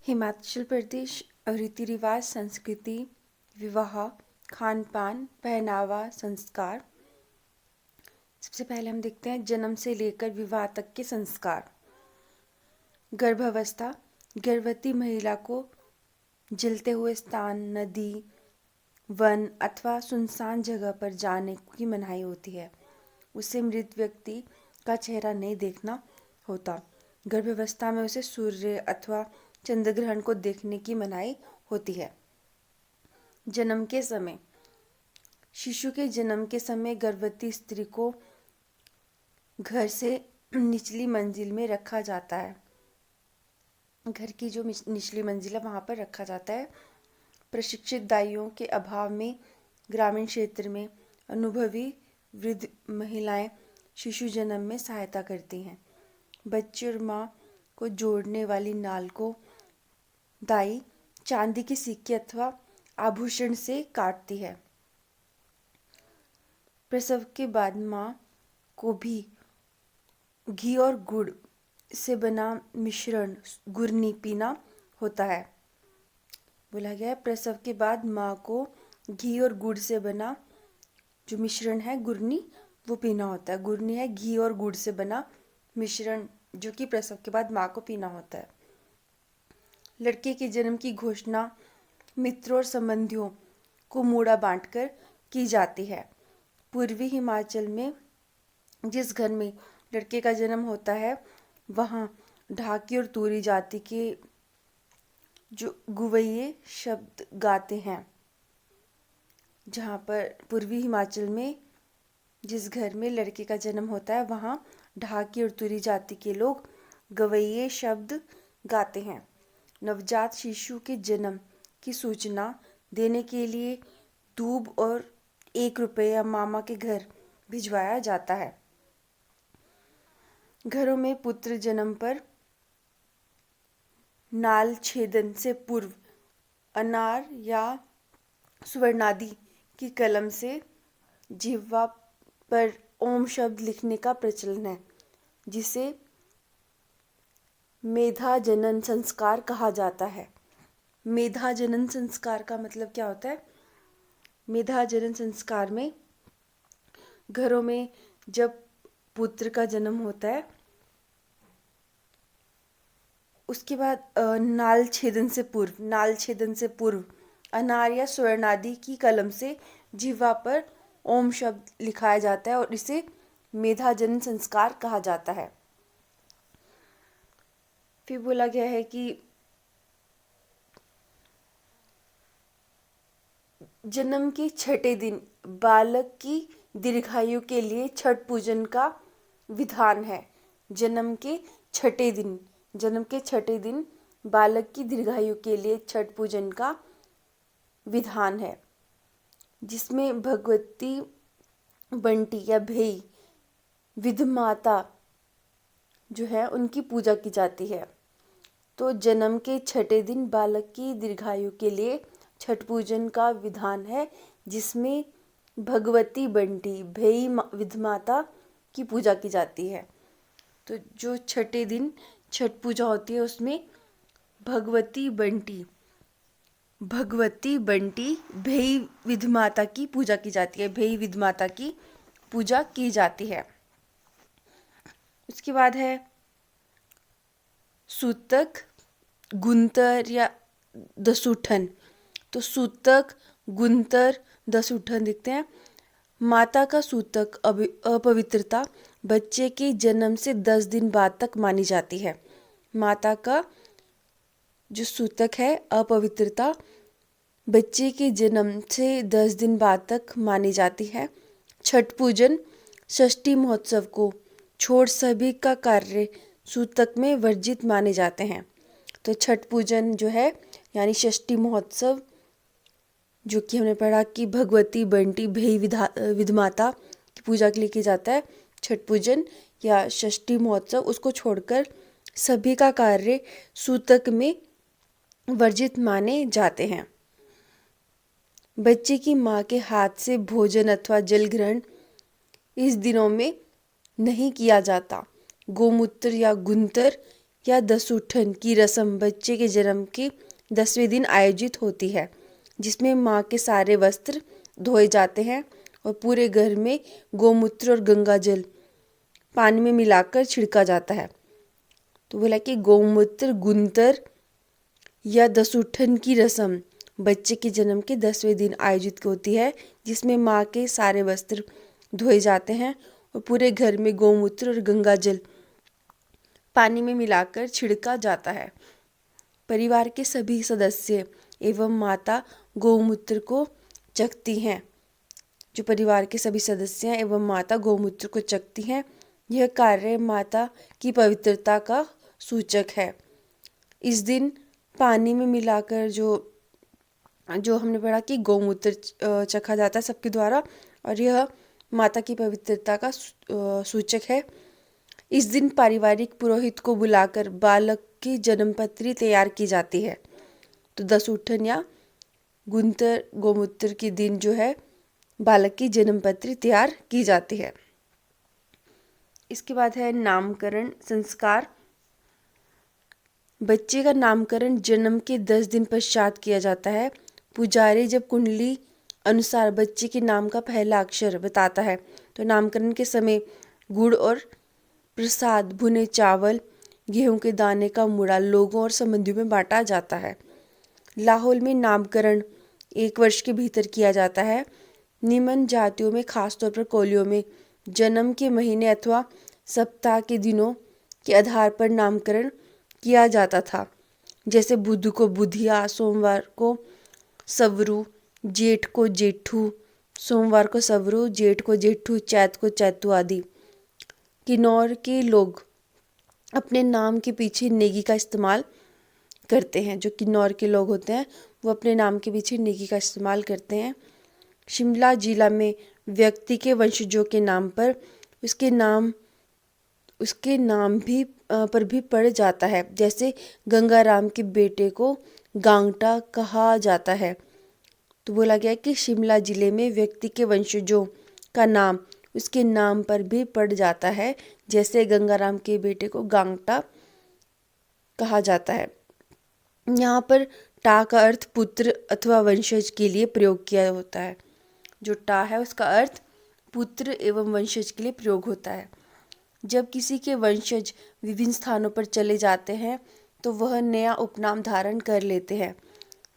हिमाचल प्रदेश रीति रिवाज, संस्कृति, विवाह, खान पान, पहनावा, संस्कार। सबसे पहले हम देखते हैं जन्म से लेकर विवाह तक के संस्कार। गर्भावस्था, गर्भवती महिला को जलते हुए स्थान, नदी, वन अथवा सुनसान जगह पर जाने की मनाही होती है। उसे मृत व्यक्ति का चेहरा नहीं देखना होता। गर्भावस्था में उसे सूर्य अथवा चंद्र ग्रहण को देखने की मनाही होती है। जन्म के समय, शिशु के जन्म के समय गर्भवती स्त्री को घर से निचली मंजिल में रखा जाता है। घर की जो निचली मंजिल है वहाँ पर रखा जाता है। प्रशिक्षित दाइयों के अभाव में ग्रामीण क्षेत्र में अनुभवी वृद्ध महिलाएं शिशु जन्म में सहायता करती हैं। बच्चे और माँ को जोड़ने वाली नाल को दाई चांदी के सिक्के अथवा आभूषण से काटती है। प्रसव के बाद माँ को भी घी और गुड़ से बना मिश्रण गुरनी पीना होता है। बोला गया है प्रसव के बाद माँ को घी और गुड़ से बना जो मिश्रण है गुरनी वो पीना होता है। गुरनी है घी और गुड़ से बना मिश्रण जो कि प्रसव के बाद माँ को पीना होता है। लड़के के जन्म की घोषणा मित्रों और संबंधियों को मूड़ा बांटकर की जाती है। पूर्वी हिमाचल में जिस घर में लड़के का जन्म होता है वहाँ ढाकी और तूरी जाति के जो गुवैये शब्द गाते हैं। जहाँ पर पूर्वी हिमाचल में जिस घर में लड़के का जन्म होता है वहाँ ढाकी और तुरी जाति के लोग गवैये शब्द गाते हैं। नवजात शिशु के जन्म की सूचना देने के लिए दूब और 1 रुपया मामा के घर भिजवाया जाता है। घरों में पुत्र जन्म पर नाल छेदन से पूर्व अनार या सुवर्णादि की कलम से जिह्वा पर ओम शब्द लिखने का प्रचलन है, जिसे मेधा जनन संस्कार कहा जाता है। मेधा जनन संस्कार का मतलब क्या होता है? मेधा जनन संस्कार में घरों में जब पुत्र का जन्म होता है उसके बाद नाल छेदन से पूर्व अनार या स्वर्णादि की कलम से जिह्वा पर ओम शब्द लिखाया जाता है और इसे मेधा जनन संस्कार कहा जाता है। फिर बोला गया है कि जन्म के छठे दिन बालक की दीर्घायु के लिए छठ पूजन का विधान है। जन्म के छठे दिन बालक की दीर्घायु के लिए छठ पूजन का विधान है, जिसमें भगवती बंटी या भेई विधमाता जो है उनकी पूजा की जाती है। तो जन्म के छठे दिन बालक की दीर्घायु के लिए छठ पूजन का विधान है, जिसमें भगवती बंटी भेई विधमाता की पूजा की जाती है। तो जो छठे दिन छठ पूजा होती है उसमें भगवती बंटी भेई विधमाता की पूजा की जाती है। भेई विधमाता की पूजा की जाती है। उसके बाद है सूतक, गुंतर या दसूठन। तो सूतक, गुंतर, दसूठन दिखते हैं। माता का सूतक अपवित्रता बच्चे के जन्म से 10 दिन बाद तक मानी जाती है। माता का जो सूतक है अपवित्रता बच्चे के जन्म से 10 दिन बाद तक मानी जाती है। छठ पूजन षष्ठी महोत्सव को छोड़ सभी का कार्य सूतक में वर्जित माने जाते हैं। तो छठ पूजन जो है यानी षष्ठी महोत्सव जो कि हमने पढ़ा कि भगवती बंटी भेई विधमाता की पूजा के लिए किया जाता है। छठ पूजन या षष्ठी महोत्सव उसको छोड़कर सभी का कार्य सूतक में वर्जित माने जाते हैं। बच्चे की माँ के हाथ से भोजन अथवा जल ग्रहण इस दिनों में नहीं किया जाता। गोमूत्र या गुंतर या दसूठन की रस्म बच्चे के जन्म के 10वें दिन आयोजित होती है, जिसमें माँ के सारे वस्त्र धोए जाते हैं और पूरे घर में गौमूत्र और गंगा जल पानी में मिलाकर छिड़का जाता है। तो बोला कि गौमूत्र गुंतर या दसूठन की रस्म बच्चे के जन्म के 10वें दिन आयोजित होती है, जिसमें माँ के सारे वस्त्र धोए जाते हैं और पूरे घर में गौमूत्र और गंगा जल पानी में मिलाकर छिड़का जाता है। परिवार के सभी सदस्य एवं माता गौमूत्र को चखती हैं। जो परिवार के सभी सदस्य हैं एवं माता गौमूत्र को चखती हैं, यह कार्य माता की पवित्रता का सूचक है। इस दिन पानी में मिलाकर जो हमने पढ़ा कि गौमूत्र चखा जाता है सबके द्वारा, और यह माता की पवित्रता का सूचक है। इस दिन पारिवारिक पुरोहित को बुलाकर बालक की जन्मपत्री तैयार की जाती है। तो दसूठन या गुंतर गौमूत्र के दिन जो है बालक की जन्मपत्री तैयार की जाती है। इसके बाद है नामकरण संस्कार। बच्चे का नामकरण जन्म के 10 दिन पश्चात किया जाता है। पुजारी जब कुंडली अनुसार बच्चे के नाम का पहला अक्षर बताता है, तो नामकरण के समय गुड़ और प्रसाद, भुने चावल, गेहूं के दाने का मुड़ा लोगों और संबंधियों में बांटा जाता है। लाहौल में नामकरण 1 वर्ष के भीतर किया जाता है। निम्न जातियों में, खासतौर पर कोलियों में, जन्म के महीने अथवा सप्ताह के दिनों के आधार पर नामकरण किया जाता था। जैसे बुध को बुधिया, सोमवार को सवरू, जेठ को जेठू, सोमवार को सवरू, जेठ को जेठू, चैत को चैतू आदि। किन्नौर के लोग अपने नाम के पीछे नेगी का इस्तेमाल करते हैं। जो किन्नौर के लोग होते हैं वो अपने नाम के पीछे नेगी का इस्तेमाल करते हैं। शिमला जिला में व्यक्ति के वंशजों के नाम पर उसके नाम भी पर भी पड़ जाता है। जैसे गंगाराम के बेटे को गांगटा कहा जाता है। तो बोला गया कि शिमला जिले में व्यक्ति के वंशजों का नाम उसके नाम पर भी पड़ जाता है। जैसे गंगाराम के बेटे को गांगटा कहा जाता है। यहाँ पर टा का अर्थ पुत्र अथवा वंशज के लिए प्रयोग किया होता है। जो टा है उसका अर्थ पुत्र एवं वंशज के लिए प्रयोग होता है। जब किसी के वंशज विभिन्न स्थानों पर चले जाते हैं तो वह नया उपनाम धारण कर लेते हैं।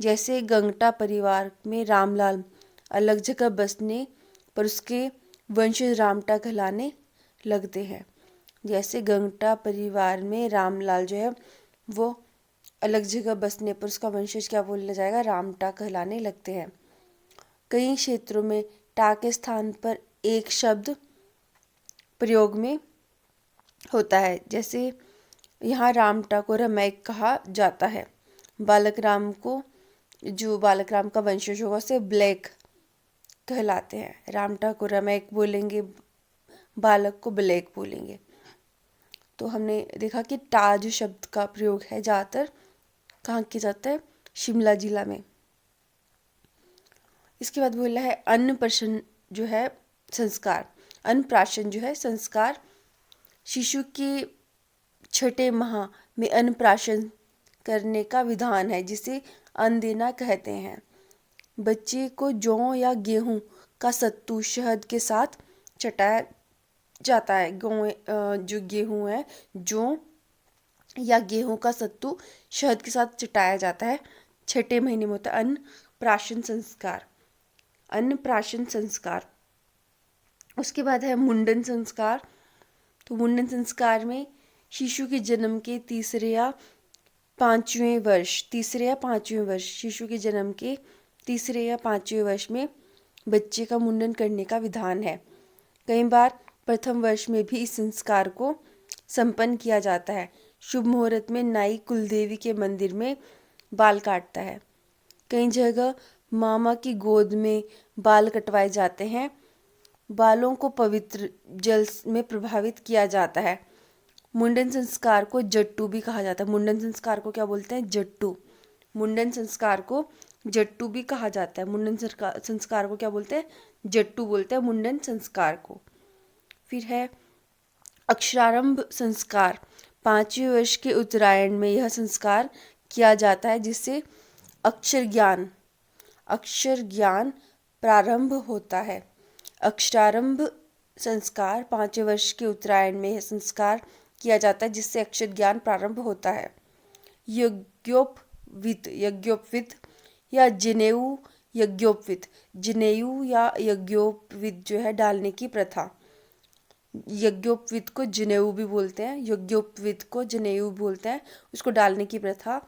जैसे गंगटा परिवार में रामलाल अलग जगह बसने पर उसके वंशज रामटा कहलाने लगते हैं। जैसे गंगटा परिवार में रामलाल जो है वो अलग जगह बसने पर उसका वंशज क्या बोला जाएगा, रामटा कहलाने लगते हैं। कई क्षेत्रों में टा के स्थान पर एक शब्द प्रयोग में होता है। जैसे यहाँ रामटा को रमैक कहा जाता है। बालक राम का वंशज होगा उसे ब्लैक कहलाते हैं। रामटा को रमैक बोलेंगे, बालक को ब्लैक बोलेंगे। तो हमने देखा कि टा जो शब्द का प्रयोग है ज़्यादातर कहाँ किया जाता है, शिमला जिला में। इसके बाद बोला है अन्नप्राशन जो है संस्कार। अन्नप्राशन जो है संस्कार शिशु के 6ठे माह में अन्नप्राशन करने का विधान है, जिसे अन्न देना कहते हैं। बच्चे को जौ या गेहूं का सत्तू शहद के साथ चटाया जाता है। जो गेहूं है, जौ या गेहूं का सत्तू शहद के साथ चटाया जाता है। 6ठे महीने में होता है अन्नप्राशन संस्कार। अन्नप्राशन संस्कार। उसके बाद है मुंडन संस्कार। तो मुंडन संस्कार में शिशु के जन्म के तीसरे या पांचवें वर्ष शिशु के जन्म के तीसरे या पांचवें वर्ष में बच्चे का मुंडन करने का विधान है। कई बार प्रथम वर्ष में भी इस संस्कार को संपन्न किया जाता है। शुभ मुहूर्त में नाई कुलदेवी के मंदिर में बाल काटता है। कई जगह मामा की गोद में बाल कटवाए जाते हैं। बालों को पवित्र जल में प्रभावित किया जाता है। मुंडन संस्कार को जट्टू भी कहा जाता है। मुंडन संस्कार को क्या बोलते हैं, जट्टू। मुंडन संस्कार को जट्टू भी कहा जाता है। मुंडन संस्कार को क्या बोलते हैं, जट्टू बोलते हैं मुंडन संस्कार को। फिर है अक्षरारंभ संस्कार। 5वें वर्ष के उत्तरायण में यह संस्कार किया जाता है, जिससे अक्षर ज्ञान प्रारंभ होता है। अक्षरारंभ संस्कार 5वें वर्ष के उत्तरायण में यह संस्कार किया जाता है, जिससे अक्षर ज्ञान प्रारंभ होता है। यज्ञोपवीत या जनेऊ या यज्ञोपवीत जो है डालने की प्रथा। यज्ञोपवीत को जनेऊ भी बोलते हैं, यज्ञोपवीत को जनेऊ बोलते हैं, उसको डालने की प्रथा।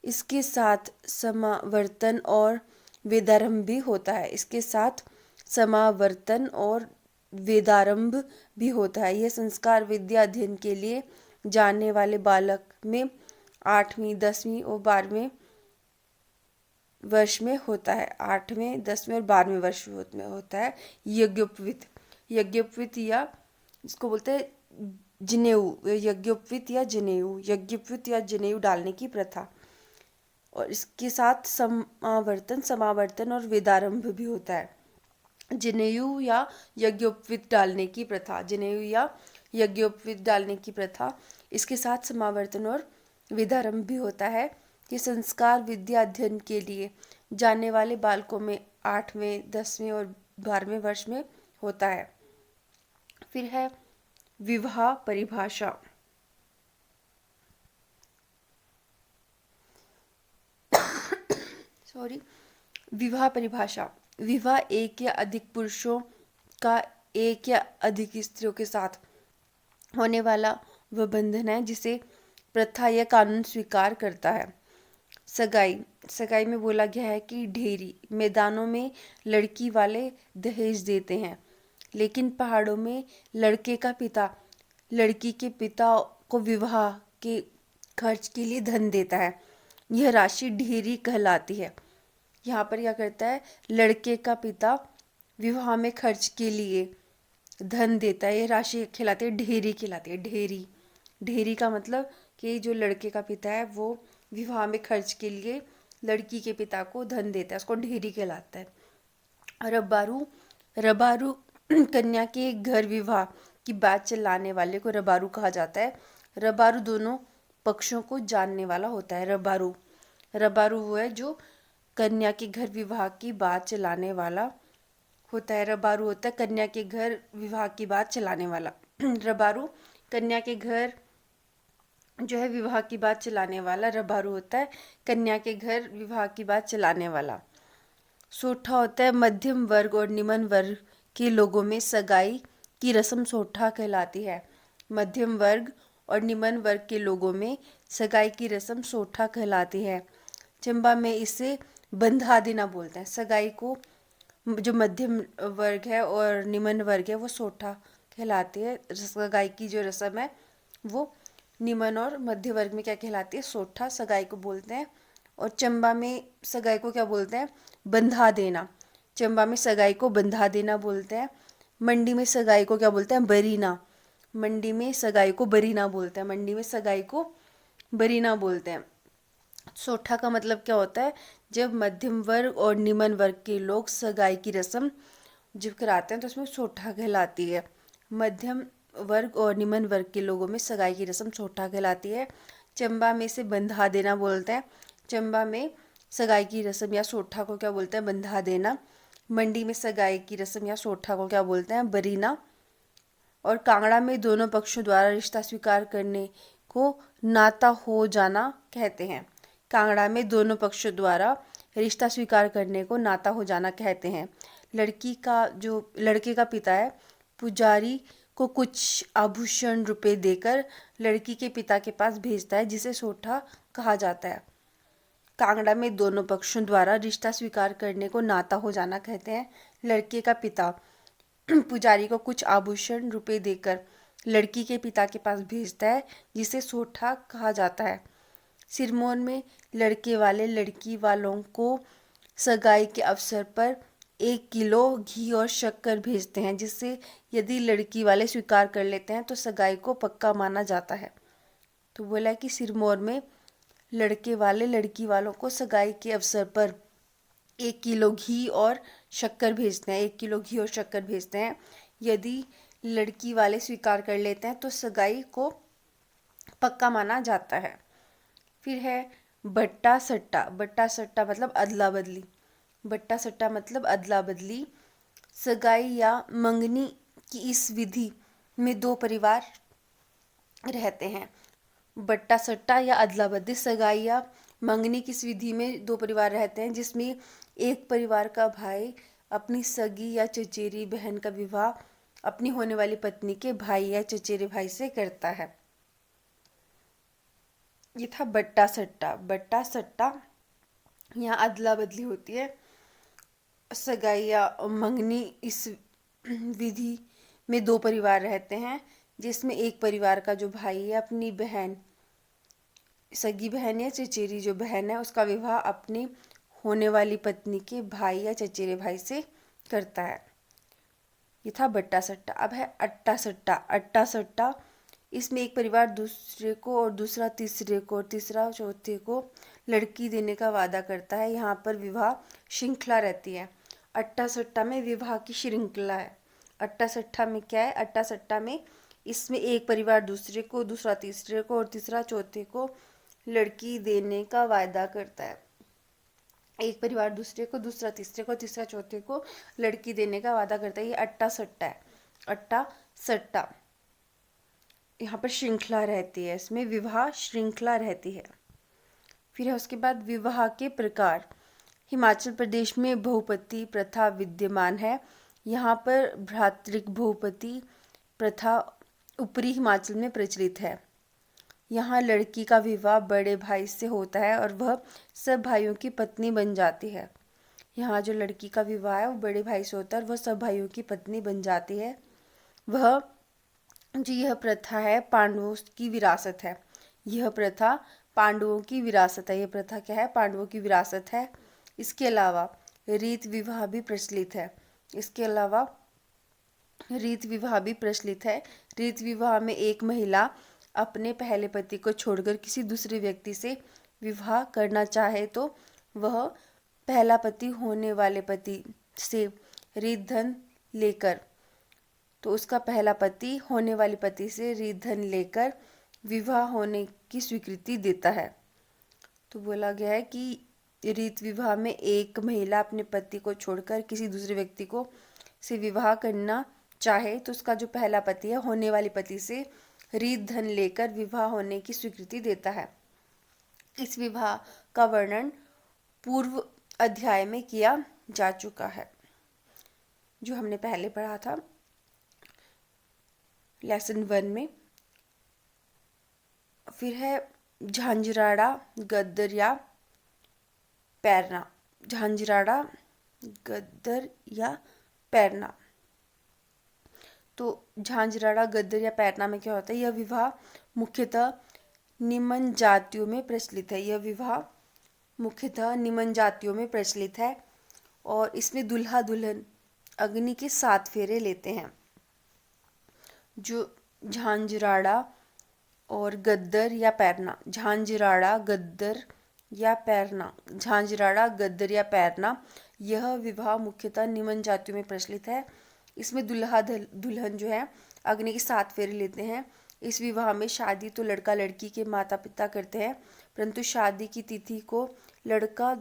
इसके साथ समावर्तन और वेदारंभ भी होता है। यह संस्कार विद्या अध्ययन के लिए जाने वाले बालक में 8वीं, 10वीं और 12वें वर्ष में होता है। 8वें, 10वें और 12वें वर्ष में होता है यज्ञोपवीत या इसको बोलते हैं जनेऊ। यज्ञोपवीत या जनेऊ डालने की प्रथा। और इसके साथ समावर्तन और वेदारंभ भी होता है। जनेऊ या यज्ञोपवीत डालने की प्रथा, इसके साथ समावर्तन और वेदारंभ भी होता है। ये संस्कार विद्या अध्ययन के लिए जाने वाले बालकों में 8वें, 10वें और 12वें वर्ष में होता है। फिर है विवाह परिभाषा। विवाह एक या अधिक पुरुषों का एक या अधिक स्त्रियों के साथ होने वाला वह बंधन है जिसे प्रथा या कानून स्वीकार करता है। सगाई में बोला गया है कि ढेरी मैदानों में लड़की वाले दहेज देते हैं, लेकिन पहाड़ों में लड़के का पिता लड़की के पिता को विवाह के खर्च के लिए धन देता है। यह राशि ढेरी कहलाती है। यहाँ पर क्या करता है, लड़के का पिता विवाह में खर्च के लिए धन देता है, यह राशि कहलाती है ढेरी। ढेरी का मतलब कि जो लड़के का पिता है वो विवाह में खर्च के लिए लड़की के पिता को धन देता है, उसको ढेरी कहलाता है। रबारू कन्या के घर विवाह की बात चलाने वाले को रबारू कहा जाता है। रबारू दोनों पक्षों को जानने वाला होता है। रबारू वो है जो कन्या के घर विवाह की बात चलाने वाला होता है। रबारू होता है कन्या के घर विवाह की बात चलाने वाला। रबारू कन्या के घर जो है विवाह की बात चलाने वाला रबारू होता है कन्या के घर विवाह की बात चलाने वाला। सोठा होता है मध्यम वर्ग और निम्न वर्ग के लोगों में सगाई की रस्म सोठा कहलाती है। मध्यम वर्ग और निम्न वर्ग के लोगों में सगाई की रस्म सोठा कहलाती है। चंबा में इसे बंधा देना बोलते हैं। सगाई को जो मध्यम वर्ग है और निम्न वर्ग है वो सोठा कहलाती है। सगाई की जो रस्म है वो निम्न और मध्य वर्ग में क्या कहलाती है, सोठा सगाई को बोलते हैं। और चंबा में सगाई को क्या बोलते हैं, बंधा देना। चंबा में सगाई को बंधा देना बोलते हैं। मंडी में सगाई को क्या बोलते हैं, बरीना। मंडी में सगाई को बरीना बोलते हैं। सोठा का मतलब क्या होता है, जब मध्यम वर्ग और निम्न वर्ग के लोग सगाई की रस्म जब कराते हैं तो उसमें सोठा कहलाती है। मध्यम वर्ग और निम्न वर्ग के लोगों में सगाई की रस्म सोठा कहलाती है। चंबा में से बंधा देना बोलते हैं। चंबा में सगाई की रस्म या सोठा को क्या बोलते हैं, बंधा देना। मंडी में सगाई की रस्म या सोठा को क्या बोलते हैं, बरीना। और कांगड़ा में दोनों पक्षों द्वारा रिश्ता स्वीकार करने को नाता हो जाना कहते हैं। कांगड़ा में दोनों पक्षों द्वारा रिश्ता स्वीकार करने को नाता हो जाना कहते हैं। लड़के का पिता है पुजारी को कुछ आभूषण रुपए देकर लड़की के पिता के पास भेजता है, जिसे सोठा कहा जाता है। कांगड़ा में दोनों पक्षों द्वारा रिश्ता स्वीकार करने को नाता हो जाना कहते हैं। लड़के का पिता पुजारी को कुछ आभूषण रुपए देकर लड़की के पिता के पास भेजता है, जिसे सोठा कहा जाता है। सिरमौर में लड़के वाले लड़की वालों को सगाई के अवसर पर 1 किलो घी और शक्कर भेजते हैं, जिससे यदि लड़की वाले स्वीकार कर लेते हैं तो सगाई को पक्का माना जाता है। तो बोला कि सिरमौर में लड़के वाले लड़की वालों को सगाई के अवसर पर 1 किलो घी और शक्कर भेजते हैं। 1 किलो घी और शक्कर भेजते हैं। यदि लड़की वाले स्वीकार कर लेते हैं तो सगाई को पक्का माना जाता है। फिर है बट्टा सट्टा। बट्टा सट्टा मतलब अदला बदली। बट्टा सट्टा मतलब अदला बदली। सगाई या मंगनी की इस विधि में दो परिवार रहते हैं। बट्टा सट्टा या अदला बदली, सगाई या मंगनी की इस विधि में दो परिवार रहते हैं, जिसमें एक परिवार का भाई अपनी सगी या चचेरी बहन का विवाह अपनी होने वाली पत्नी के भाई या चचेरे भाई से करता है। ये था बट्टा सट्टा। बट्टा सट्टा, यहाँ अदला बदली होती है। सगाई या मंगनी इस विधि में दो परिवार रहते हैं, जिसमें एक परिवार का जो भाई है अपनी बहन, सगी बहन या चचेरी जो बहन है, उसका विवाह अपनी होने वाली पत्नी के भाई या चचेरे भाई से करता है। ये था बट्टा सट्टा। अब है अट्टा सट्टा। अट्टा सट्टा, इसमें एक परिवार दूसरे को और दूसरा तीसरे को और तीसरा चौथे को लड़की देने का वादा करता है। यहाँ पर विवाह श्रृंखला रहती है। अट्टा सट्टा में विवाह की श्रृंखला है। अट्टा सट्टा में क्या है? अट्टा सट्टा में इसमें एक परिवार दूसरे को, दूसरा तीसरे को और तीसरा चौथे को लड़की देने का वायदा करता है। एक परिवार दूसरे को, दूसरा तीसरे को, तीसरा चौथे को लड़की देने का वादा करता है। ये अट्टा सट्टा है। अट्टा सट्टा, यहाँ पर श्रृंखला रहती है, इसमें विवाह श्रृंखला रहती है। फिर है उसके बाद विवाह के प्रकार। हिमाचल प्रदेश में बहुपति प्रथा विद्यमान है। यहाँ पर भ्रातृक बहुपति प्रथा ऊपरी हिमाचल में प्रचलित है। यहाँ लड़की का विवाह बड़े भाई से होता है और वह सब भाइयों की पत्नी बन जाती है। यहाँ जो लड़की का विवाह है वो बड़े भाई से होता है और वह सब भाइयों की पत्नी बन जाती है। यह प्रथा है पांडवों की विरासत है। यह प्रथा पांडवों की विरासत है। यह प्रथा क्या है? पांडवों की विरासत है। इसके अलावा रीत विवाह भी प्रचलित है। इसके अलावा रीत विवाह भी प्रचलित है। रीत विवाह में एक महिला अपने पहले पति को छोड़कर किसी दूसरे व्यक्ति से विवाह करना चाहे तो वह पहला पति होने वाले पति से रीत धन लेकर उसका पहला पति होने वाले पति से रीत धन लेकर विवाह होने की स्वीकृति देता है। तो बोला गया है कि रीत विवाह में एक महिला अपने पति को छोड़कर किसी दूसरे व्यक्ति को से विवाह करना चाहे तो उसका जो पहला पति है होने वाले पति से रीत धन लेकर विवाह होने की स्वीकृति देता है। इस विवाह का वर्णन पूर्व अध्याय में किया जा चुका है, जो हमने पहले पढ़ा था लेसन 1 में। फिर है झांझराड़ा, गद्दर या पैरना। झांझराड़ा, गद्दर या पैरना। तो झांझराड़ा, गद्दर या पैरना में क्या होता है? यह विवाह मुख्यतः निम्न जातियों में प्रचलित है। यह विवाह मुख्यतः निम्न जातियों में प्रचलित है और इसमें दुल्हा दुल्हन अग्नि के 7 फेरे लेते हैं। जो झांझराड़ा और गद्दर या पैरना। झांझराड़ा, गद्दर या पैरना। झांझराड़ा, गद्दर या पैरना, यह विवाह मुख्यतः निम्न जातियों में प्रचलित है। इसमें दुल्हा दुल्हन जो है अग्नि के 7 फेरे लेते हैं। इस विवाह में शादी तो लड़का लड़की के माता पिता करते हैं, परंतु शादी की तिथि को लड़का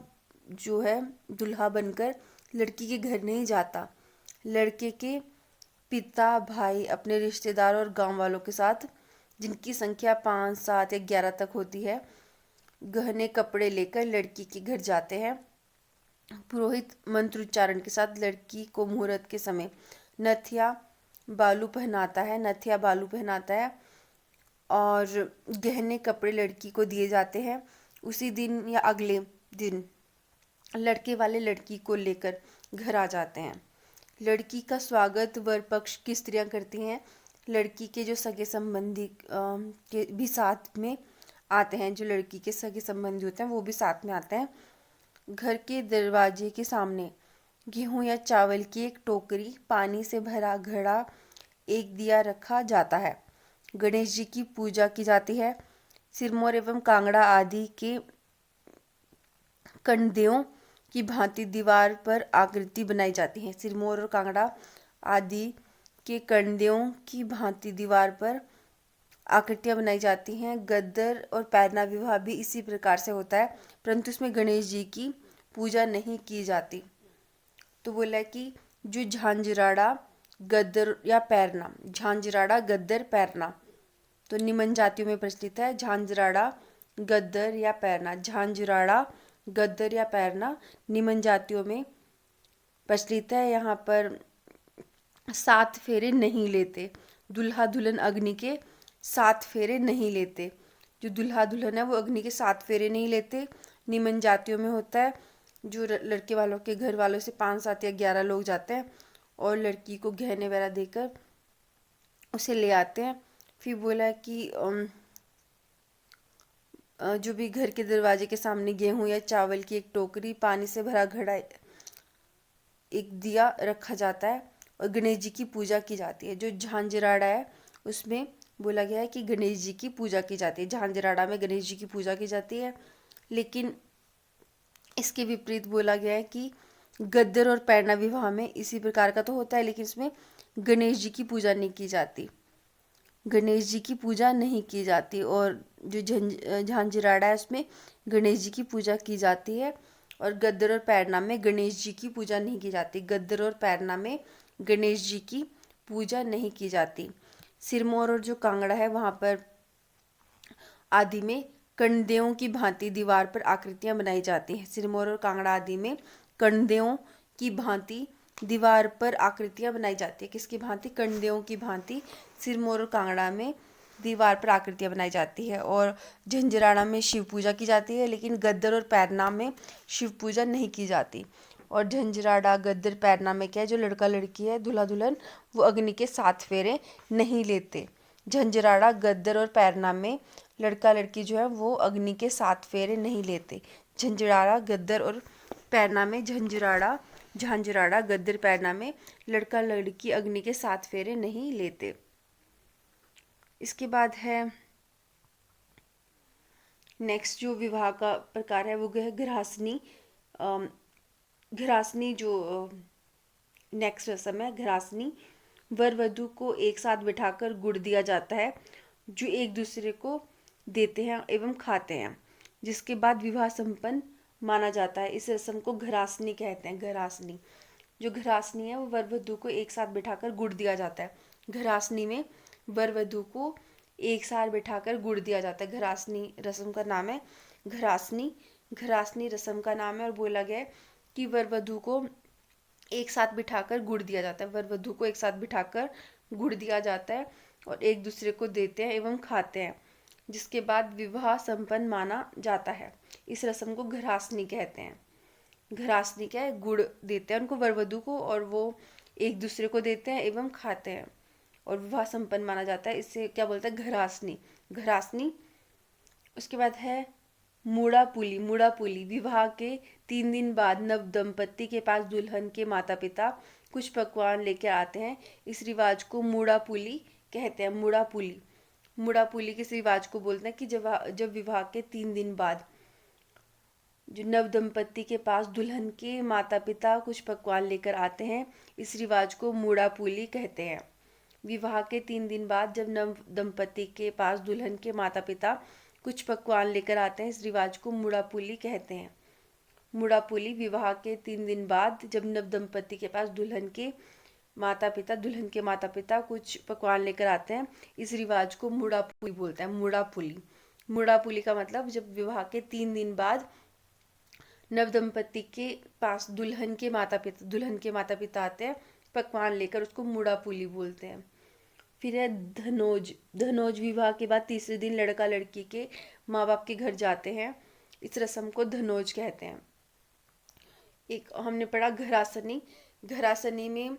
जो है दुल्हा बनकर लड़की के घर नहीं जाता। लड़के के पिता, भाई अपने रिश्तेदार और गांव वालों के साथ, जिनकी संख्या 5, 7 या 11 तक होती है, गहने कपड़े लेकर लड़की के घर जाते हैं। पुरोहित मंत्रोच्चारण के साथ लड़की को मुहूर्त के समय नथिया बालू पहनाता है और गहने कपड़े लड़की को दिए जाते हैं। उसी दिन या अगले दिन लड़के वाले लड़की को लेकर घर आ जाते हैं। लड़की का स्वागत वर पक्ष की स्त्रियां करती हैं। लड़की के जो सगे संबंधी के भी साथ में आते हैं। जो लड़की के सगे संबंधी होते हैं वो भी साथ में आते हैं। घर के दरवाजे के सामने गेहूं या चावल की एक टोकरी, पानी से भरा घड़ा, एक दिया रखा जाता है। गणेश जी की पूजा की जाती है। सिरमौर एवं कांगड़ा आदि के कंडेयों की भांति दीवार पर आकृति बनाई जाती है। सिरमौर और कांगड़ा आदि के कंडेयों की भांति दीवार पर आकृतियाँ बनाई जाती हैं। गद्दर और पैरना विवाह भी इसी प्रकार से होता है, परंतु इसमें गणेश जी की पूजा नहीं की जाती। तो बोला कि जो झांझराड़ा, गद्दर या पैरना, झांझराड़ा, गद्दर, पैरना तो निम्न जातियों में प्रचलित है। झांझराड़ा, गद्दर या पैरना, झांझराड़ा, गद्दर या पैरना निम्न जातियों में प्रचलित है। यहाँ पर 7 फेरे नहीं लेते। दुल्हा दुल्हन अग्नि के 7 फेरे नहीं लेते। जो दुल्हा दुल्हन है वो अग्नि के 7 फेरे नहीं लेते। निम्न जातियों में होता है, जो लड़के वालों के घर वालों से 5, 7 या 11 लोग जाते हैं और लड़की को गहने वगैरह देकर उसे ले आते हैं। फिर बोला कि जो भी घर के दरवाजे के सामने गेहूं या चावल की एक टोकरी, पानी से भरा घड़ा, एक दिया रखा जाता है और गणेश जी की पूजा की जाती है। जो झांझराड़ा है उसमें बोला गया है कि गणेश जी की पूजा की जाती है। झांझराड़ा में गणेश जी की पूजा की जाती है, लेकिन इसके विपरीत बोला गया है कि गद्दर और पैरना विवाह में इसी प्रकार का तो होता है, लेकिन इसमें गणेश जी की पूजा नहीं की जाती। गणेश जी की पूजा नहीं की जाती। और जो झांझराड़ा है उसमें गणेश जी की पूजा की जाती है, और गद्दर और पैरना में गणेश जी की पूजा नहीं की जाती। गद्दर और पैरना में गणेश जी की पूजा नहीं की जाती। सिरमौर और जो कांगड़ा है वहाँ पर आदि में कंडेयों की भांति दीवार पर आकृतियां बनाई जाती हैं। सिरमौर और कांगड़ा आदि में कंडेयों की भांति दीवार पर आकृतियां बनाई जाती है। किसकी भांति? कंडेयों की भांति सिरमौर और कांगड़ा में दीवार पर आकृतियां बनाई जाती है। और झंझराड़ा में शिव पूजा की जाती है, लेकिन गद्दर और पैरना में शिव पूजा नहीं की जाती। और झंझराड़ा, गद्दर, पैरना में क्या है, जो लड़का लड़की है, दूल्हा दुल्हन, वो अग्नि के 7 फेरे नहीं लेते। झंझराड़ा, गद्दर और पैरना में लड़का लड़की जो है वो अग्नि के 7 फेरे नहीं लेते। झंझराड़ा, गद्दर और पैरना में झांझराड़ा, गद्दर, पैरना में लड़का लड़की अग्नि के 7 फेरे नहीं लेते। इसके बाद है नेक्स्ट जो विवाह का प्रकार है वो है घरासनी। घरासनी जो नेक्स्ट रस्म है घरासनी। वर वधू को एक साथ बिठाकर गुड़ दिया जाता है, जो एक दूसरे को देते हैं एवं खाते हैं, जिसके बाद विवाह संपन्न माना जाता है। इस रस्म को घरासनी कहते हैं। घरासनी, जो घरासनी है वो वर वधू को एक साथ बिठाकर गुड़ दिया जाता है। घरासनी में वर वधू को एक साथ बिठाकर गुड़ दिया जाता है। घरासनी रस्म का नाम है घरासनी। घरासनी रस्म का नाम है। और बोला गया है कि वर वधू को एक साथ बिठाकर गुड़ दिया जाता है। वर वधू को एक साथ बिठाकर गुड़ दिया जाता है और एक दूसरे को देते हैं एवं खाते हैं, जिसके बाद विवाह संपन्न माना जाता है। इस रस्म को घरासनी कहते हैं। घरासनी क्या है? गुड़ देते हैं उनको, वर वधू को, और वो एक दूसरे को देते हैं एवं खाते हैं और विवाह संपन्न माना जाता है। इससे क्या बोलता है? घरासनी। घरासनी। उसके बाद है मुड़ा पुली। मुड़ा पुली विवाह के 3 दिन बाद नव दंपत्ति के पास दुल्हन के माता पिता कुछ पकवान लेकर आते हैं। इस रिवाज को मुड़ा पुली कहते हैं। मुड़ा पुली। मुड़ा पुली किस रिवाज को बोलते हैं कि जब विवाह के 3 दिन बाद जो नव दंपत्ति के पास दुल्हन के माता पिता कुछ पकवान लेकर आते हैं, इस रिवाज को मुड़ा पुली कहते हैं। विवाह के 3 दिन बाद जब नव दंपत्ति के पास दुल्हन के माता पिता कुछ पकवान लेकर आते हैं, इस रिवाज को मुड़ा पुली कहते हैं। मुड़ा पुली विवाह के 3 दिन बाद जब नव दंपत्ति के पास दुल्हन के माता पिता कुछ पकवान लेकर आते हैं, इस रिवाज को मुड़ा पुली बोलते हैं। मुड़ा पुली। मुड़ा पुली का मतलब जब विवाह के 3 दिन बाद नव दंपत्ति के पास दुल्हन के माता पिता आते हैं पकवान लेकर, उसको मुड़ा पुली बोलते हैं। फिर है धनोज। धनोज विवाह के बाद तीसरे दिन लड़का लड़की के माँ बाप के घर जाते हैं। इस रस्म को धनोज कहते हैं। एक हमने पढ़ा घरासनी। घरासनी में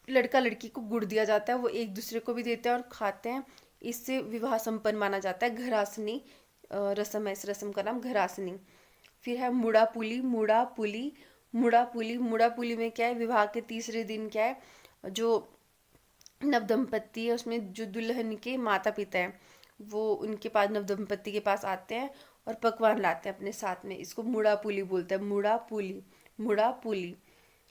लड़का लड़की को गुड़ दिया जाता है, वो एक दूसरे को भी देते हैं और खाते हैं, इससे विवाह संपन्न माना जाता है। घरासनी रस्म है, इस रस्म का नाम घरासनी। फिर है मुड़ा पुली। मुड़ा पुली। मुड़ा पुली। मुड़ा पुली में क्या है? विवाह के तीसरे दिन क्या है, जो नव दंपत्ति है उसमें जो दुल्हन के माता पिता हैं वो उनके पास नव दंपत्ति के पास आते हैं और पकवान लाते हैं अपने साथ में, इसको मुड़ा पुली बोलते हैं। मुड़ा पुली। मुड़ा पुली।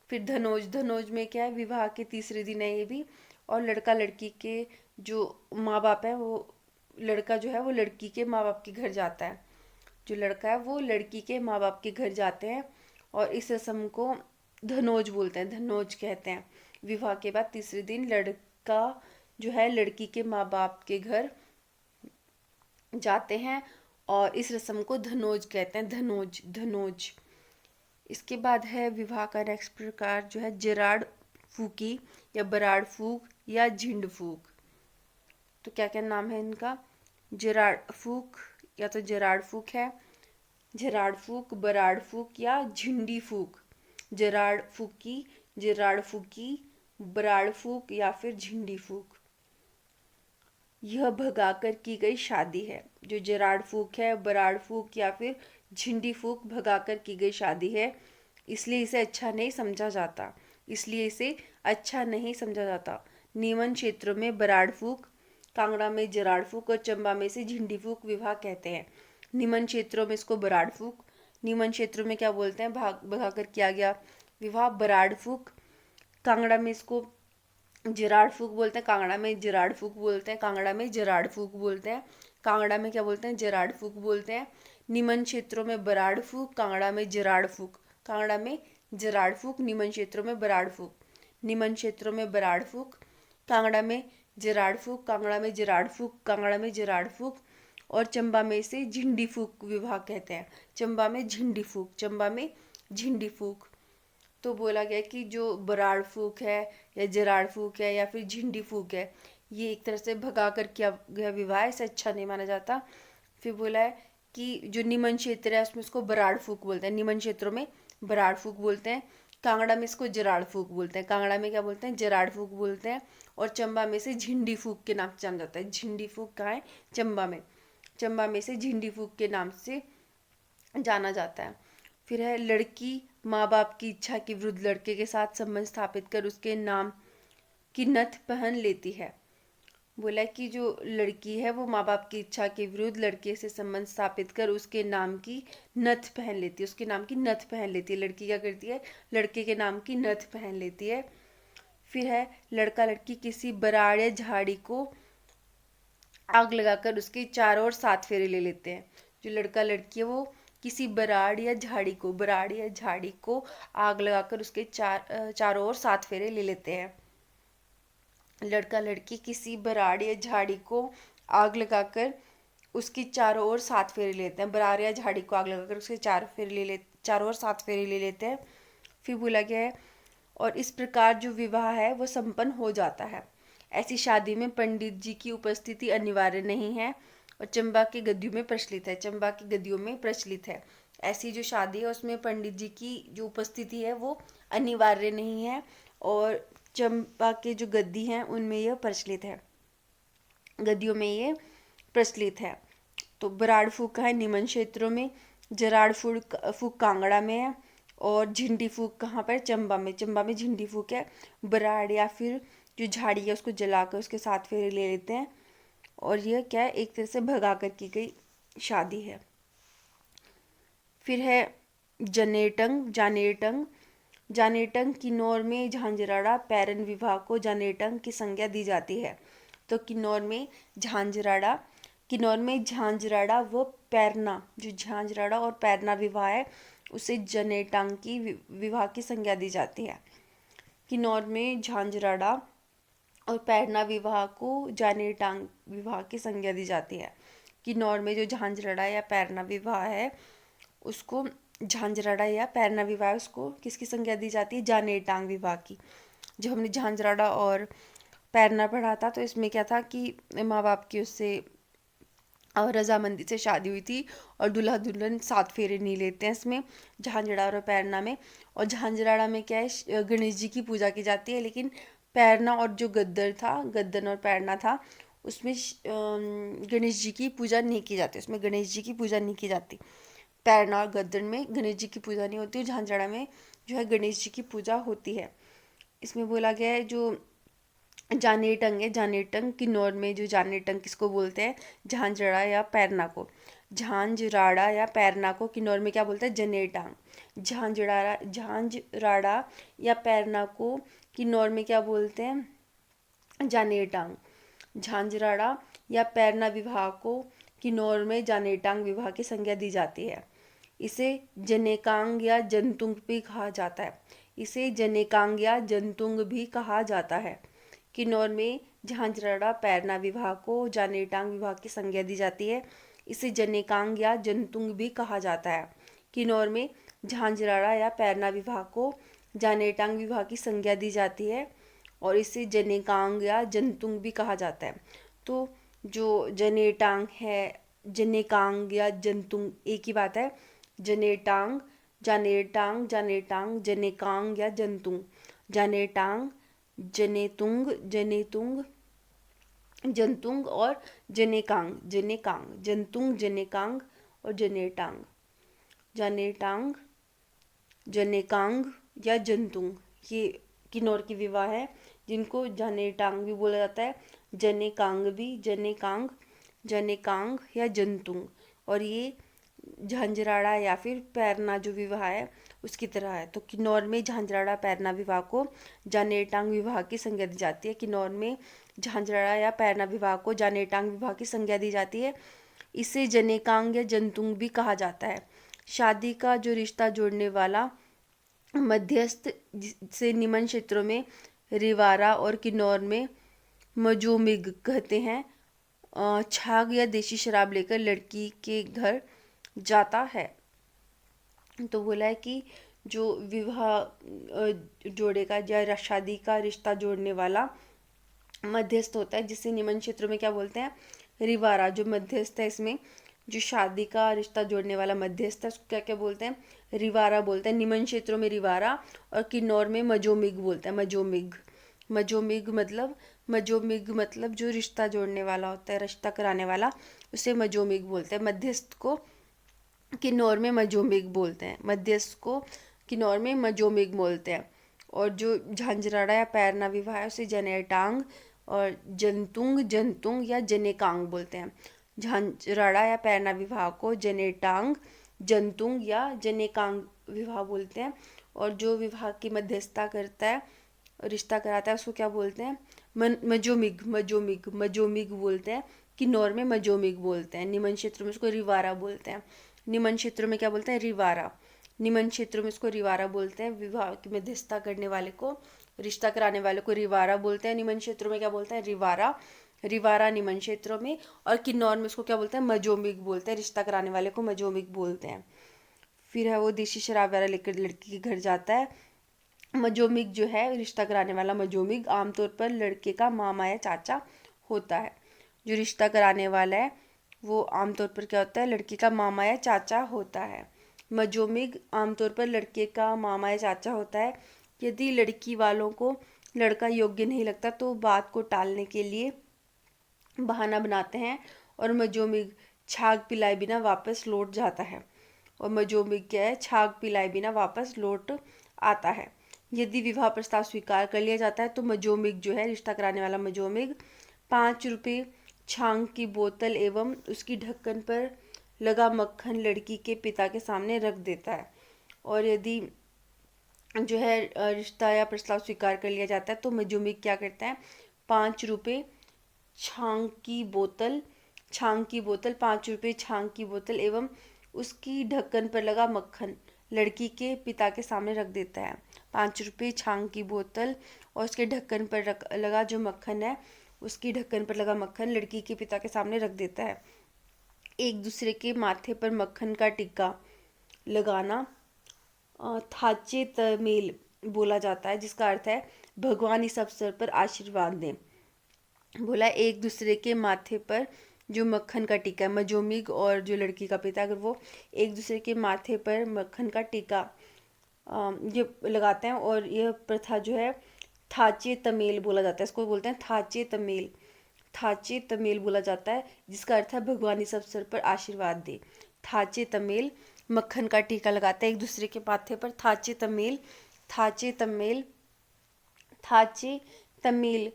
फिर धनोज। धनोज में क्या है? विवाह के तीसरे दिन है ये भी, और लड़का लड़की के जो माँ बाप है वो, लड़का जो है वो लड़की के माँ बाप के घर जाता है, जो लड़का है वो लड़की के माँ बाप के घर जाते हैं, और इस रस्म को धनोज बोलते हैं, धनोज कहते हैं। विवाह के बाद तीसरे दिन लड़का जो है लड़की के माँ बाप के घर जाते हैं, और इस रस्म को धनोज कहते हैं, धनोज धनोज। इसके बाद है विवाह का नेक्स्ट प्रकार जो है जेराड फूकी या बराड़ फूक या झिंड फूक। तो क्या क्या नाम है इनका? जेराड फूक या तो जेराड फूक है, जेराड फूक, बराड़ फूक या झिंडी फूक। जेराड फूकी, जेराड फूकी, बराड़ फूक या फिर झिंडी फूक। यह भगाकर की गई शादी है। जो जेराड फूक है, बराड़ फूक या फिर झिंडी फूक भगाकर की गई शादी है, इसलिए इसे अच्छा नहीं समझा जाता, इसलिए इसे अच्छा नहीं समझा जाता। नीमन क्षेत्रों में बराड़ फूक, कांगड़ा में जेराड फूक और चंबा में से झिंडी फूक विवाह कहते हैं। निमन क्षेत्रों में इसको बराड़ फूक, निमन क्षेत्रों में क्या बोलते हैं, भगाकर किया गया विवाह बराड़ फूक। कांगड़ा में इसको जेराड फूक बोलते हैं, कांगड़ा में जेराड फूक बोलते हैं, कांगड़ा में जेराड फूक बोलते हैं, कांगड़ा में क्या बोलते हैं, जेराड फूक बोलते हैं। निमन क्षेत्रों में बराड़ फूक, कांगड़ा में जेराड फूक, कांगड़ा में जेराड फूक, निमन क्षेत्रों में बराड़ फूक, निमन क्षेत्रों में बराड़ फूक, कांगड़ा में जेराड फूक, कांगड़ा में जेराड फूक, कांगड़ा में जेराड फूक। और चंबा में से झिंडी फूक विवाह कहते हैं, चंबा में झिंडी फूक, चंबा में झिंडी फूक। तो बोला गया कि जो बराड़ फूक है या जेराड फूक है या फिर झिंडी फूक है, ये एक तरह से भगा कर किया गया विवाह है, इसे अच्छा नहीं माना जाता। फिर बोला है कि जो निमन क्षेत्र है उसमें इसको बराड़ फूक बोलते हैं, निमन क्षेत्रों में बराड़ फूक बोलते हैं। कांगड़ा में इसको जेराड फूक बोलते हैं, कांगड़ा में क्या बोलते हैं, जेराड फूक बोलते हैं। और चंबा में से झिंडी फूक के नाम से जाना जाता है। झिंडी फूक कहाँ है? चंबा में, चंबा में से झिंडी फूक के नाम से जाना जाता है। फिर है लड़की माँ बाप की इच्छा के विरुद्ध लड़के के साथ संबंध स्थापित कर उसके नाम की नथ पहन लेती है। बोला कि जो लड़की है वो माँ बाप की इच्छा के विरुद्ध लड़के से संबंध स्थापित कर उसके नाम की नथ पहन लेती है, उसके नाम की नथ पहन लेती है। लड़की क्या करती है? लड़के के नाम की नथ पहन लेती है। फिर है लड़का लड़की किसी बराड़ या झाड़ी को आग लगाकर उसके चारों ओर 7 फेरे ले लेते हैं। जो लड़का लड़की है वो किसी बराड़ या झाड़ी को, बराड़ या झाड़ी को आग लगाकर उसके चारों ओर 7 फेरे ले लेते हैं। लड़का लड़की किसी बराड़ या झाड़ी को आग लगाकर उसकी चारों ओर 7 फेरे लेते हैं। बराड़ या झाड़ी को आग लगाकर उसके चारों ओर 7 फेरे ले लेते हैं। फिर बोला गया है और इस प्रकार जो विवाह है वो संपन्न हो जाता है। ऐसी शादी में पंडित जी की उपस्थिति अनिवार्य नहीं है और चंबा की गद्दियों में प्रचलित है, चंबा की गद्दियों में प्रचलित है। ऐसी जो शादी है उसमें पंडित जी की जो उपस्थिति है वो अनिवार्य नहीं है, और चंबा के जो गद्दी हैं उनमें यह प्रचलित है, गद्दियों में ये प्रचलित है। तो बराड़ फूक है निमन क्षेत्रों में, जराड़ फूक कांगड़ा में है, और झिंडी फूक कहाँ पर? चंबा में, चंबा में झिंडी फूक है। बराड़ या फिर जो झाड़ी है उसको जलाकर उसके 7 फेरे ले लेते हैं, और यह क्या है? एक तरह से भगा कर की गई शादी है। फिर है जनेटंग, जानेटंग। जानेटंग किन्नौर में झांझराड़ा पैरन विवाह को जानेटंग की संज्ञा दी जाती है। तो किन्नौर में झांझराड़ा, किन्नौर में झांझराड़ा व पैरना, जो झांझराड़ा और पैरना विवाह है उसे जनेटांग की विवाह की संज्ञा दी जाती है। किन्नौर में झांझराड़ा और पैरना विवाह को जानेटांग विवाह की संज्ञा दी जाती है। किन्नौर में जो झांझराड़ा या पैरना विवाह है उसको, झांझराड़ा या पैरना विवाह उसको किसकी संज्ञा दी जाती है? जानेटांग विवाह की। जो हमने झांझराड़ा और पैरना पढ़ा था तो इसमें क्या था कि माँ बाप की उससे और रजामंदी से शादी हुई थी, और दूल्हा दुल्हन 7 फेरे नहीं लेते हैं इसमें, झांझराड़ा और पैरना में। और झांझराड़ा में क्या है? गणेश जी की पूजा की जाती है, लेकिन पैरना और जो गद्दर था, गद्दन और पैरना था, उसमें गणेश जी की पूजा नहीं की जाती, उसमें गणेश जी की पूजा नहीं की जाती। पैरना और गद्दन में गणेश जी की पूजा नहीं होती, और झांझराड़ा में जो है गणेश जी की पूजा होती है। इसमें बोला गया है जो जानेटंग है, जानेटंग किन्नौर में जो जानेटंग किसको बोलते हैं? झांझराड़ा या पैरना को। झांझराड़ा या पैरना को किन्नौर में क्या बोलते हैं? जनेटांग। झांझराड़ा या पैरना को किन्नौर में क्या बोलते हैं? जानेटांग। झांझराड़ा या पैरना विवाह को किन्नौर में जानेटांग विवाह की संज्ञा दी जाती है। इसे जनेकांग या जंतुंग भी कहा जाता है। इसे जनेकांग या जंतुंग भी कहा जाता है। किन्नौर में झांझराड़ा पैरना विवाह को जानेटांग विवाह की संज्ञा दी जाती है। इसे जनेकांग या जंतुंग भी कहा जाता है। किन्नौर में झांझराड़ा या पैरना विवाह को जानेटांग विवाह की संज्ञा दी जाती है और इसे जनेकांग या जंतुंग भी कहा जाता है। तो जो जनेटांग है, जनेकांग या जंतुंग एक ही बात है। जनेटांग, जानेटांग, जानेटांग, जनेकांग या जंतुंग, जानेटांग, जनेतुंग, जनेतुंग, जंतुंग और जनेकांग, जनेकांग, जंतुंग, जनेकांग और जनेटांग, जानेटांग, जनेकांग या जंतुंग, ये किन्नौर की विवाह है जिनको जनेटांग भी बोला जाता है, जनेकांग भी, जनेकांग, जनेकांग या जंतुंग। और ये झांझराड़ा या फिर पैरना जो विवाह है उसकी तरह है। तो किन्नौर में झांझराड़ा पैरना विवाह को जानेटांग विवाह की संज्ञा दी जाती है। किन्नौर में झांझराड़ा या पैरना विवाह को जानेटांग विवाह की संज्ञा दी जाती है। इसे जनेकांग या जंतुंग भी कहा जाता है। शादी का जो रिश्ता जोड़ने वाला मध्यस्थ, से निम्न क्षेत्रों में रिवारा और किन्नौर में मजोमिग कहते हैं, छाग या देशी शराब लेकर लड़की के घर जाता है। तो बोला है कि जो विवाह जोड़े का या शादी का रिश्ता जोड़ने वाला मध्यस्थ होता है, जिसे निम्न क्षेत्रों में क्या बोलते हैं, रिवारा। जो मध्यस्थ है इसमें, जो शादी का रिश्ता जोड़ने वाला मध्यस्थ है उसको क्या क्या बोलते हैं, रिवारा बोलते हैं। निम्न क्षेत्रों में रिवारा और किन्नौर में मजोमिग बोलते हैं, मजोमिग। मजोमिग मतलब जो रिश्ता जोड़ने वाला होता है, रिश्ता कराने वाला, उसे मजोमिग बोलते हैं। मध्यस्थ को किन्नौर में मजोमिग बोलते हैं, मध्यस्थ को किन्नौर में मजोमिग बोलते हैं। और जो झांझराड़ा या पैरना विवाह है उसे जनेटांग और जंतुंग, जंतुंग या जनेकांग बोलते हैं। झांझराड़ा या पैरना विवाह को जनेटांग, जंतुंग या जनेकांग विवाह बोलते हैं। और जो विवाह की मध्यस्थता करता है, रिश्ता कराता है, उसको क्या बोलते हैं, मजोमिग, मजोमिग, मजोमिग बोलते हैं। किन्नौर में मजोमिग बोलते हैं। निम्न क्षेत्रों में उसको रिवारा बोलते हैं। निम्न क्षेत्रों में क्या बोलते हैं, रिवारा। निम्न क्षेत्रों में इसको रिवारा बोलते हैं। विवाह की मध्यस्थता करने वाले को, रिश्ता कराने वाले को रिवारा बोलते हैं। निम्न क्षेत्रों में क्या बोलते हैं, रिवारा। रिवारा निम्न क्षेत्रों में। और किन्नौर में इसको क्या बोलते हैं, मजोमिग बोलते हैं। रिश्ता कराने वाले को मजोमिग बोलते हैं। फिर है वो देशी शराब वगैरह लेकर लड़की के घर जाता है। मजोमिग जो है, रिश्ता कराने वाला मजोमिग, आमतौर पर लड़के का मामा या चाचा होता है। जो रिश्ता कराने वाला है वो आमतौर पर क्या होता है, लड़की का मामा या चाचा होता है। मजोमिग आमतौर पर लड़के का मामा या चाचा होता है। यदि लड़की वालों को लड़का योग्य नहीं लगता तो बात को टालने के लिए बहाना बनाते हैं और मजोमिग छाग पिलाए बिना वापस लौट जाता है। और मजोमिग क्या है, छाग पिलाए बिना वापस लौट आता है। यदि विवाह प्रस्ताव स्वीकार कर लिया जाता है तो मजोमिग जो है, रिश्ता कराने वाला मजोमिग, 5 रुपये छांग की बोतल एवं उसकी ढक्कन पर लगा मक्खन लड़की के पिता के सामने रख देता है। और यदि जो है रिश्ता या प्रस्ताव स्वीकार कर लिया जाता है तो मजोमिग क्या करता है, 5 रुपये छांग की बोतल, 5 रुपये छांग की बोतल एवं उसकी ढक्कन पर लगा मक्खन लड़की के पिता के सामने रख देता है। 5 रुपये छांग की बोतल और उसके ढक्कन पर लगा जो मक्खन है, उसकी ढक्कन पर लगा मक्खन लड़की के पिता के सामने रख देता है। एक दूसरे के माथे पर मक्खन का टिक्का लगाना थाचे तमेल बोला जाता है, जिसका अर्थ है भगवान इस अवसर पर आशीर्वाद दें। बोला एक दूसरे के माथे पर जो मक्खन का टीका है, मजोमिग और जो लड़की का पिता, अगर वो एक दूसरे के माथे पर मक्खन का टीका ये लगाते हैं, और यह प्रथा जो है थाचे तमेल बोला जाता है, इसको बोलते हैं थाचे तमेल, थाचे तमेल बोला जाता है, जिसका अर्थ है भगवान इस अवसर पर आशीर्वाद दे। थाचे तमेल, मक्खन का टीका लगाते हैं एक दूसरे के माथे पर, थाचे तमेल, थाचे तमेल, थाचे तमेल,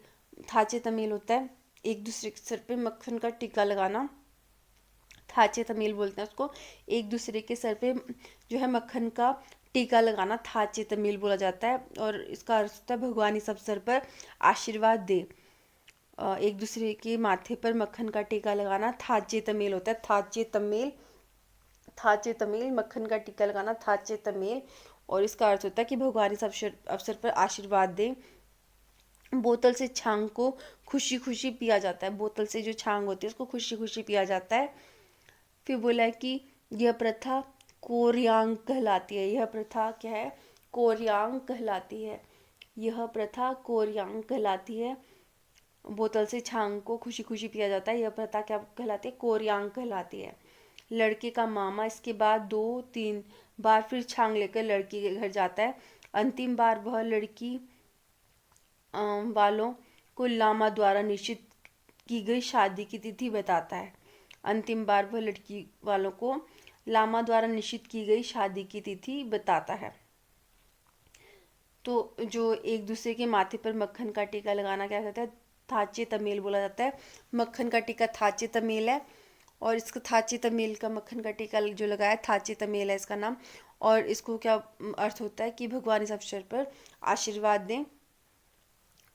थाचे तमेल होता है एक दूसरे के सर पे मक्खन का टीका लगाना, थाचे तमेल बोलते हैं उसको। एक दूसरे के सर पे जो है मक्खन का टीका लगाना थाचे तमेल बोला जाता है, और इसका अर्थ होता है भगवान इस अवसर पर आशीर्वाद दे। एक दूसरे के माथे पर मक्खन का टीका लगाना थाचे तमेल होता है। थाचे तमेल मक्खन का टीका लगाना थाचे तमेल। और इसका अर्थ होता है कि भगवान इस अवसर अवसर पर आशीर्वाद दें। बोतल से छांग को खुशी खुशी पिया जाता है। बोतल से जो छांग होती है उसको खुशी खुशी पिया जाता है। फिर बोला है कि यह प्रथा कोर्यांग कहलाती है। यह प्रथा क्या है? कोर्यांग कहलाती है। यह प्रथा कोर्यांग कहलाती है। बोतल से छांग को खुशी खुशी पिया जाता है। यह प्रथा क्या कहलाती है? कोर्यांग कहलाती है। लड़के का मामा इसके बाद 2-3 बार फिर छांग लेकर लड़की के घर जाता है। अंतिम बार वह लड़की वालों को लामा द्वारा निश्चित की गई शादी की तिथि बताता है। अंतिम बार वह लड़की वालों को लामा द्वारा निश्चित की गई शादी की तिथि बताता है। तो जो एक दूसरे के माथे पर मक्खन का टीका लगाना क्या कहता है? थाचे तमेल बोला जाता है। मक्खन का टीका थाचे तमेल है। और इसका थाचे तमेल का मक्खन का टीका जो लगाया थाचे तमेल है इसका नाम। और इसको क्या अर्थ होता है कि भगवान इस अवसर पर आशीर्वाद दें।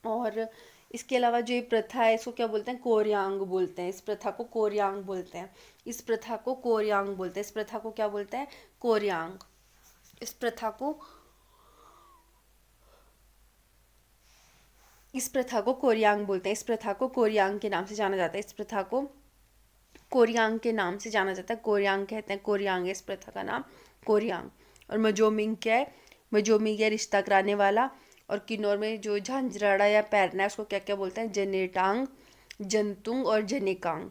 और इसके अलावा जो ये प्रथा है इसको क्या बोलते हैं? कोर्यांग बोलते हैं। इस प्रथा को कोर्यांग बोलते हैं। इस प्रथा को कोर्यांग बोलते हैं। इस प्रथा को क्या बोलते हैं? कोर्यांग। इस प्रथा को कोर्यांग बोलते हैं। इस प्रथा को कोर्यांग के नाम से जाना जाता है। इस प्रथा को कोर्यांग के नाम से जाना जाता है। कोर्यांग कहते हैं। कोर्यांग है इस प्रथा का नाम, कोर्यांग। और मजोमिंग क्या है? मजोमिंग है रिश्ता कराने वाला। और किन्नौर में जो झांझराड़ा या पैरना है उसको क्या क्या बोलते हैं? जनेटांग, जंतुंग और जनेकांग।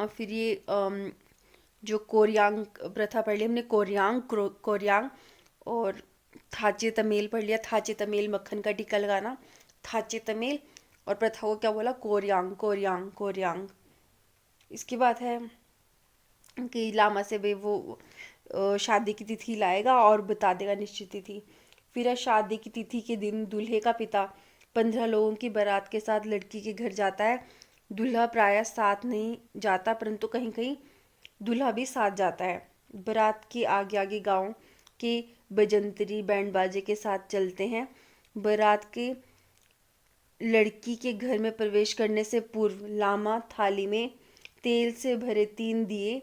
फिर ये जो कोर्यांग प्रथा पढ़ ली हमने, कोर्यांग। और थाचे तमेल पढ़ लिया। थाचे तमेल मक्खन का टीका लगाना, थाचे तमेल। और प्रथा को क्या बोला? कोर्यांग। इसके बाद है कि लामा से वे वो शादी की तिथि लाएगा और बता देगा निश्चित तिथि। फिर है शादी की तिथि के दिन दूल्हे का पिता 15 लोगों की बारात के साथ लड़की के घर जाता है। दूल्हा प्रायः साथ नहीं जाता परंतु कहीं कहीं दूल्हा भी साथ जाता है। बारात के आगे आगे गांव के बजंतरी बैंड बाजे के साथ चलते हैं। बारात के लड़की के घर में प्रवेश करने से पूर्व लामा थाली में तेल से भरे 3 दिए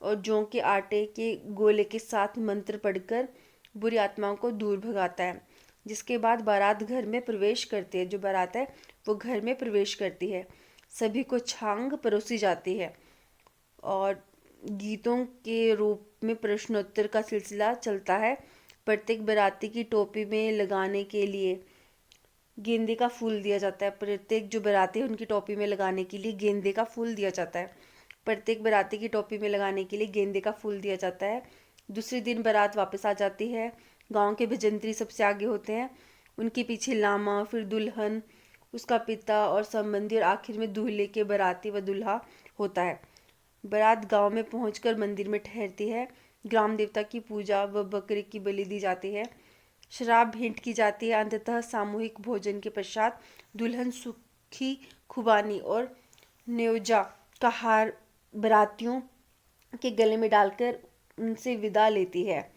और जौ के आटे के गोले के साथ मंत्र पढ़कर बुरी आत्माओं को दूर भगाता है। जिसके बाद बारात घर में प्रवेश करती है। जो बारात है वो घर में प्रवेश करती है। सभी को छांग परोसी जाती है। और गीतों के रूप में प्रश्नोत्तर का सिलसिला चलता है। प्रत्येक बाराती की टोपी में लगाने के लिए गेंदे का फूल दिया जाता है। प्रत्येक जो बाराती है उनकी टोपी में लगाने के लिए गेंदे का फूल दिया जाता है। प्रत्येक बाराती की टोपी में लगाने के लिए गेंदे का फूल दिया जाता है। दूसरे दिन बारात वापस आ जाती है। गांव के भजंत्री सबसे आगे होते हैं। उनके पीछे लामा, फिर दुल्हन, उसका पिता और संबंधी, और आखिर में दूल्हे के बाराती व दूल्हा होता है। बारात गांव में पहुंचकर मंदिर में ठहरती है। ग्राम देवता की पूजा व बकरे की बलि दी जाती है। शराब भेंट की जाती है। अंततः सामूहिक भोजन के पश्चात दुल्हन सुखी खुबानी और न्योजा का हार बारातियों के गले में डालकर उनसे विदा लेती है।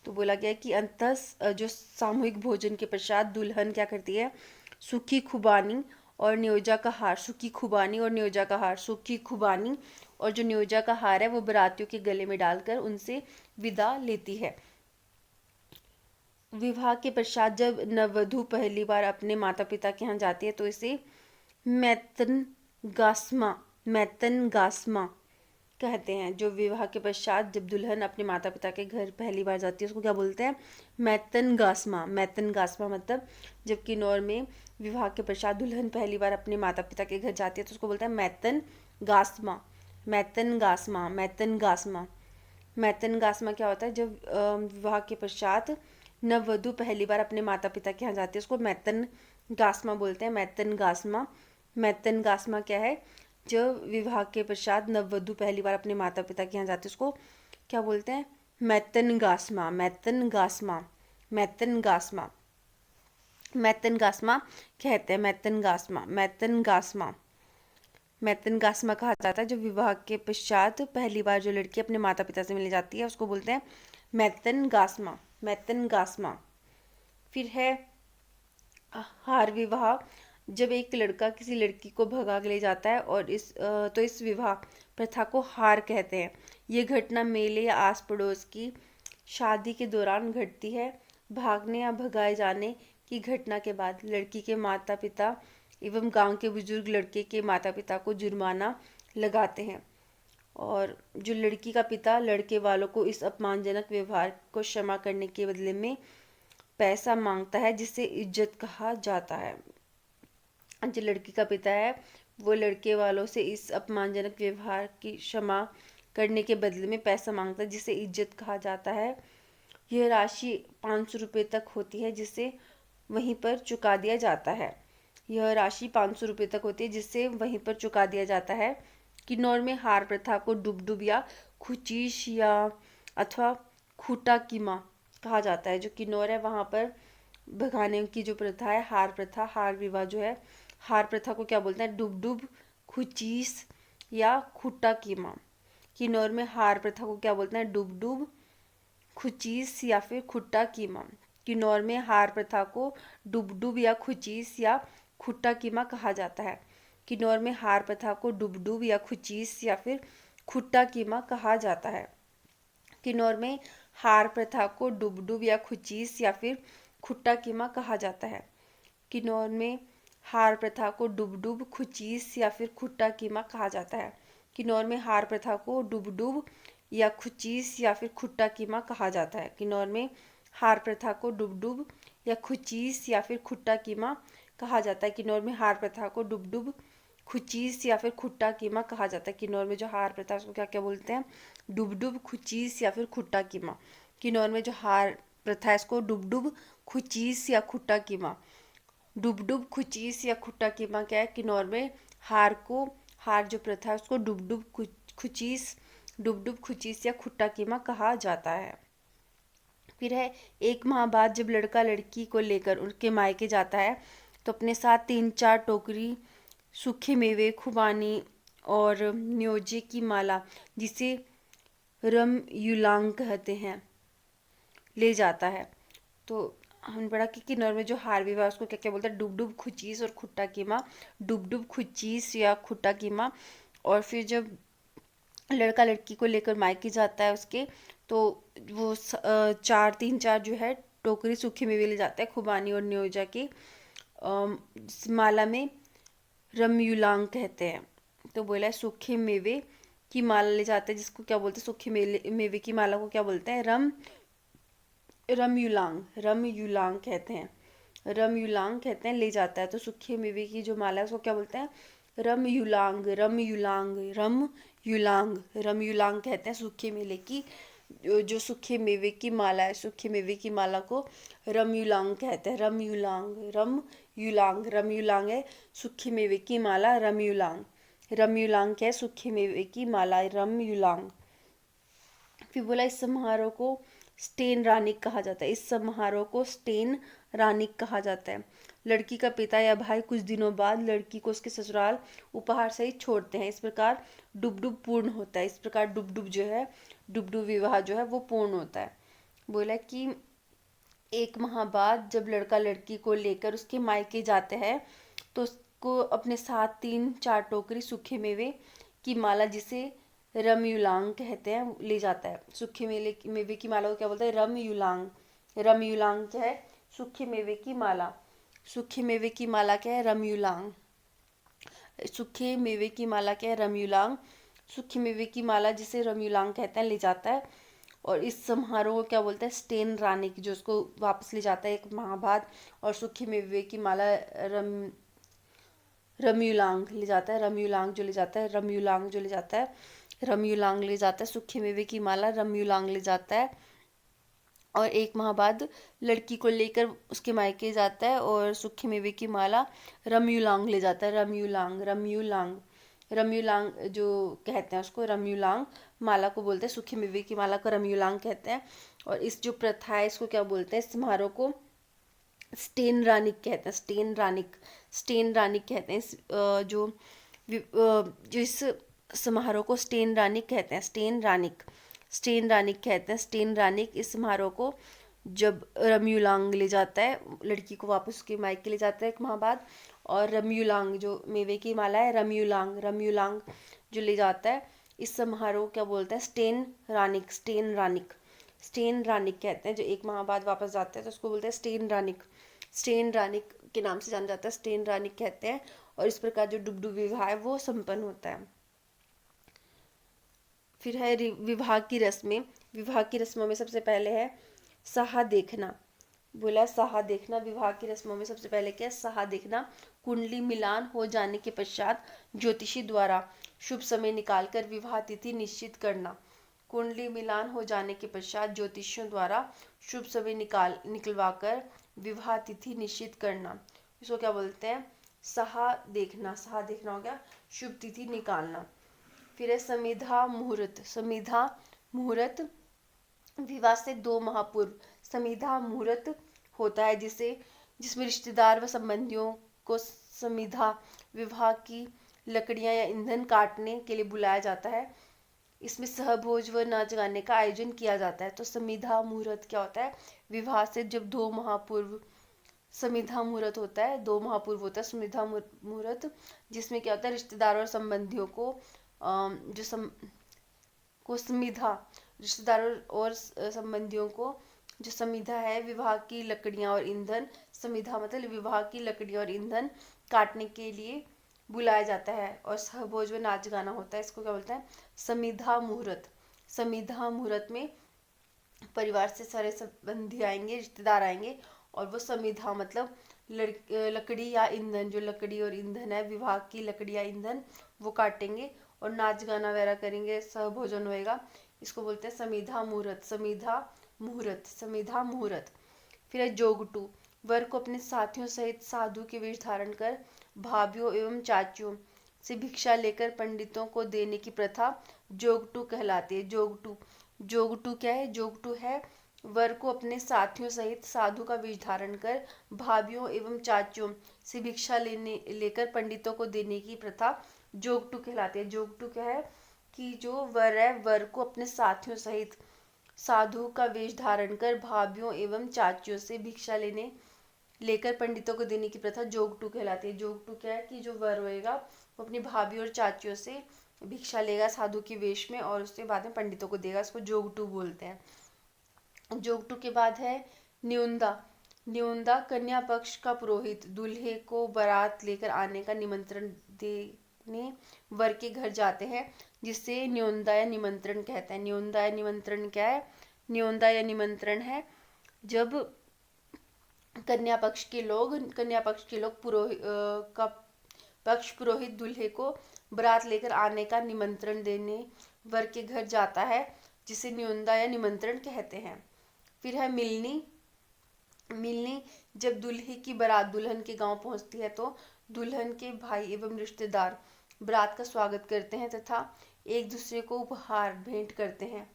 तो बोला गया है कि अंततः जो सामूहिक भोजन के पश्चात दुल्हन क्या करती है? सुखी खुबानी और न्योजा का हार, सुखी खुबानी और न्योजा का हार, सुखी खुबानी और जो न्योजा का हार है वो बारातियों के गले में डालकर उनसे विदा लेती है। विवाह के पश्चात जब नववधु पहली बार अपने माता पिता के यहाँ जाती है तो इसे मैतन गास्मा कहते हैं। जो विवाह के पश्चात जब दुल्हन अपने माता पिता के घर पहली बार जाती है उसको क्या बोलते हैं? मैतन गास्मा मतलब जब किन्नौर में विवाह के पश्चात दुल्हन पहली बार अपने माता पिता के घर जाती है तो उसको बोलते हैं मैतन गास्मा क्या होता है? जब विवाह के पश्चात नववधु पहली बार अपने माता पिता के यहाँ जाती है उसको मैतन गास्मा बोलते हैं। मैतन गास्मा क्या है? जब विवाह के पश्चात नववधु पहली बार अपने माता पिता के यहाँ जाती है उसको क्या बोलते हैं? मैतन गास्मा कहते हैं। मैतन गास्मा कहा जाता है। जब विवाह के पश्चात पहली बार जो लड़की अपने माता पिता से मिलने जाती है उसको बोलते हैं मैतन गास्मा। फिर है हार विवाह। जब एक लड़का किसी लड़की को भगा के ले जाता है और इस विवाह प्रथा को हार कहते हैं। ये घटना मेले या आस पड़ोस की शादी के दौरान घटती है। भागने या भगाए जाने की घटना के बाद लड़की के माता पिता एवं गांव के बुजुर्ग लड़के के माता पिता को जुर्माना लगाते हैं और जो लड़की का पिता लड़के वालों को इस अपमानजनक व्यवहार को क्षमा करने के बदले में पैसा मांगता है, जिसे इज्जत कहा जाता है। जो लड़की का पिता है वो लड़के वालों से इस अपमानजनक व्यवहार की क्षमा करने के बदले में पैसा मांगता है, जिसे इज्जत कहा जाता है। यह राशि 500 रुपये तक होती है, जिसे वहीं पर चुका दिया जाता है। यह राशि 500 रुपये तक होती है, जिससे वहीं पर चुका दिया जाता है। किन्नौर में हार प्रथा को डुबडुब या खुचीस या अथवा खूटा कीमा कहा जाता है। जो किन्नौर है वहाँ पर भगाने की जो प्रथा है, हार प्रथा, हार विवाह जो है, हार प्रथा को क्या बोलते हैं? डुबडुब, खुचीस या खुट्टा कीमा। किन्नौर में हार प्रथा को क्या बोलते हैं? डुबडुब, खुचीस या फिर खुट्टा कीमा। किन्नौर में हार प्रथा को डुबडुब या खुचीस या खुट्टा कीमा कहा जाता है। किन्नौर में हार प्रथा को डुबडुब या खुचीस या फिर खुट्टा कीमा कहा जाता है। किन्नौर में हार प्रथा को डुबडुब या खुचीस या फिर खुट्टा कीमा कहा जाता है। किन्नौर में हार प्रथा को डुबडुब, खुचीस या फिर खुट्टा कीमा कहा जाता है। किन्नौर में हार प्रथा को डुबडुब या खुचीस या फिर खुट्टा कीमा कहा जाता है। किन्नौर में हार प्रथा को डुबडुब या खुचीस या फिर खुट्टा कीमा कहा जाता है। किन्नौर में हार प्रथा को डुबडुब, खुचीस या फिर खुट्टा कीमा कहा जाता है। किन्नौर में जो हार प्रथा है उसको क्या क्या बोलते हैं? डुबडुब, खुचीस या फिर खुट्टा कीमा। किन्नौर में जो हार प्रथा है इसको डुबडुब, खुचीस या खुट्टा कीमा। डुबडुब, खुचीस या खुट्टा कीमा क्या है? किन्नौर में हार जो प्रथा है उसको डुबडुब, खुचीस या खुट्टा कीमा कहा जाता है। फिर है 1 माह बाद जब लड़का लड़की को लेकर उनके मायके जाता है तो अपने साथ 3-4 टोकरी सूखे मेवे, खुबानी और न्योजे की माला, जिसे रम युलांग कहते हैं, ले जाता है। तो हमने पढ़ा कि किन्नौर में जो हार विवाह उसको क्या क्या बोलते हैं? डुबडुब, खुचीस और खुट्टा कीमा। डुबडुब, खुचीस या खुट्टा कीमा। और फिर जब लड़का लड़की को लेकर मायके जाता है उसके, तो वो 3-4 जो है टोकरी सूखे मेवे ले जाता है, खुबानी और न्योजा की माला में रमयुलांग कहते हैं। तो बोला है सूखे मेवे की माला ले जाते हैं, जिसको क्या बोलते हैं? सूखे मेवे की माला को क्या बोलते हैं? रमयुलांग कहते हैं। रमयुलांग कहते हैं, ले जाता है। तो सूखे मेवे की जो माला है उसको क्या बोलते हैं? रमयुलांग कहते हैं। सूखे मेवे की जो सूखे मेवे की माला है, सूखे मेवे की माला को रमयुलांग कहते हैं। रमयुलांग है सूखे मेवे की माला, रमयुलांग क्या है? सूखे मेवे की माला, रमयुलांग। फिर बोला इस समारोह को स्टेन रानिक कहा जाता है। इस समारोह को स्टेन रानिक कहा जाता है। लड़की का पिता या भाई कुछ दिनों बाद लड़की को उसके ससुराल उपहार सहित छोड़ते हैं। इस प्रकार डुबडुब पूर्ण होता है। इस प्रकार डुबडुब विवाह जो है वो पूर्ण होता है। बोला कि 1 माह बाद जब लड़का लड़की को लेकर उसके मायके जाते हैं तो उसको अपने साथ 3-4 टोकरी सूखे मेवे की माला, जिसे रमयुलांग कहते हैं, ले जाता है। सूखे मेवे की माला को क्या बोलते हैं? रमयुलांग क्या है? सूखे मेवे की माला। सूखे मेवे की माला क्या है? रमयुलांग। सूखे मेवे की माला क्या है? रमयुलांग। सूखे मेवे की माला जिसे रमयुलांग कहते हैं, ले जाता है। और इस समारोह को क्या बोलते हैं? स्टेन रानिक, जो उसको वापस ले जाता है 1 माह बाद। और सूखे मेवे की माला रमयुलांग ले जाता है। रमयुलांग जो ले जाता है सूखे मेवे की माला रमयुलांग ले जाता है। और 1 माह बाद लड़की को लेकर उसके मायके जाता है और सूखे मेवे की माला रमयुलांग ले जाता है। रमयुलांग जो कहते हैं उसको रमयुलांग माला को बोलते हैं। सूखे मेवे की माला को रमयुलांग कहते हैं। और इस जो प्रथा है इसको क्या बोलते हैं? इस समारोह को स्टेन रानिक कहते हैं। स्टेन रानिक कहते हैं। जो इस समारोह को स्टेन रानिक कहते हैं। स्टेन रानिक कहते हैं। स्टेन रानिक इस समारोह को जब रमयुलांग ले जाता है लड़की को वापस उसके मायके ले जाता है 1 माह बाद, और रम्यूलांग जो मेवे की माला है, रम्यूलांग जो ले जाता है। इस समारोह क्या बोलते हैं, स्टेन रानिक कहते हैं। जो 1 माह बाद वापस जाते हैं तो उसको बोलते हैं स्टेन रानिक के नाम से जाना जाता है, स्टेन रानिक कहते हैं। और इस प्रकार जो डुगडुग विवाह है वो संपन्न होता है। फिर है विवाह की रस्में। विवाह की रस्मों में सबसे पहले है साहा देखना। बोला साहा देखना, विवाह की रस्मों में सबसे पहले क्या है, साहा देखना। कुंडली मिलान हो जाने के पश्चात ज्योतिषी द्वारा शुभ समय निकालकर विवाह तिथि निश्चित करना। कुंडली मिलान हो जाने के पश्चात ज्योतिषियों द्वारा शुभ समय निकलवाकर विवाह तिथि निश्चित करना। इसको क्या बोलते हैं, साहा देखना हो गया शुभ तिथि निकालना। फिर है समिधा मुहूर्त विवाह से 2 माह पूर्व समिधा मुहूर्त होता है, जिसमें रिश्तेदार व संबंधियों को समिधा विवाह की लकड़ियां या ईंधन काटने के लिए बुलाया जाता है। इसमें सहभोज व नाच गाने का आयोजन किया जाता है। तो समिधा मुहूर्त क्या होता है, विवाह से जब 2 माह पूर्व समिधा मुहूर्त होता है, 2 माह पूर्व होता है समिधा मुहूर्त, जिसमें क्या होता है रिश्तेदारों और संबंधियों को रिश्तेदारों और संबंधियों को जो समिधा है विवाह की लकड़ियां और ईंधन, समिधा मतलब विवाह की लकड़ियां और ईंधन काटने के लिए बुलाया जाता है। और सहभोज व नाच गाना होता है। इसको क्या बोलते हैं, समिधा मुहूर्त में परिवार से सारे संबंधी आएंगे, रिश्तेदार आएंगे, और वो समिधा मतलब लकड़ी या ईंधन, जो लकड़ी और ईंधन है विवाह की लकड़ी या ईंधन, वो काटेंगे और नाच गाना वगैरह करेंगे, सहभोजन होएगा। इसको बोलते हैं समिधा मुहूर्त। फिर है जोगटू। वर को अपने साथियों सहित साधु के वेश धारण कर भाभीियों एवं चाचियों से भिक्षा लेकर पंडितों को देने की प्रथा जोगटू कहलाती है। जोगटू क्या है, जोगटू है वर को अपने साथियों सहित साधु का वेश धारण कर भाभीियों एवं चाचियों से भिक्षा लेकर पंडितों को देने की प्रथा जोगटू कहलाती है। जोगटू क्या है कि जो वर है, वर को अपने साथियों सहित साधु का वेश धारण कर भाभीियों एवं चाचियों से भिक्षा लेकर पंडितों को देने की प्रथा जोगटू कहलाती है। जोगटू क्या है कि जो वर होएगा वो अपनी भाभी और चाचियों से भिक्षा लेगा साधु के वेश में और उसके बाद में पंडितों को देगा, इसको जोगटू बोलते हैं। जोगटू के बाद है न्योंदा कन्या पक्ष का पुरोहित दूल्हे को बारात लेकर आने का निमंत्रण देने वर के घर जाते हैं, जिसे न्योंदा या निमंत्रण कहते हैं। न्योंदा या निमंत्रण क्या है, न्योंदा या निमंत्रण है जब कन्या पक्ष के लोग पुरोहित दूल्हे को बारात लेकर आने का निमंत्रण देने वर के घर जाता है, जिसे न्योंदा या निमंत्रण कहते हैं। फिर है मिलनी जब दूल्हे की बारात दुल्हन के गांव पहुंचती है तो दुल्हन के भाई एवं रिश्तेदार बारात का स्वागत करते हैं तथा एक दूसरे को उपहार भेंट करते हैं।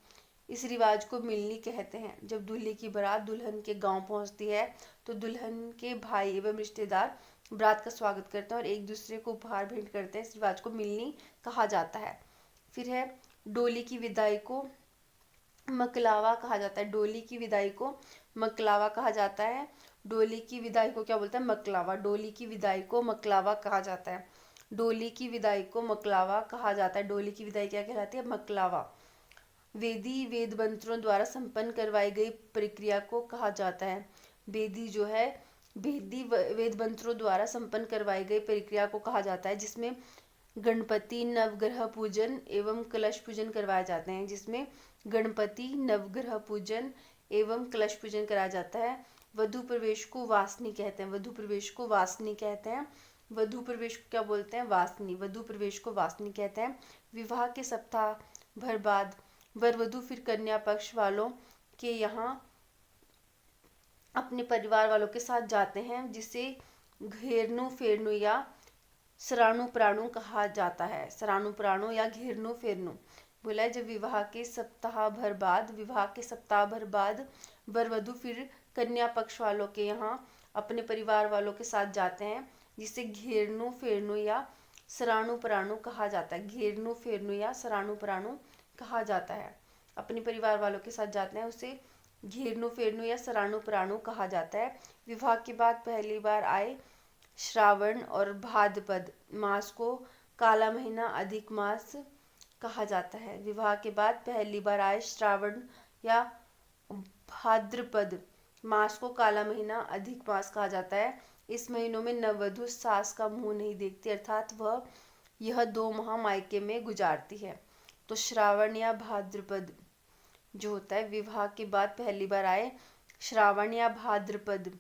इस रिवाज को मिलनी कहते हैं। जब दूल्हे की बारात दुल्हन के गांव पहुंचती है तो दुल्हन के भाई एवं रिश्तेदार बारात का स्वागत करते हैं और एक दूसरे को उपहार भेंट करते हैं। इस रिवाज को मिलनी कहा जाता है। फिर है डोली की विदाई को मकलावा कहा जाता है। डोली की विदाई को मकलावा कहा जाता है। डोली की विदाई को क्या बोलते हैं, मकलावा। डोली की विदाई को मकलावा कहा जाता है। डोली की विदाई को मकलावा कहा जाता है। डोली की विदाई क्या कहलाती है, मकलावा। वेद मंत्रों द्वारा संपन्न करवाई गई प्रक्रिया को कहा जाता है। वेदी वेद मंत्रों द्वारा संपन्न करवाई गई प्रक्रिया को कहा जाता है, जिसमें गणपति नवग्रह पूजन एवं कलश पूजन करवाए जाते हैं। जिसमें गणपति नवग्रह पूजन एवं कलश पूजन कराया जाता है। वधु प्रवेश को वासनी कहते हैं। वधु प्रवेश को क्या बोलते हैं, वासनी। वधु प्रवेश को वासनी कहते हैं। विवाह के सप्ताह भर बाद वर वधु फिर कन्या पक्ष वालों के यहाँ अपने परिवार वालों के साथ जाते हैं, जिसे घेरनु फेरनु या सराणु प्राणु कहा जाता है। सराणु प्राणु या घेरनु फेरनु बोला है। जब विवाह के सप्ताह भर बाद वर वधु फिर कन्या पक्ष वालों के यहाँ अपने परिवार वालों के साथ जाते हैं, जिसे घेरनु फेरनु या सराणु प्राणु कहा जाता है। घेरनु फेरनु या सराणु प्राणु कहा जाता है। अपने परिवार वालों के साथ जाते हैं, उसे घेरनु फेरनु या सराणु प्राणु कहा जाता है। विवाह के बाद पहली बार आए श्रावण और भाद्रपद मास को काला महीना अधिक मास कहा जाता है। विवाह के बाद पहली बार आए श्रावण या भाद्रपद मास को काला महीना अधिक मास कहा जाता है। इस महीनों में नववधु सास का मुंह नहीं देखती, अर्थात वह यह 2 माह मायके में गुजारती है। तो श्रावण या भाद्रपद जो होता है, विवाह के बाद पहली बार आए श्रावण या भाद्रपद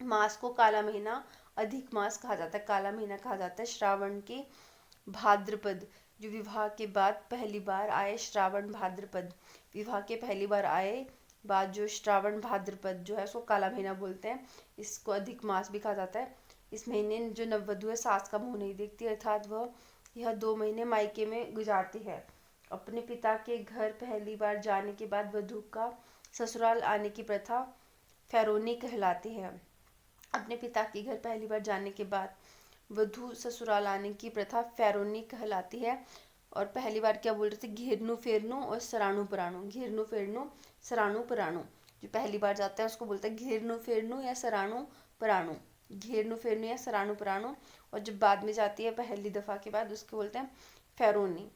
मास को काला महीना अधिक मास कहा जाता है, काला महीना कहा जाता है। श्रावण के भाद्रपद जो विवाह के बाद पहली बार आए श्रावण भाद्रपद, विवाह के पहली बार आए बाद जो श्रावण भाद्रपद जो है उसको काला महीना बोलते हैं। इसको अधिक मास भी कहा जाता है। इस महीने जो नववधु है सास का मुंह नहीं देखती, अर्थात वह यह 2 महीने मायके में गुजारती है। अपने पिता के घर पहली बार जाने के बाद वधु का ससुराल आने की प्रथा फेरोनी कहलाती है। अपने पिता के घर पहली बार जाने के बाद वधु ससुराल आने की प्रथा फेरोनी कहलाती है। और पहली बार क्या बोल रहे थे, घेरनु फेरनु और सराणु पराणु। घेरनु फेरनु सराणु पराणु, जो पहली बार जाता है उसको बोलते हैं घेरनु फेरनु या सराणु पराणु। घेरनु फेरनु या सराणु पराणु। और जब बाद में जाती है पहली दफा के बाद उसको बोलते हैं फेरोनी।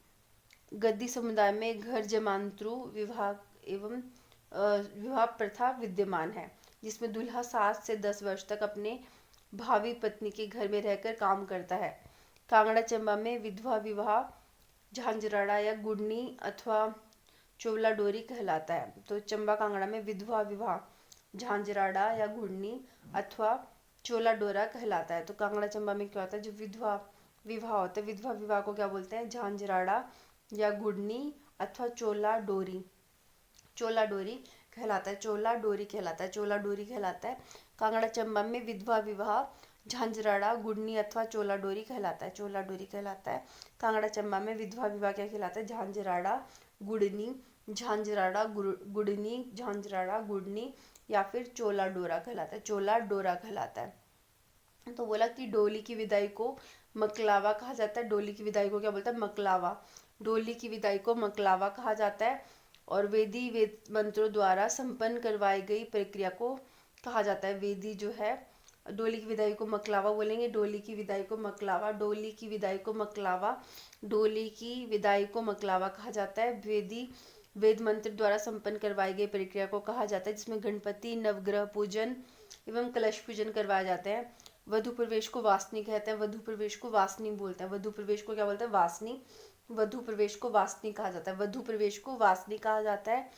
गद्दी समुदाय में घर जमांतरु विवाह एवं विवाह प्रथा विद्यमान है, जिसमें दूल्हा 7 से 10 वर्ष तक अपने भावी पत्नी के घर में रहकर काम करता है। कांगड़ा चंबा में विधवा विवाह झांझराड़ा या गुड़नी अथवा चोला डोरी कहलाता है। तो चंबा कांगड़ा में विधवा विवाह झांझराड़ा या गुड़नी अथवा चोला डोरा कहलाता है। तो कांगड़ा चंबा में क्या होता है, जो विधवा विवाह होता है, विधवा विवाह को क्या बोलते हैं, झांझराड़ा या गुड़नी अथवा चोला डोरी। चोला डोरी कहलाता है, चोला डोरी कहलाता है, चोला डोरी कहलाता है। कांगड़ा चंबा में विधवा विवाह झांझराड़ा गुड़नी अथवा चोला डोरी कहलाता है, चोला डोरी कहलाता है। कांगड़ा चंबा में विधवा विवाह क्या कहलाता है, झांझराड़ा गुड़नी, झांझराड़ा गुड़नी, झांझराड़ा गुड़नी या फिर चोला डोरा कहलाता है, चोला डोरा कहलाता है। तो बोला कि डोली की विदाई को मकलावा कहा जाता है। डोली की विदाई को क्या बोलता है, मकलावा। डोली की विदाई को मकलावा कहा जाता है। और वेदी वेद मंत्रों द्वारा संपन्न करवाई गई प्रक्रिया को कहा जाता है। वेदी जो है, डोली की विदाई को मकलावा बोलेंगे, डोली की विदाई को मकलावा, डोली की विदाई को मकलावा, डोली की विदाई को मकलावा कहा जाता है। वेदी वेद मंत्र द्वारा संपन्न करवाई गई प्रक्रिया को कहा जाता है, जिसमें गणपति नवग्रह पूजन एवं कलश पूजन करवाए जाते हैं। वधु प्रवेश को वासनी कहते हैं, वधु प्रवेश को वासनी बोलते हैं, वधु प्रवेश को क्या बोलते हैं, वासनी। वधु प्रवेश को वासनी कहा जाता है, वधु प्रवेश को वासनी कहा जाता है।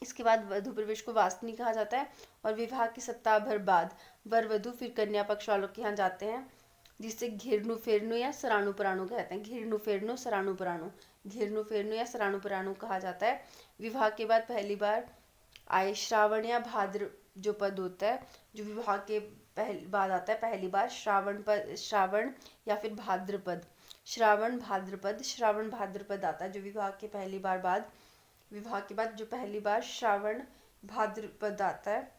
इसके बाद वधु प्रवेश को वासनी कहा जाता है। और विवाह के सप्ताह भर बाद वर वधु फिर कन्या पक्ष वालों के यहाँ जाते हैं, जिसे घेरनु फेरनु या सराणु पराणु कहते हैं। घेरनु फेरनु सराणु पराणु, घेरनु फेरनु या सराणु पराणु कहा जाता है। विवाह के बाद पहली बार आए श्रावण या भाद्र जो पद होता है, जो विवाह के बाद आता है पहली बार, श्रावण या फिर भाद्रपद, श्रावण भाद्रपद, श्रावण भाद्रपद आता है जो विवाह के पहली बार बाद, विवाह के बाद जो पहली बार श्रावण भाद्रपद आता है।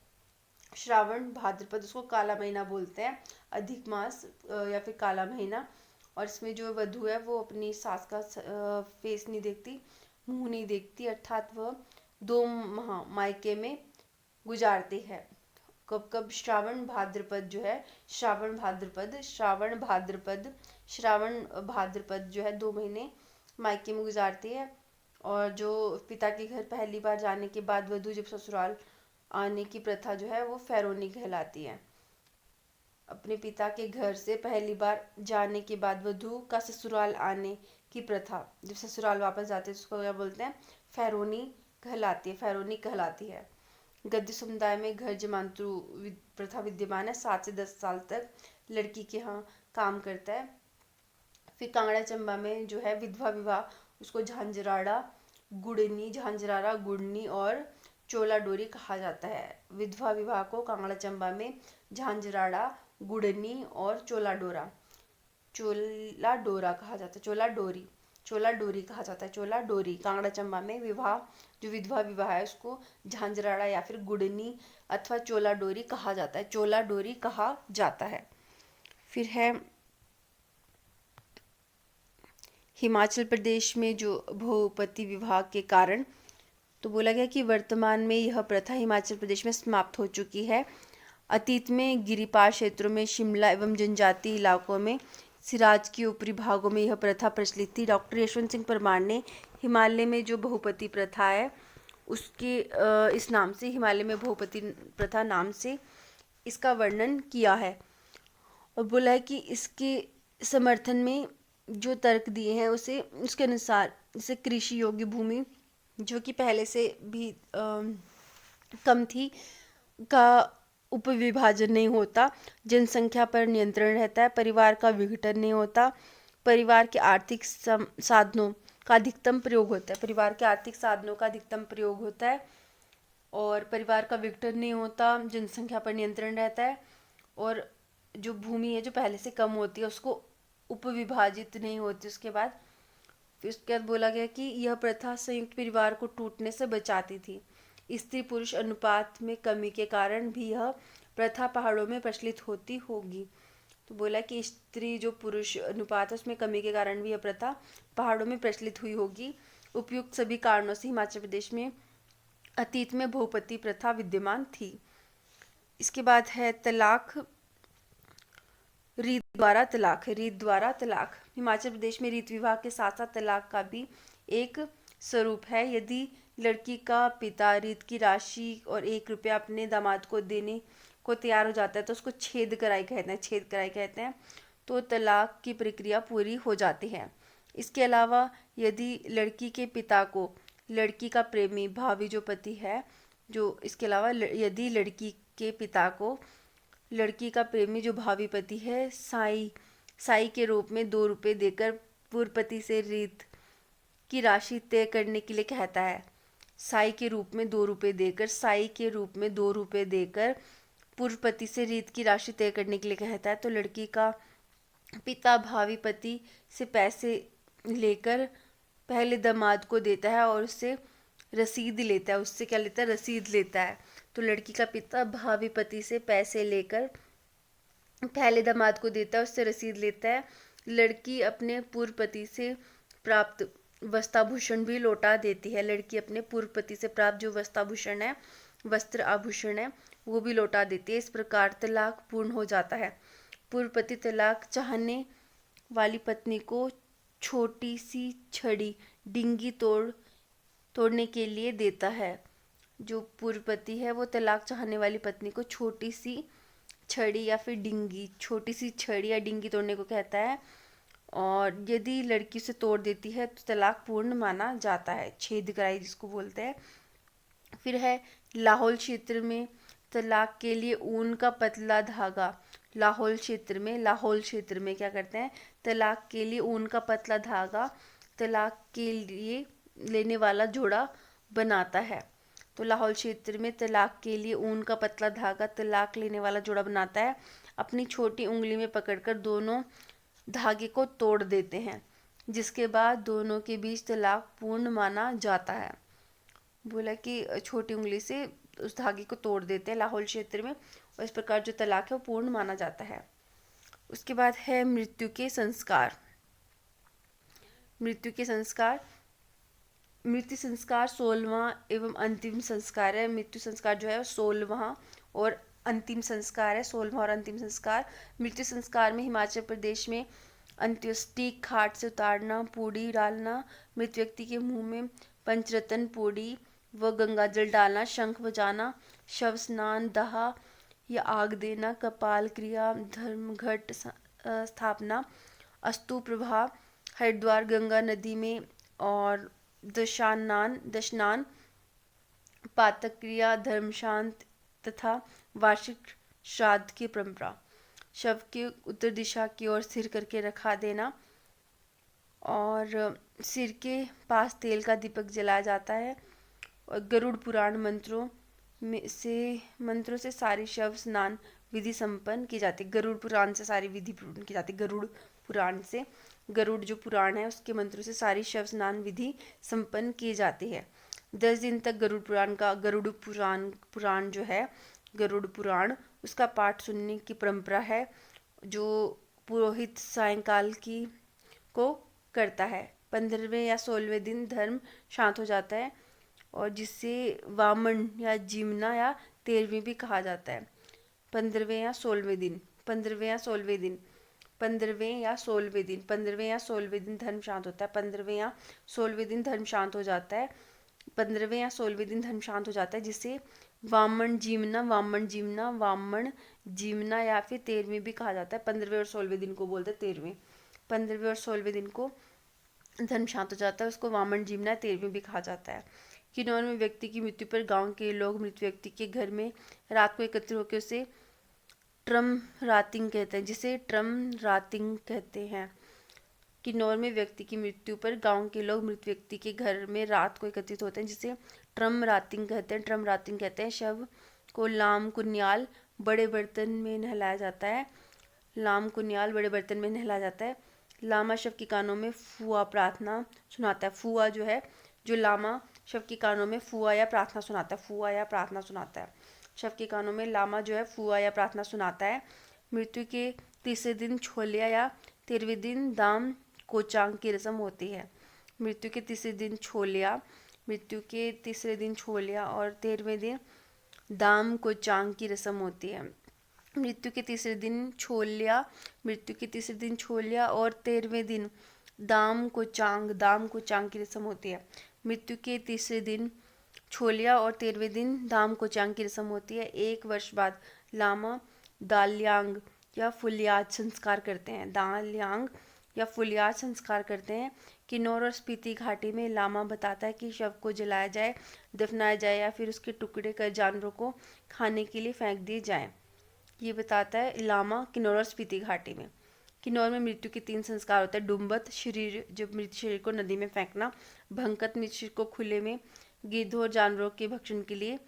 श्रावण भाद्रपद उसको काला महीना बोलते हैं, अधिक मास या फिर काला महीना। और इसमें जो वधु है वो अपनी सास का फेस नहीं देखती, मुंह नहीं देखती, अर्थात वह 2 माह मायके में गुजारती है। कब कब, श्रावण भाद्रपद जो है, श्रावण भाद्रपद, श्रावण भाद्रपद, श्रावण भाद्रपद जो है 2 महीने मायके में गुजारती है। और जो पिता के घर पहली बार जाने के बाद वधु जब ससुराल आने की प्रथा जो है वो फेरोनी कहलाती है। अपने पिता के घर से पहली बार जाने के बाद वधु का ससुराल आने की प्रथा, जब ससुराल वापस जाते हैं उसको क्या बोलते हैं, फेरोनी कहलाती है, फेरोनी कहलाती है। गद्दी समुदाय में घर जमांतरु प्रथा विद्यमान है, 7 से 10 साल तक लड़की के यहाँ काम करता है। फिर कांगड़ा चंबा में जो है विधवा विवाह उसको झांझराड़ा गुड़नी, झांझराड़ा गुड़नी और चोला डोरी कहा जाता है। विधवा विवाह को कांगड़ा चंबा में झांझराड़ा गुड़नी और चोला डोरा कहा जाता है, चोला डोरी, चोला डोरी कहा जाता है, चोला डोरी। कांगड़ा चंबा में विवाह जो विधवा विवाह है उसको झांझराड़ा या फिर गुड़नी अथवा चोला डोरी कहा जाता है, चोला डोरी कहा जाता है। फिर है हिमाचल प्रदेश में जो बहुपति विवाह के कारण, तो बोला गया कि वर्तमान में यह प्रथा हिमाचल प्रदेश में समाप्त हो चुकी है। अतीत में गिरिपार क्षेत्रों में, शिमला एवं जनजातीय इलाकों में, सिराज के ऊपरी भागों में यह प्रथा प्रचलित थी। डॉक्टर यशवंत सिंह परमार ने हिमालय में जो बहुपति प्रथा है उसके इस नाम से, हिमालय में बहुपति प्रथा नाम से इसका वर्णन किया है और बोला है कि इसके समर्थन में जो तर्क दिए हैं उसे उसके अनुसार जैसे कृषि योग्य भूमि जो कि पहले से भी कम थी का उपविभाजन नहीं होता, जनसंख्या पर नियंत्रण रहता है, परिवार का विघटन नहीं होता, परिवार के आर्थिक साधनों का अधिकतम प्रयोग होता है, परिवार के आर्थिक साधनों का अधिकतम प्रयोग होता है और परिवार का विघटन नहीं होता, जनसंख्या पर नियंत्रण रहता है और जो भूमि है जो पहले से कम होती है उसको उपविभाजित नहीं होती। उसके बाद फिर उसके बाद बोला गया कि यह प्रथा संयुक्त परिवार को टूटने से बचाती थी। स्त्री पुरुष अनुपात में कमी के कारण भी यह प्रथा पहाड़ों में प्रचलित होती होगी। तो बोला कि स्त्री जो पुरुष अनुपात है उसमें कमी के कारण भी यह प्रथा पहाड़ों में प्रचलित हुई होगी। उपयुक्त सभी कारणों से हिमाचल प्रदेश में अतीत में बहुपति प्रथा विद्यमान थी। इसके बाद है तलाक, रीत द्वारा तलाक। रीत द्वारा तलाक हिमाचल प्रदेश में रीत विवाह के साथ साथ तलाक का भी एक स्वरूप है। यदि लड़की का पिता रीत की राशि और 1 रुपया अपने दामाद को देने को तैयार हो जाता है तो उसको छेद कराई कहते हैं, छेद कराई कहते हैं, तो तलाक की प्रक्रिया पूरी हो जाती है। इसके अलावा यदि लड़की के पिता को लड़की का प्रेमी भावी जो पति है, जो इसके अलावा यदि लड़की के पिता को लड़की का प्रेमी जो भावी पति है साई के रूप में 2 रुपये देकर पूर्व पति से रीत की राशि तय करने के लिए कहता है, साई के रूप में 2 रुपये देकर, साई के रूप में 2 रुपये देकर पूर्व पति से रीत की राशि तय करने के लिए कहता है, तो लड़की का पिता भावी पति से पैसे लेकर पहले दामाद को देता है और उससे रसीद लेता है। उससे क्या लेता है? रसीद लेता है। तो लड़की का पिता भावी पति से पैसे लेकर पहले दामाद को देता है, उससे रसीद लेता है। लड़की अपने पूर्व पति से प्राप्त वस्त्राभूषण भी लौटा देती है। लड़की अपने पूर्व पति से प्राप्त जो वस्त्राभूषण है, वस्त्र आभूषण है, वो भी लौटा देती है। इस प्रकार तलाक पूर्ण हो जाता है। पूर्व पति तलाक चाहने वाली पत्नी को छोटी सी छड़ी डिंगी तोड़ने के लिए देता है। जो पूर्व पति है वो तलाक चाहने वाली पत्नी को छोटी सी छड़ी या फिर डिंगी, छोटी सी छड़ी या डिंगी तोड़ने को कहता है और यदि लड़की उसे तोड़ देती है तो तलाक पूर्ण माना जाता है, छेद कराई जिसको बोलते हैं। फिर है लाहौल क्षेत्र में तलाक के लिए ऊन का पतला धागा। लाहौल क्षेत्र में क्या करते हैं? तलाक के लिए ऊन का पतला धागा तलाक के लिए लेने वाला जोड़ा बनाता है। तो लाहौल क्षेत्र में तलाक के लिए ऊन का पतला धागा तलाक लेने वाला जोड़ा बनाता है। अपनी छोटी उंगली में पकड़कर दोनों धागे को तोड़ देते हैं, जिसके बाद दोनों के बीच तलाक पूर्ण माना जाता है। बोला कि छोटी उंगली से उस धागे को तोड़ देते हैं लाहौल क्षेत्र में और इस प्रकार जो तलाक है वो पूर्ण माना जाता है। उसके बाद है मृत्यु के संस्कार। मृत्यु संस्कार 16वां एवं अंतिम संस्कार है। मृत्यु संस्कार जो है 16वां और अंतिम संस्कार है। 16वां और अंतिम संस्कार। मृत्यु संस्कार में हिमाचल प्रदेश में अंत्येष्टि खाट से उतारना, पूड़ी डालना, मृत व्यक्ति के मुंह में पंचरत्न पूड़ी व गंगा जल डालना, शंख बजाना, शव स्नान, दाह या आग देना, कपाल क्रिया, धर्मघट स्थापना, अस्तु प्रवाह, हरिद्वार गंगा नदी में और दशनान, पातक क्रिया, धर्मशांत तथा वार्षिक श्राद्ध की परंपरा, शव के उत्तर दिशा की ओर सिर करके रखा देना और सिर के पास तेल का दीपक जलाया जाता है और गरुड़ पुराण मंत्रों से सारी शव स्नान विधि संपन्न की जाती है। गरुड़ पुराण से सारी विधि पूर्ण की जाती है। गरुड़ जो पुराण है उसके मंत्रों से सारी शव स्नान विधि संपन्न की जाती है। 10 दिन तक गरुड़ पुराण उसका पाठ सुनने की परंपरा है, जो पुरोहित सायंकाल को करता है। 15वें या 16वें दिन धर्म शांत हो जाता है और जिसे वामन या जीमना या 13वीं भी कहा जाता है। 15वें या 16वें दिन, 15वें या 16वें दिन, 15वें या 16वें दिन, 15वें या 16वें दिन धर्म शांत होता है, 15वें या 16वें दिन धर्म शांत हो जाता है, 15वें या 16वें दिन धर्म शांत हो जाता है, जिसे वामन जीवना, वामन जीवना, वामन जीवना या फिर 13वें भी कहा जाता है। 15वें और 16वें दिन को बोलते हैं 13वें, 15वें और 16वें दिन को धर्म शांत हो जाता है, उसको वामन जीवना 13वें भी कहा जाता है। किन्नौर में व्यक्ति की मृत्यु पर गांव के लोग मृत व्यक्ति के घर में रात को एकत्र होकर उसे ट्रम रातिंग कहते हैं, जिसे ट्रम रातिंग कहते हैं। किन्नौर में व्यक्ति की मृत्यु पर गांव के लोग मृत व्यक्ति के घर में रात को एकत्रित होते हैं, जिसे ट्रम रातिंग कहते हैं, ट्रम रातिंग कहते हैं। शव को लाम कुन्याल बड़े बर्तन में नहलाया जाता है, लाम कुन्याल बड़े बर्तन में नहलाया जाता है। लामा शव के कानों में फुआ प्रार्थना सुनाता है, फुआ जो है, जो लामा शव के कानों में फुआ या प्रार्थना सुनाता है, फुआ या प्रार्थना सुनाता है। शव के कानों में लामा जो है फुआ या प्रार्थना सुनाता है। मृत्यु के तीसरे दिन छोलिया या 13वें दिन दाम कोचांग की रस्म होती है। मृत्यु के तीसरे दिन छोलिया, मृत्यु के तीसरे दिन छोलिया और 13वें दिन दाम कोचांग की रस्म होती है। मृत्यु के तीसरे दिन छोलिया, मृत्यु के तीसरे दिन छोलिया और 13वें दिन दाम कोचांग की रस्म होती है। मृत्यु के तीसरे दिन छोलिया और 13वें दिन दाम कोचांग की रस्म होती है। 1 वर्ष बाद लामा दाल्यांग या फुलियाज संस्कार करते हैं, दाल्यांग या फुलियाज संस्कार करते हैं। किन्नौर और स्पीति घाटी में लामा बताता है कि शव को जलाया जाए, दफनाया जाए या फिर उसके टुकड़े कर जानवरों को खाने के लिए फेंक दिए जाएं। ये बताता है लामा किन्नौर और स्पीति घाटी में। किन्नौर में मृत्यु के 3 संस्कार होते हैं। डुम्बत शरीर, जब मृत शरीर को नदी में फेंकना। भंकत, मृत शरीर को खुले में गिद्धों और जानवरों के भक्षण के लिए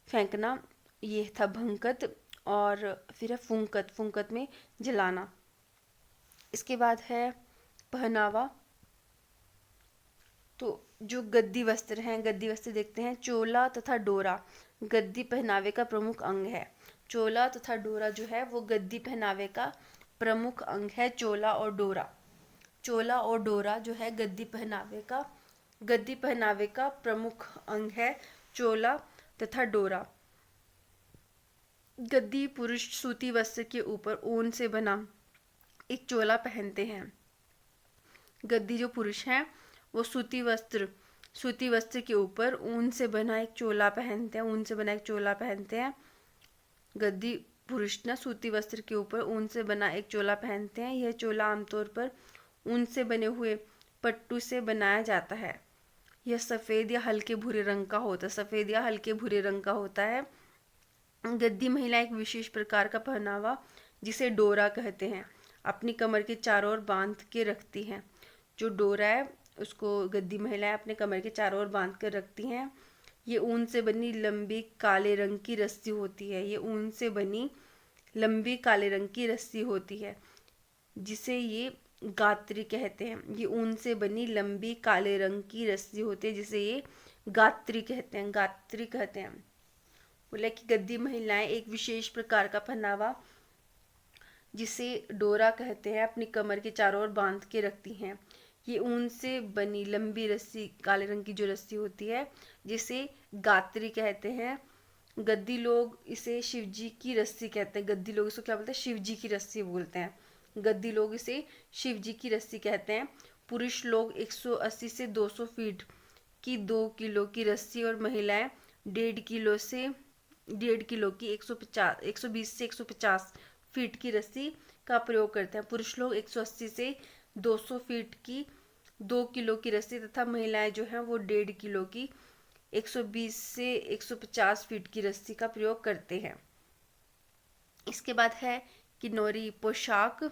फेंकना, ये था भंकत। और फिर है फुंकत, फुंकत में जलाना। इसके बाद है पहनावा। तो जो गद्दी वस्त्र हैं, गद्दी वस्त्र देखते हैं। चोला तथा डोरा गद्दी पहनावे का प्रमुख अंग है। चोला तथा डोरा जो है वो गद्दी पहनावे का प्रमुख अंग है। चोला और डोरा, चोला और डोरा जो है गद्दी पहनावे का प्रमुख अंग है। चोला तथा डोरा। गद्दी पुरुष सूती वस्त्र के ऊपर ऊन से बना एक चोला पहनते हैं। गद्दी जो पुरुष हैं वो सूती वस्त्र के ऊपर ऊन से बना एक चोला पहनते हैं, ऊन से बना एक चोला पहनते हैं। गद्दी पुरुष ना सूती वस्त्र के ऊपर ऊन से बना एक चोला पहनते हैं। यह चोला आमतौर पर ऊन से बने हुए पट्टू से बनाया जाता है। यह सफ़ेद या हल्के भूरे रंग का होता है, सफ़ेद या हल्के भूरे रंग का होता है। गद्दी महिला एक विशेष प्रकार का पहनावा जिसे डोरा कहते हैं अपनी कमर के चारों ओर बांध के रखती हैं। जो डोरा है उसको गद्दी महिलाएं अपने कमर के चारों ओर बांध कर रखती हैं। ये ऊन से बनी लंबी काले रंग की रस्सी होती है, ये ऊन से बनी लंबी काले रंग की रस्सी होती है जिसे ये गात्री कहते हैं। ये ऊन से बनी लंबी काले रंग की रस्सी होती है जिसे ये गात्री कहते हैं, गात्री कहते हैं। बोला कि गद्दी महिलाएं एक विशेष प्रकार का पहनावा जिसे डोरा कहते हैं अपनी कमर के चारों ओर बांध के रखती हैं। ये ऊन से बनी लंबी रस्सी, काले रंग की जो रस्सी होती है जिसे गात्री कहते हैं। गद्दी लोग इसे शिवजी की रस्सी कहते हैं। गद्दी लोग इसको क्या बोलते हैं? शिवजी की रस्सी बोलते हैं। गद्दी लोग इसे शिवजी की रस्सी कहते हैं। पुरुष लोग 180 से 200 फीट की 2 किलो की रस्सी और महिलाएं 1.5 किलो की 120 से 150 फीट की रस्सी का प्रयोग करते हैं। पुरुष लोग 180 से 200 फीट की 2 किलो की रस्सी तथा महिलाएं जो हैं वो 1.5 किलो की 120 से 150 फीट की रस्सी का प्रयोग करते हैं। इसके बाद है किन्नौरी पोशाक।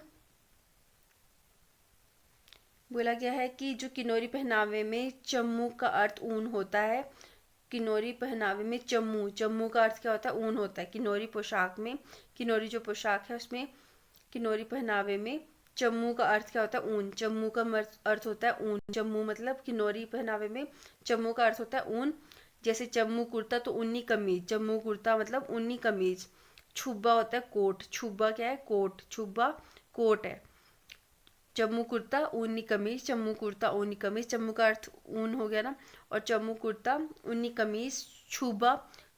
बोला गया है कि जो किन्नौरी पहनावे में चम्मू का अर्थ ऊन होता है। किन्नौरी पहनावे में चम्मू का अर्थ क्या होता है? ऊन होता है। किन्नौरी पोशाक में, किन्नौरी जो पोशाक है उसमें किन्नौरी पहनावे में चम्मू का अर्थ क्या होता है? ऊन। चम्मू का अर्थ होता है ऊन। चम्मू मतलब किन्नौरी पहनावे में चम्मू का अर्थ होता है ऊन। जैसे चम्मू कुर्ता तो ऊनी कमीज, चम्मू कुर्ता मतलब ऊनी कमीज। छुब्बा होता है कोट, छुब्बा क्या है? कोट, छुब्बा कोट है। चम्मू कुर्ता ऊनी कमीज, चम्मू कुर्ता ऊनी कमीज, चम्मू का अर्थ ऊन हो गया ना। और चम्मू कुर्ता ऊनी कमीज, छुब्बा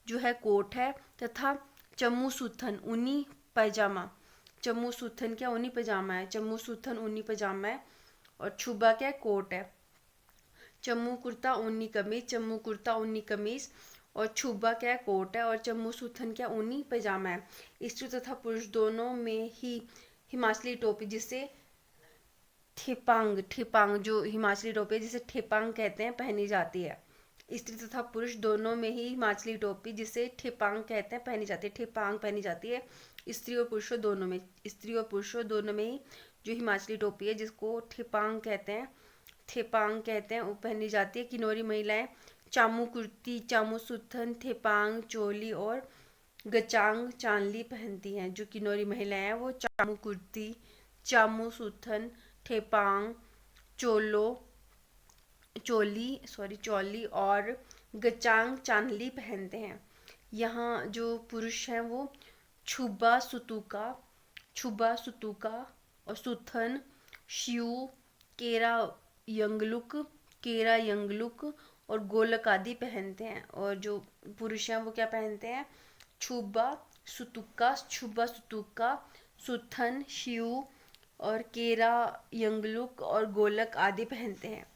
जो है कोट है तथा चम्मू सूथन ऊनी पैजामा, चम्मू सूथन क्या ऊनी पैजामा है, चम्मू सूथन ऊनी पैजामा है। और छुबा क्या है, कोट है। चम्मू कुर्ता ऊनी कमीज, चम्मू कुर्ता ऊनी कमीज। और छुबा क्या है, कोट है। और चम्मू सूथन क्या ऊनी पैजामा है। स्त्री तथा पुरुष दोनों में ही हिमाचली टोपी जिसे ठेपांग, ठेपांग जो हिमाचली टोपी है जिसे ठेपांग कहते हैं, पहनी जाती है। स्त्री तथा पुरुष दोनों में ही हिमाचली टोपी जिसे ठेपांग कहते हैं पहनी जाती है, ठेपांग पहनी जाती है। स्त्री और पुरुषों दोनों में, स्त्री और पुरुषों दोनों में ही जो हिमाचली टोपी है जिसको ठेपांग कहते हैं, थेपांग कहते हैं, वो पहनी जाती है। किन्नौरी महिलाएं चामू कुर्ती, चामू सुथन, थेपांग चोली और गचांग चांदली पहनती हैं। जो किन्नौरी महिलाएं हैं वो चामू कुर्ती, चामू सुथन, थेपांग चोलो चोली और गचांग चांदली पहनते हैं। यहाँ जो पुरुष हैं वो छुबा सुतुका और सुथन, शिव, केरा यंगलुक और गोलक आदि पहनते हैं। और जो पुरुष हैं वो क्या पहनते हैं, छुबा सुतुका, सुथन, शिव और केरा यंगलुक और गोलक आदि पहनते हैं।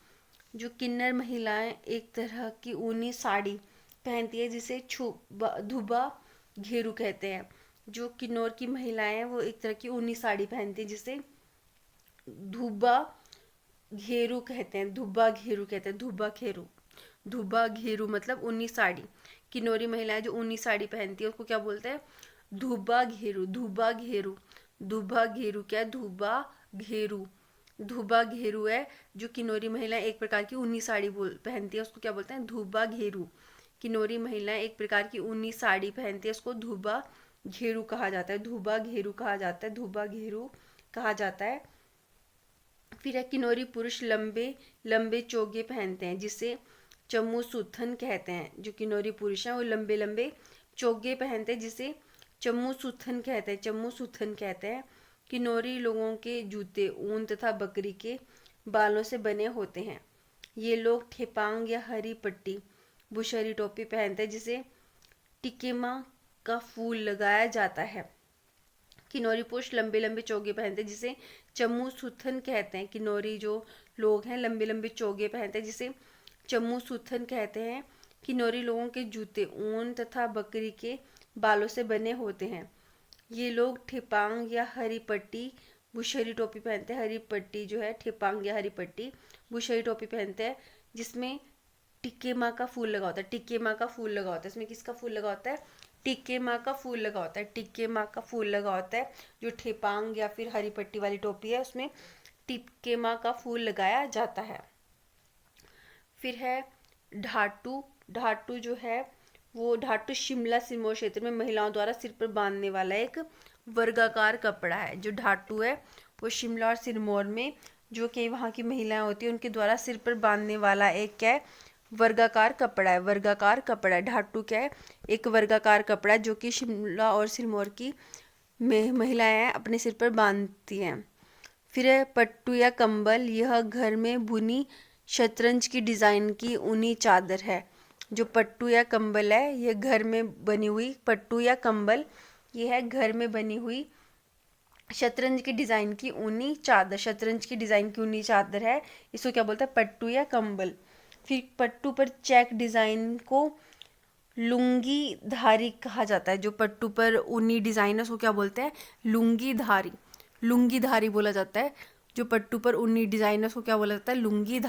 जो किन्नर महिलाएं एक तरह की ऊनी साड़ी पहनती है जिसे धुबा घेरू कहते हैं। जो किन्नौर की महिलाएं हैं वो एक तरह की ऊनी साड़ी पहनती है जिसे धुबा घेरू कहते हैं, धुबा घेरू मतलब ऊनी साड़ी। किन्नौरी महिलाएं जो ऊनी साड़ी पहनती है उसको क्या बोलते हैं, धुबा घेरू क्या है, धुबा घेरू है। जो किन्नौरी महिलाएं एक प्रकार की ऊनी साड़ी पहनती है उसको क्या बोलते हैं, धुबा घेरू। किन्नौरी महिलाएं एक प्रकार की ऊनी साड़ी पहनती है उसको धुबा घेरू कहा जाता है, धुबा घेरू कहा जाता है। फिर है किन्नौरी पुरुष लंबे चोगे पहनते हैं जिसे चम्मू सूथन कहते हैं। जो किन्नौरी पुरुष हैं वो लंबे लंबे चोगे पहनते हैं जिसे चम्मू सूथन कहते हैं। किन्नौरी लोगों के जूते ऊन तथा बकरी के बालों से बने होते हैं। ये लोग ठेपांग या हरी पट्टी बुशहरी टोपी पहनते हैं जिसे टिकेमा का फूल लगाया जाता है। किन्नौरी पुरुष लंबे लंबे चोगे पहनते हैं जिसे चम्मू सूथन कहते हैं। किन्नौरी जो लोग हैं लंबे लंबे चोगे पहनते हैं जिसे चम्मू सूथन कहते हैं। किन्नौरी लोगों के जूते ऊन तथा बकरी के बालों से बने होते हैं। ये लोग ठेपांग या हरी पट्टी बुशहरी टोपी पहनते हैं। हरी पट्टी जो है ठेपांग या हरी पट्टी बुशहरी टोपी पहनते हैं जिसमें टिक्के माँ का फूल लगा होता है। इसमें किसका फूल लगा होता है, टिक्के माँ का फूल लगा होता है। जो ठेपांग या फिर हरी पट्टी वाली टोपी है उसमें टिक्के माँ का फूल लगाया जाता है। फिर है ढाटू जो है वो ढाटू शिमला सिरमौर क्षेत्र में महिलाओं द्वारा सिर पर बांधने वाला एक वर्गाकार कपड़ा है। जो ढाटू है वो शिमला और सिरमौर में जो कि वहाँ की महिलाएं होती हैं उनके द्वारा सिर पर बांधने वाला एक क्या है, वर्गाकार कपड़ा है। ढाटू क्या है, एक वर्गाकार कपड़ा है जो कि शिमला और सिरमौर की महिलाएं अपने सिर पर बांधती हैं। फिर है पट्टू या कंबल, यह घर में बुनी शतरंज की डिज़ाइन की ऊनी चादर है। जो पट्टू या कंबल है यह घर में बनी हुई, पट्टू या कंबल यह है घर में बनी हुई शतरंज की डिज़ाइन की ऊनी चादर है। इसको क्या बोलते हैं, पट्टू या कंबल। फिर पट्टू पर चेक डिज़ाइन को लुंगी धारी कहा जाता है। जो पट्टू पर ऊनी डिज़ाइन है उसको क्या बोलते हैं, लुंगी धारी बोला जाता है। जो पट्टू पर ऊनी डिज़ाइन है उसको क्या बोला जाता है, लुंगी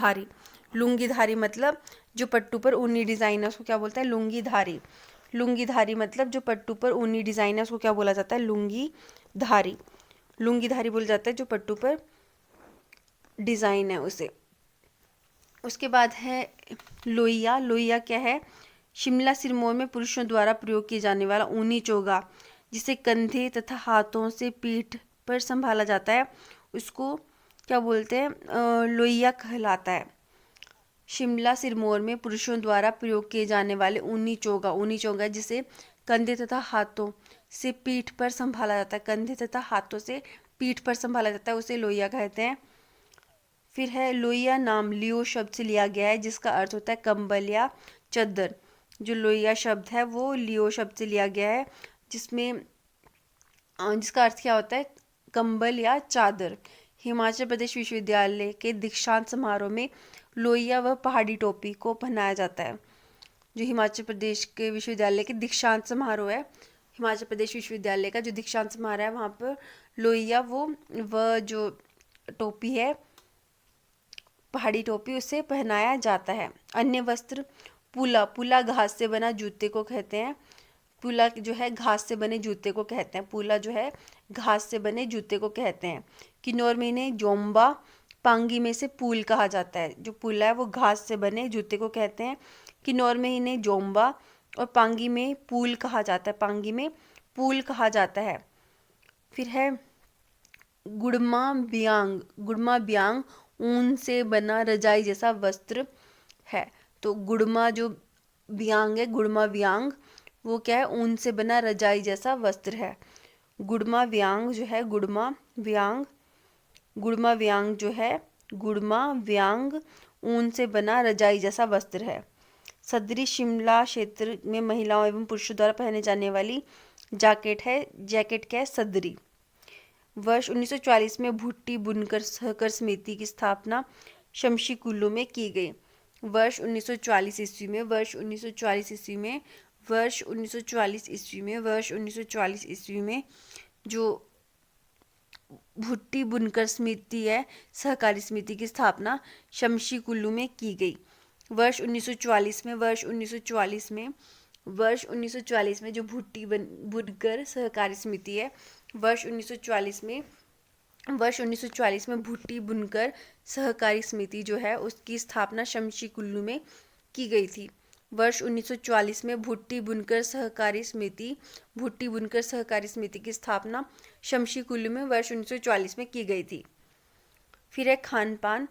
धारी मतलब जो पट्टू पर ऊनी डिज़ाइन है उसको क्या बोलते हैं, लुंगी धारी मतलब जो पट्टू पर ऊनी डिज़ाइन है उसको क्या बोला जाता है, लुंगी धारी बोला जाता है जो पट्टू पर डिज़ाइन है उसे। उसके बाद है लोइया क्या है, शिमला सिरमौर में पुरुषों द्वारा प्रयोग किए जाने वाला ऊनी चोगा जिसे कंधे तथा हाथों से पीठ पर संभाला जाता है उसको क्या बोलते हैं, लोइया कहलाता है। शिमला सिरमौर में पुरुषों द्वारा प्रयोग किए जाने वाले ऊनी चोगा जिसे कंधे तथा हाथों से पीठ पर संभाला जाता है उसे लोइया कहते हैं। फिर है लोइया नाम लियो शब्द से लिया गया है जिसका अर्थ होता है कंबल या चद्दर। जो लोइया शब्द है वो लियो शब्द से लिया गया है जिसका अर्थ क्या होता है, कंबल या चादर। हिमाचल प्रदेश विश्वविद्यालय के दीक्षांत समारोह में लोहिया व पहाड़ी टोपी को पहनाया जाता है। जो हिमाचल प्रदेश के विश्वविद्यालय के दीक्षांत समारोह है, हिमाचल प्रदेश विश्वविद्यालय का जो दीक्षांत समारोह है, वहाँ पर लोहिया वह जो टोपी है, पहाड़ी टोपी, उसे पहनाया जाता है। अन्य वस्त्र पुला घास से बना जूते को कहते हैं। पुला जो है घास से बने जूते को कहते हैं। पुला जो है घास से बने जूते को कहते हैं। किन्नौर में इन्हें जोम्बा, पांगी में से पूल कहा जाता है। जो पुला है वो घास से बने जूते को कहते हैं। किन्नौर में इन्हें जोम्बा और पांगी में पूल कहा जाता है। पांगी में पूल कहा जाता है। फिर है गुड़मा बियांग। गुड़मा बियांग ऊन से बना रजाई जैसा वस्त्र है। तो गुड़मा जो बियांग है, गुड़मा बियांग, वो क्या है, ऊन से बना रजाई जैसा वस्त्र है। गुड़मा बियांग जो है, गुड़मा बियांग जो है, गुड़मा बियांग ऊन से बना रजाई जैसा वस्त्र है। सदरी शिमला क्षेत्र में महिलाओं एवं पुरुषों द्वारा पहने जाने वाली जैकेट क्या है, सदरी। वर्ष 1940 में भुट्टी बुनकर सहकार समिति की स्थापना शमशी कुल्लू में की गई। वर्ष 1940 ईस्वी में जो भुट्टी बुनकर समिति है, सहकारी समिति की स्थापना शमशी कुल्लू में की गई। वर्ष 1940 में जो भुट्टी बुनकर सहकारी समिति है, वर्ष 1940 में भुट्टी बुनकर सहकारी समिति जो है, उसकी स्थापना शमशी कुल्लू में की गई थी। वर्ष 1940 में भुट्टी बुनकर सहकारी समिति की स्थापना शमशी कुल्लू में वर्ष 1940 में की गई थी। फिर है खान पान।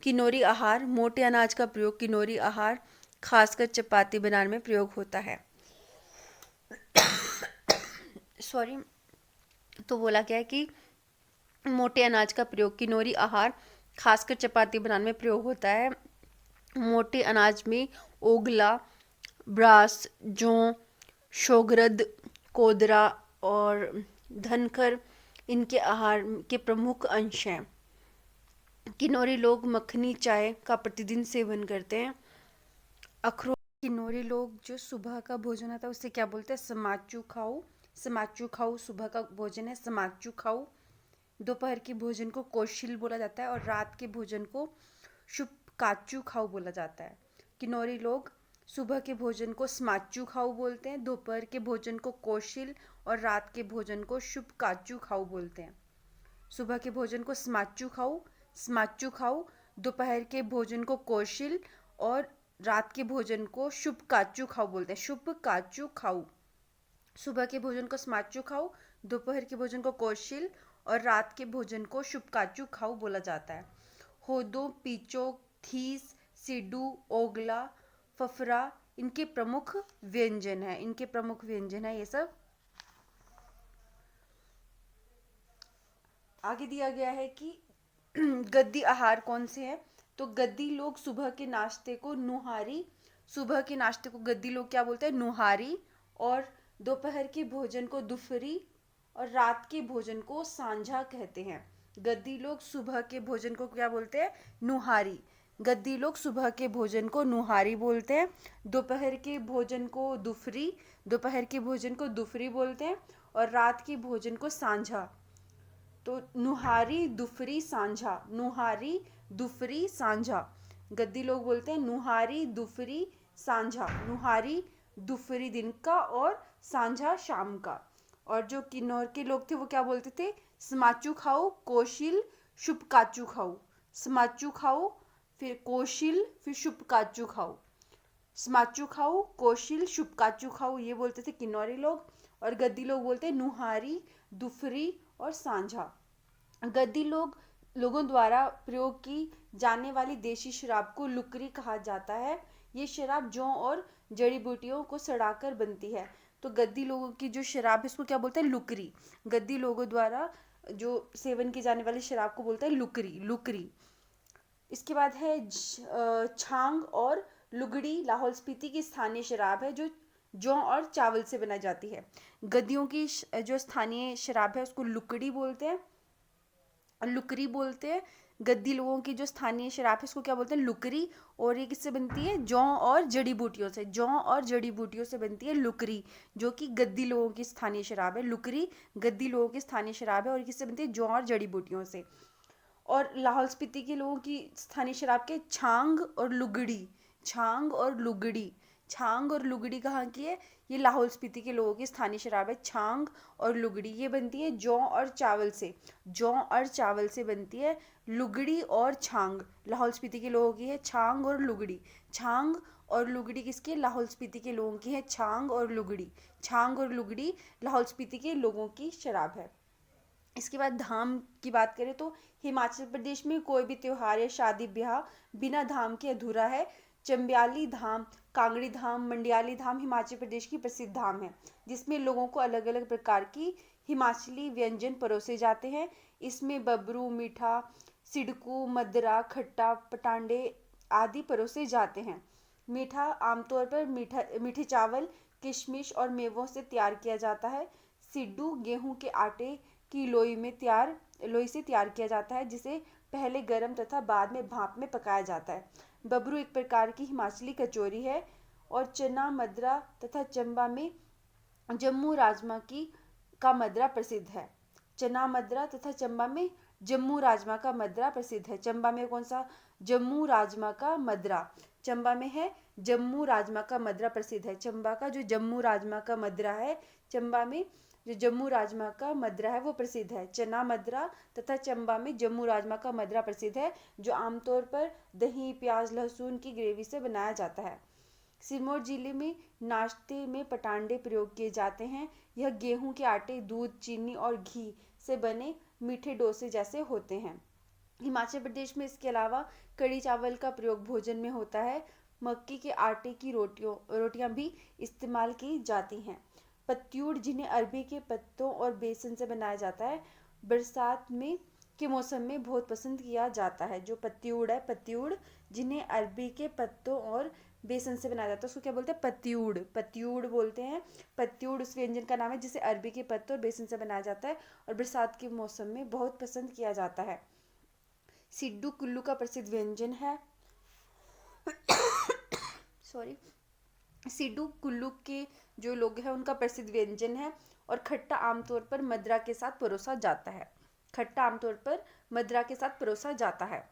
किन्नौरी आहार, मोटे अनाज का प्रयोग किन्नौरी आहार खासकर चपाती बनाने में प्रयोग होता है। तो बोला गया है कि मोटे अनाज का प्रयोग किन्नौरी आहार खासकर चपाती बनाने में प्रयोग होता है। मोटे अनाज में ओगला, ब्रास, जौ, शोगरद, कोदरा और धनकर इनके आहार के प्रमुख अंश हैं। किन्नौरी लोग मखनी चाय का प्रतिदिन सेवन करते हैं। अखरोट। किन्नौरी लोग जो सुबह का भोजन आता है उसे क्या बोलते हैं, समाचू खाऊ सुबह का भोजन है, समाचू खाऊ। दोपहर के भोजन को कोशिल बोला जाता है और रात के भोजन को शुभ काचू खाऊ बोला जाता है। किन्नौरी लोग सुबह के भोजन को समाचू खाऊ बोलते हैं, दोपहर के भोजन को कोशिल और रात के भोजन को शुभ काचू खाऊ बोलते हैं। सुबह के भोजन को समाचू खाऊ, दोपहर के भोजन को कोशिल और रात के भोजन को शुभ काचू खाऊ बोलते हैं। शुभ काचू खाऊ। सुबह के भोजन को समाचू खाऊ, दोपहर के भोजन को कोशिल और रात के भोजन को शुभ काचू खाऊ बोला जाता है। होदो, पीचोक, थीस, सिडू, ओगला, फफरा इनके प्रमुख व्यंजन है ये सब। आगे दिया गया है कि गद्दी आहार कौन से हैं। तो गद्दी लोग सुबह के नाश्ते को गद्दी लोग क्या बोलते हैं, नुहारी, और दोपहर के भोजन को दुफरी और रात के भोजन को सांझा कहते हैं। गद्दी लोग सुबह के भोजन को क्या बोलते हैं, नुहारी। गद्दी लोग सुबह के भोजन को नुहारी बोलते हैं, दोपहर के भोजन को दुफरी बोलते हैं और रात के भोजन को सांझा। तो नुहारी, दुफरी, सांझा। गद्दी लोग बोलते हैं नुहारी, दुफरी, सांझा। नुहारी, दुफरी दिन का और सांझा शाम का। और जो किन्नौर के लोग थे वो क्या बोलते थे, समाचू खाओ, कोशिल, शुभ काचू खाओ। समाचू खाओ, फिर कोशिल, फिर शुभ काचू खाओ। समाचू खाओ, कोशिल, शुभ काचू खाओ, ये बोलते थे किन्नौरी लोग। और गद्दी लोग बोलते हैं नुहारी, दुफरी और सांझा। गद्दी लोगों द्वारा प्रयोग की जाने वाली देशी शराब को लुकरी कहा जाता है। ये शराब जौ और जड़ी बूटियों को सड़ाकर बनती है। तो गद्दी लोगों की जो शराब है इसको क्या बोलते हैं, लुकरी। गद्दी लोगों द्वारा जो सेवन की जाने वाली शराब को बोलते हैं लुकरी। इसके बाद है छांग और लुगड़ी लाहौल स्पीति की स्थानीय शराब है जो जौ और चावल से बनाई जाती है। गद्दियों की जो स्थानीय शराब है उसको लुकड़ी बोलते हैं, लुकरी बोलते हैं। गद्दी लोगों की जो स्थानीय शराब है उसको क्या बोलते हैं, लुकरी। और ये किससे बनती है, जौ और जड़ी बूटियों से, जौ और जड़ी बूटियों से बनती है लुकरी, जो कि गद्दी लोगों की स्थानीय शराब है। लुकरी गद्दी लोगों की स्थानीय शराब है और किससे बनती है, जौ और जड़ी बूटियों से। और लाहौल स्पीति के लोगों की स्थानीय शराब के छांग और लुगड़ी, छांग और लुगड़ी, छांग और लुगड़ी कहाँ की है, ये लाहौल स्पीति के लोगों की स्थानीय शराब है, छांग और लुगड़ी। ये बनती है जौ और चावल से, जौ और चावल से बनती है लुगड़ी और छांग। लाहौल स्पीति के लोगों की है छांग और लुगड़ी। छांग और लुगड़ी किसकी, लाहौल स्पीति के लोगों की है छांग और लुगड़ी। छांग और लुगड़ी लाहौल स्पीति के लोगों की शराब है। इसके बाद धाम की बात करें तो हिमाचल प्रदेश में कोई भी त्योहार या शादी ब्याह बिना धाम के अधूरा है। चंबियाली धाम, कांगड़ी धाम, मंडियाली धाम हिमाचल प्रदेश की प्रसिद्ध धाम है, जिसमें लोगों को अलग अलग प्रकार की हिमाचली व्यंजन परोसे जाते हैं। इसमें बबरू, मीठा, सिडकू, मदरा, खट्टा, पटांडे आदि परोसे जाते हैं। मीठा आमतौर पर मीठे चावल, किशमिश और मेवों से तैयार किया जाता है। सिड्डू गेहूं के आटे की लोई से तैयार किया जाता है, जिसे पहले गर्म तथा बाद में भाप में पकाया जाता है। बबरू एक प्रकार की हिमाचली कचौरी है। और चना मदरा तथा चंबा में जम्मू राजमा का मदरा प्रसिद्ध है। चना मदरा तथा चंबा में जम्मू राजमा का मदरा प्रसिद्ध है। चंबा में कौन सा, जम्मू राजमा का मदरा, चंबा में है जम्मू राजमा का मदरा प्रसिद्ध है। चंबा का जो जम्मू राजमा का मदरा है, चंबा में जो जम्मू राजमा का मदरा है वो प्रसिद्ध है। चना मदरा तथा चंबा में जम्मू राजमा का मदरा प्रसिद्ध है, जो आमतौर पर दही, प्याज, लहसुन की ग्रेवी से बनाया जाता है। सिरमौर जिले में नाश्ते में पटांडे प्रयोग किए जाते हैं। यह गेहूं के आटे, दूध, चीनी और घी से बने मीठे डोसे जैसे होते हैं। हिमाचल प्रदेश में इसके अलावा कड़ी चावल का प्रयोग भोजन में होता है। मक्की के आटे की रोटियां भी इस्तेमाल की जाती हैं। पत्यूड़, जिन्हें अरबी के पत्तों और बेसन से बनाया जाता है, बरसात में के मौसम में बहुत पसंद किया जाता है। जो पत्यूड़ है, पत्यूड़ जिन्हें अरबी के पत्तों और बेसन से बनाया जाता है उसको क्या बोलते हैं, पत्यूड़, पत्यूड़ बोलते हैं। पत्यूड़ उस व्यंजन का नाम है जिसे अरबी के पत्तों और बेसन से बनाया जाता है और बरसात के मौसम में बहुत पसंद किया जाता है। सिड्डू कुल्लू का प्रसिद्ध व्यंजन है। सॉरी, सिड्डू कुल्लू के जो लोग हैं उनका प्रसिद्ध व्यंजन है। और खट्टा आमतौर पर मदरा के साथ परोसा जाता है। खट्टा आमतौर पर मदरा के साथ परोसा जाता है।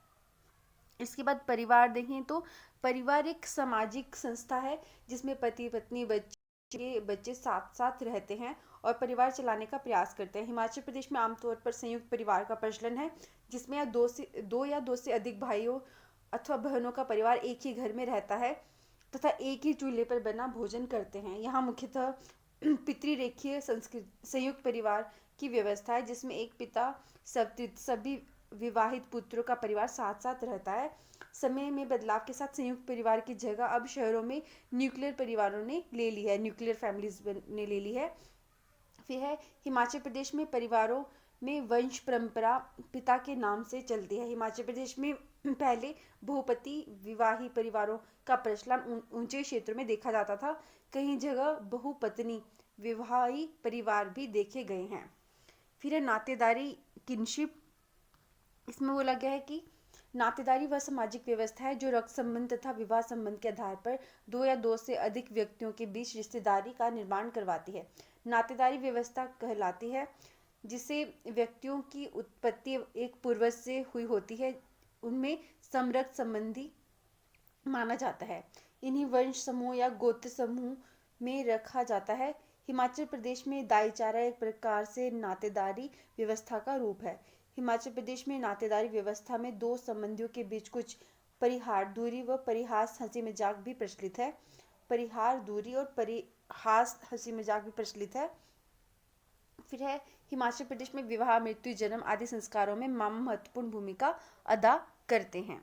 इसके बाद परिवार देखें तो परिवार एक सामाजिक संस्था है जिसमें पति पत्नी बच्चे साथ साथ रहते हैं और परिवार चलाने का प्रयास करते हैं। हिमाचल प्रदेश में आमतौर पर संयुक्त परिवार का प्रचलन है, जिसमें दो से अधिक भाइयों अथवा बहनों का परिवार एक ही घर में रहता है तथा एक ही चूल्हे पर बना भोजन करते हैं। यहाँ मुख्यतः पितृरेखीय संयुक्त परिवार की व्यवस्था है, जिसमें एक पिता सभी विवाहित पुत्रों का परिवार साथ साथ रहता है। समय में बदलाव के साथ संयुक्त परिवार की जगह अब शहरों में न्यूक्लियर परिवारों ने ले ली है, न्यूक्लियर फैमिलीज ने ले ली है। फिर है हिमाचल प्रदेश में परिवारों में वंश परंपरा पिता के नाम से चलती है। हिमाचल प्रदेश में पहले बहुपति विवाही परिवारों का प्रचलन ऊंचे क्षेत्रों में देखा जाता था। कई जगह बहुपत्नी विवाही परिवार भी देखे गए हैं। फिर है नातेदारी, किनशिप। इसमें बोला गया है कि नातेदारी वह सामाजिक व्यवस्था है जो रक्त संबंध तथा विवाह संबंध के आधार पर दो या दो से अधिक व्यक्तियों के बीच रिश्तेदारी का निर्माण करवाती है। नातेदारी व्यवस्था कहलाती है जिसे व्यक्तियों की उत्पत्ति एक पूर्वज से हुई होती है, उनमें समरक्त संबंधी माना जाता है। इन्हीं वंश समूह या गोत्र समूह में रखा जाता है। हिमाचल प्रदेश में दाईचारा एक प्रकार से नातेदारी व्यवस्था का रूप है। हिमाचल प्रदेश में नातेदारी व्यवस्था में दो संबंधियों के बीच कुछ परिहार दूरी व परिहास हंसी मजाक भी प्रचलित है। परिहार दूरी और परिहास हंसी मजाक भी प्रचलित है। फिर है हिमाचल प्रदेश में विवाह, मृत्यु, जन्म आदि संस्कारों में मामा महत्वपूर्ण भूमिका अदा करते हैं।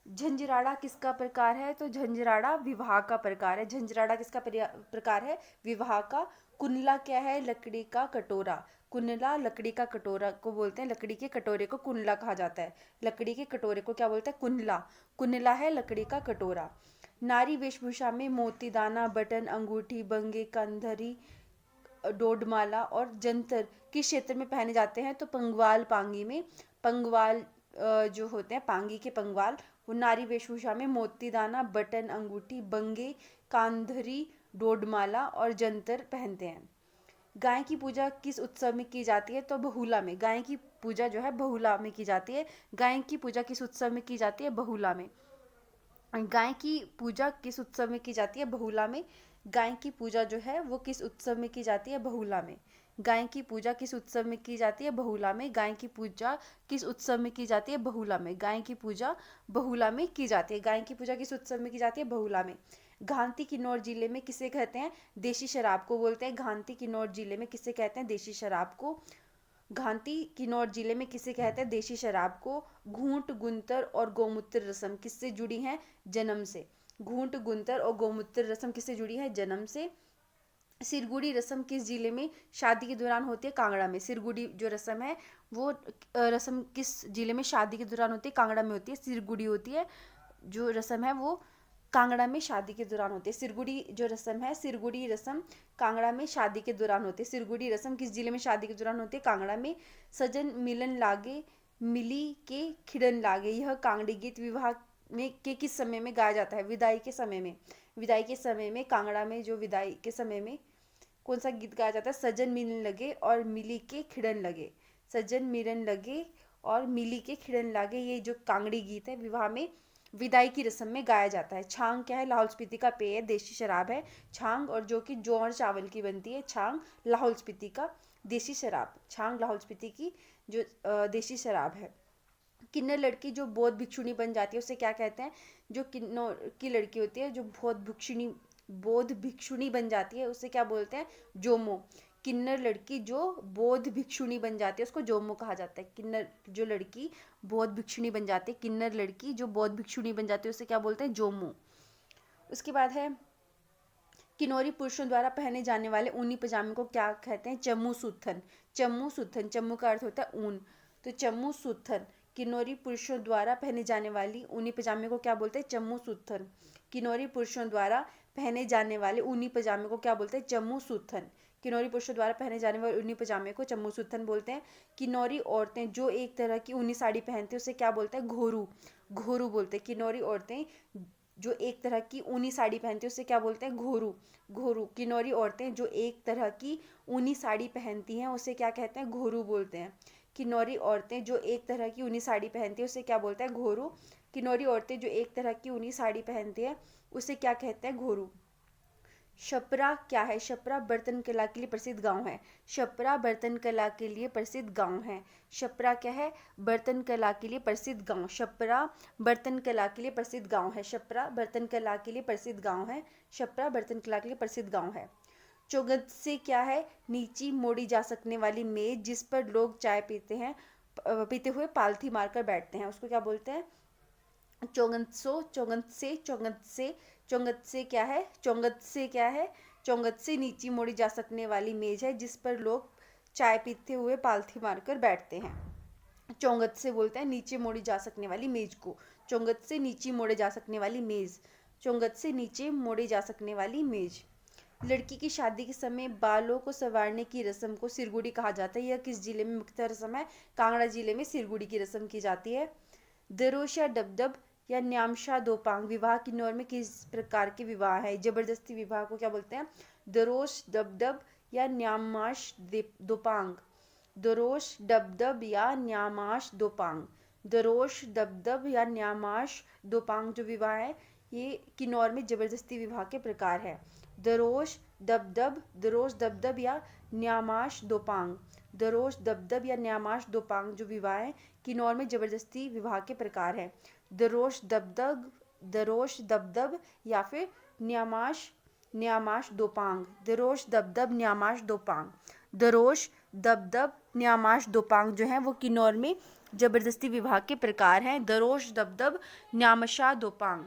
झंझराड़ा किसका प्रकार है, तो झंझराड़ा विवाह का प्रकार है। झंझराड़ा किसका प्रकार है, विवाह का। कुनला क्या है, लकड़ी का कटोरा। कुनला लकड़ी का कटोरा को बोलते हैं, लकड़ी के कटोरे को कुनला कहा जाता है। लकड़ी के कटोरे को क्या बोलते हैं, कुनला। कुनला है लकड़ी का कटोरा। नारी वेशभूषा में मोतीदाना, बटन, अंगूठी, बंगे, कंधरी, डोडमाला और जंतर किस क्षेत्र में पहने जाते हैं? तो पंगवाल पांगी में। पंगवाल जो होते हैं पांगी के पंगवाल, वो नारी वेशभूषा में मोतीदाना, बटन, अंगूठी, बंगे, कांधरी, डोडमाला और जंतर पहनते हैं। गाय की पूजा किस उत्सव में की जाती है? तो बहुला में। गाय की पूजा जो है बहुला में की जाती है। गाय की पूजा किस उत्सव में की जाती है? बहुला में। गाय की पूजा किस उत्सव में की जाती है? बहुला में। गाय की पूजा जो है वो किस उत्सव में की जाती है? बहुला में। गाय की पूजा किस उत्सव में की जाती है? बहुला में। गाय की पूजा किस उत्सव में की जाती है? बहुला में। गाय की पूजा बहुला में की जाती है। गाय की पूजा किस उत्सव में की जाती है? बहुला में। घांती किन्नौर जिले में किसे कहते हैं? देशी शराब को बोलते हैं। घांती किन्नौर जिले में किसे कहते हैं? देशी शराब को। घांती किन्नौर जिले में किसे कहते हैं? देशी शराब को। घूंट, गुंतर और गोमूत्र रस्म किससे जुड़ी हैं? जन्म से। घूंट, गुंतर और गोमूत्र रस्म किससे जुड़ी है? जन्म से। सिरगुड़ी रस्म किस जिले में शादी के दौरान होती है? कांगड़ा में। सिरगुड़ी जो रस्म है वो रस्म किस जिले में शादी के दौरान होती है? कांगड़ा में होती है। सिरगुड़ी होती है जो रस्म है वो कांगड़ा में शादी के दौरान होती है। सिरगुड़ी जो रस्म है, सिरगुड़ी रस्म कांगड़ा में शादी के दौरान होती है। सिरगुड़ी रस्म किस जिले में शादी के दौरान होती है? कांगड़ा में। सजन मिलन लागे, मिली के खिड़न लागे, यह कांगड़ी गीत विवाह में के किस समय में गाया जाता है? विदाई के समय में। विदाई के समय में कांगड़ा में जो विदाई के समय में कौन सा गीत गाया जाता है? सजन मिलन लगे और मिली के खिड़न लगे। सजन मिलन लगे और मिली के खिड़न लागे, ये जो कांगड़ी गीत है विवाह में विदाई की रस्म में गाया जाता है। छांग क्या है? लाहौल स्पीति का पेय है, देशी शराब है छांग, और जो कि जौ और चावल की बनती है। छांग लाहौल स्पीति का देशी शराब। छांग लाहौल स्पीति की जो देशी शराब है। किन्नर लड़की जो बौद्ध भिक्षुणी बन जाती है उसे क्या कहते हैं? जो किन्नर की लड़की होती है जो बौद्ध भिक्षुणी बन जाती है उसे क्या बोलते हैं? जोमो। किन्नर लड़की जो बौद्ध भिक्षुणी बन जाती है उसको जोमो कहा जाता है। किन्नर जो लड़की बौद्ध भिक्षुणी बन जाती है, किन्नर लड़की जो बौद्ध भिक्षुणी बन जाती है उसे क्या बोलते हैं? जोमो। उसके बाद है किन्नौरी पुरुषों द्वारा पहने जाने वाले ऊनी पजामे को क्या कहते हैं? चम्मू सुथन। चम्मू सुथन, चम्मू का अर्थ होता है ऊन, तो चम्मू सुथन। किन्नौरी पुरुषों द्वारा पहने जाने वाली ऊनी पजामे को क्या बोलते हैं? चम्मू सुथन। किन्नौरी पुरुषों द्वारा पहने जाने वाले ऊनी पजामे को क्या बोलते हैं? चम्मू सुथन। किन्नौरी पुरुषों द्वारा पहने जाने वाले ऊनी पजामे को चम्मू सुथन बोलते हैं। किन्नौरी औरतें जो एक तरह की ऊनी साड़ी पहनती है उसे क्या बोलते हैं? घोरू। घोरू बोलते हैं। किन्नौरी औरतें जो एक तरह की ऊनी साड़ी पहनती है उसे क्या बोलते हैं? घोरू। घोरू। किन्नौरी औरतें जो एक तरह की ऊनी साड़ी पहनती हैं उसे क्या कहते हैं? घोरू बोलते हैं। किन्नौरी औरतें जो एक तरह की ऊनी साड़ी पहनती है उसे क्या बोलते हैं? घोरू। किन्नौरी औरतें जो एक तरह की ऊनी साड़ी पहनती है उसे क्या कहते हैं? घोरू। छपरा क्या है? छपरा बर्तन कला के लिए प्रसिद्ध गांव है। छपरा बर्तन कला के लिए प्रसिद्ध गांव है। छपरा क्या है? बर्तन कला के लिए प्रसिद्ध गांव। छपरा बर्तन कला के लिए प्रसिद्ध गांव है। छपरा बर्तन कला के लिए प्रसिद्ध गांव है। छपरा बर्तन कला के लिए प्रसिद्ध गांव है। चौगत क्या है? नीची मोड़ी जा सकने वाली मेज जिस पर लोग चाय पीते हुए पालथी मारकर बैठते हैं उसको क्या बोलते हैं? चौंगत से क्या है? चौंगत से क्या है? चौंगत से नीची मोड़ी जा सकने वाली मेज है जिस पर लोग चाय पीते हुए पालथी मारकर बैठते हैं। चौंगत से बोलते हैं नीचे मोड़ी जा सकने वाली मेज को। चौंगत से नीचे मोड़े जा सकने वाली मेज। चौंगत से नीचे मोड़ी जा सकने वाली मेज। लड़की की शादी के समय बालों को संवारने की रस्म को सिरगुड़ी कहा जाता है। यह किस जिले में मुख्य रस्म है? कांगड़ा जिले में सिरगुड़ी की रस्म की जाती है। दरोश या डबडब या न्यामशा दोपांग विवाह किन्नौर में किस प्रकार के विवाह है? जबरदस्ती विवाह को क्या बोलते हैं? दरोश, डबडब या न्यामाश दोपांग। दरोश, डबडब या न्यामाश दोपांग। दरोश, डबडब या न्यामाश दोपांग जो विवाह है ये किन्नौर में जबरदस्ती विवाह के प्रकार है। दरोश दबदब या न्यामाश दोपांग। दरोश दबदब या न्यामाश दोपांग जो विवाह है किन्नौर में जबरदस्ती विवाह के प्रकार है। दरोश दबदब या फिर न्यामाश दोपांग। दरोश दबदब न्यामाश दोपांग। दरोश दबदब न्यामाश दोपांग जो है वो किन्नौर में जबरदस्ती विवाह के प्रकार हैं। दरोश दबदब न्यामशा दोपांग।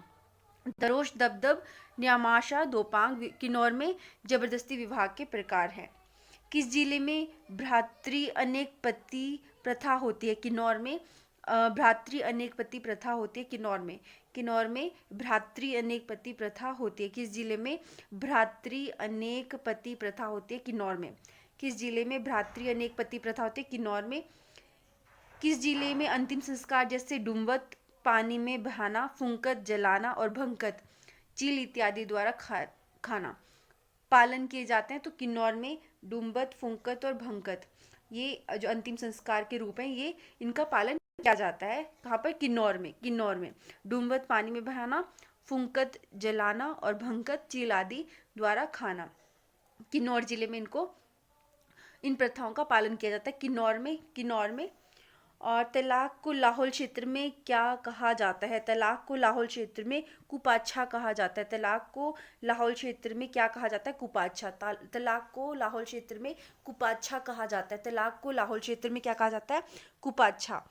दरोश दबदब न्यामाशा दोपांग किन्नौर में जबरदस्ती विवाह के प्रकार हैं। किस जिले में भ्रातृ अनेकपति प्रथा होती है? किन्नौर में भ्रातृ अनेकपति प्रथा होती है किन्नौर में। किन्नौर में भ्रातृ अनेक पति प्रथा होती है। किस जिले में भ्रातृ अनेक पति प्रथा होती है? किन्नौर में। किस जिले में भ्रातृ अनेक पति प्रथा होती है? किन्नौर में। किस जिले में अंतिम संस्कार जैसे डुम्बत, पानी में बहाना, फुंकत, जलाना और भंकत, चील इत्यादि द्वारा खाना पालन किए जाते हैं? तो किन्नौर में डुम्बत, फुंकत और भंकत, ये जो अंतिम संस्कार के रूप हैं, ये इनका पालन किया जाता है। कहाँ पर? किन्नौर में। किन्नौर में डुम्बत, पानी में बहाना, फुंकत, जलाना और भंकत, चील आदि द्वारा खाना, किन्नौर जिले में इन प्रथाओं का पालन किया जाता है। किन्नौर में। और तलाक को लाहौल क्षेत्र में क्या कहा जाता है? तलाक को लाहौल क्षेत्र में कुपाच्छा कहा जाता है। तलाक को लाहौल क्षेत्र में क्या कहा जाता है? कुपाच्छा। तलाक को लाहौल क्षेत्र में कुपाच्छा कहा जाता है। तलाक को लाहौल क्षेत्र में क्या कहा जाता है? कुपाच्छा।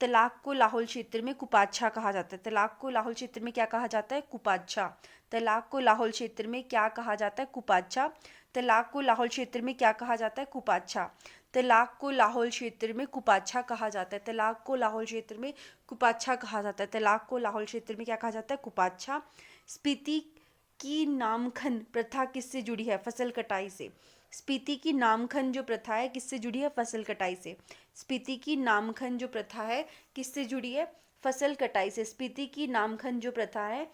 तलाक को लाहौल क्षेत्र में कुपाच्छा कहा जाता है। तलाक को लाहौल क्षेत्र में क्या कहा जाता है? कुपाच्छा। तलाक को लाहौल क्षेत्र में क्या कहा जाता है? कुपाच्छा। तलाक को लाहौल क्षेत्र में क्या कहा जाता है? कुपाच्छा। तलाक को लाहौल क्षेत्र में कुपाच्छा कहा जाता है। तलाक को लाहौल क्षेत्र में कुपाच्छा कहा जाता है। तलाक को लाहौल क्षेत्र में क्या कहा जाता है? कुपाच्छा। स्पीति की नामखन प्रथा किससे जुड़ी है? फसल कटाई से। स्पीति की नामखन जो प्रथा है किससे जुड़ी है? फसल कटाई से। स्पीति की नामखन जो प्रथा है किससे जुड़ी है? फसल कटाई से। स्पीति की नामखन जो प्रथा है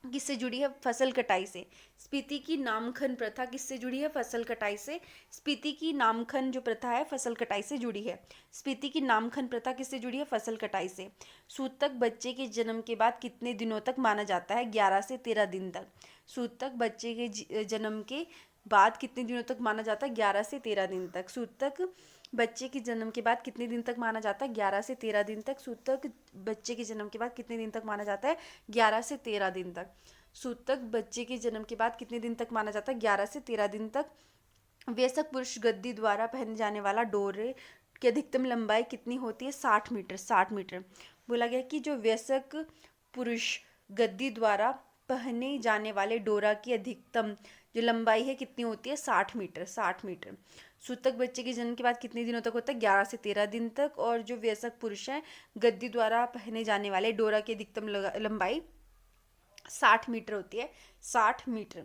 किससे जुड़ी है? फसल कटाई से। स्पीति की नामखन प्रथा किससे जुड़ी है? फसल कटाई से। स्पीति की नामखन जो प्रथा है फसल कटाई से जुड़ी है। स्पीति की नामखन प्रथा किससे जुड़ी है? फसल कटाई से। सूतक बच्चे के जन्म के बाद कितने दिनों तक माना जाता है? 11 से 13 दिन तक। सूतक बच्चे के जन्म के बाद कितने दिनों तक माना जाता है? 11 से 13 दिन तक। सूतक बच्चे के जन्म के बाद कितने दिन तक माना जाता है? 11 से 13 दिन तक। सूतक बच्चे के जन्म के बाद कितने दिन तक माना जाता है? 11 से 13 दिन तक। सूतक बच्चे के जन्म के बाद कितने दिन तक माना जाता है? 11 से 13 दिन तक। वयस्क पुरुष गद्दी द्वारा पहने जाने वाला डोरे की अधिकतम लंबाई कितनी होती है? 60 मीटर। 60 मीटर। बोला गया कि जो वयस्क पुरुष गद्दी द्वारा पहने जाने वाले डोरा की अधिकतम जो लंबाई है कितनी होती है? 60 मीटर। 60 मीटर। सूतक बच्चे के जन्म के बाद कितने दिनों तक होता है? 11 से 13 दिन तक। और जो वयस्क पुरुष हैं गद्दी द्वारा पहने जाने वाले डोरा की अधिकतम लंबाई 60 मीटर होती है। 60 मीटर।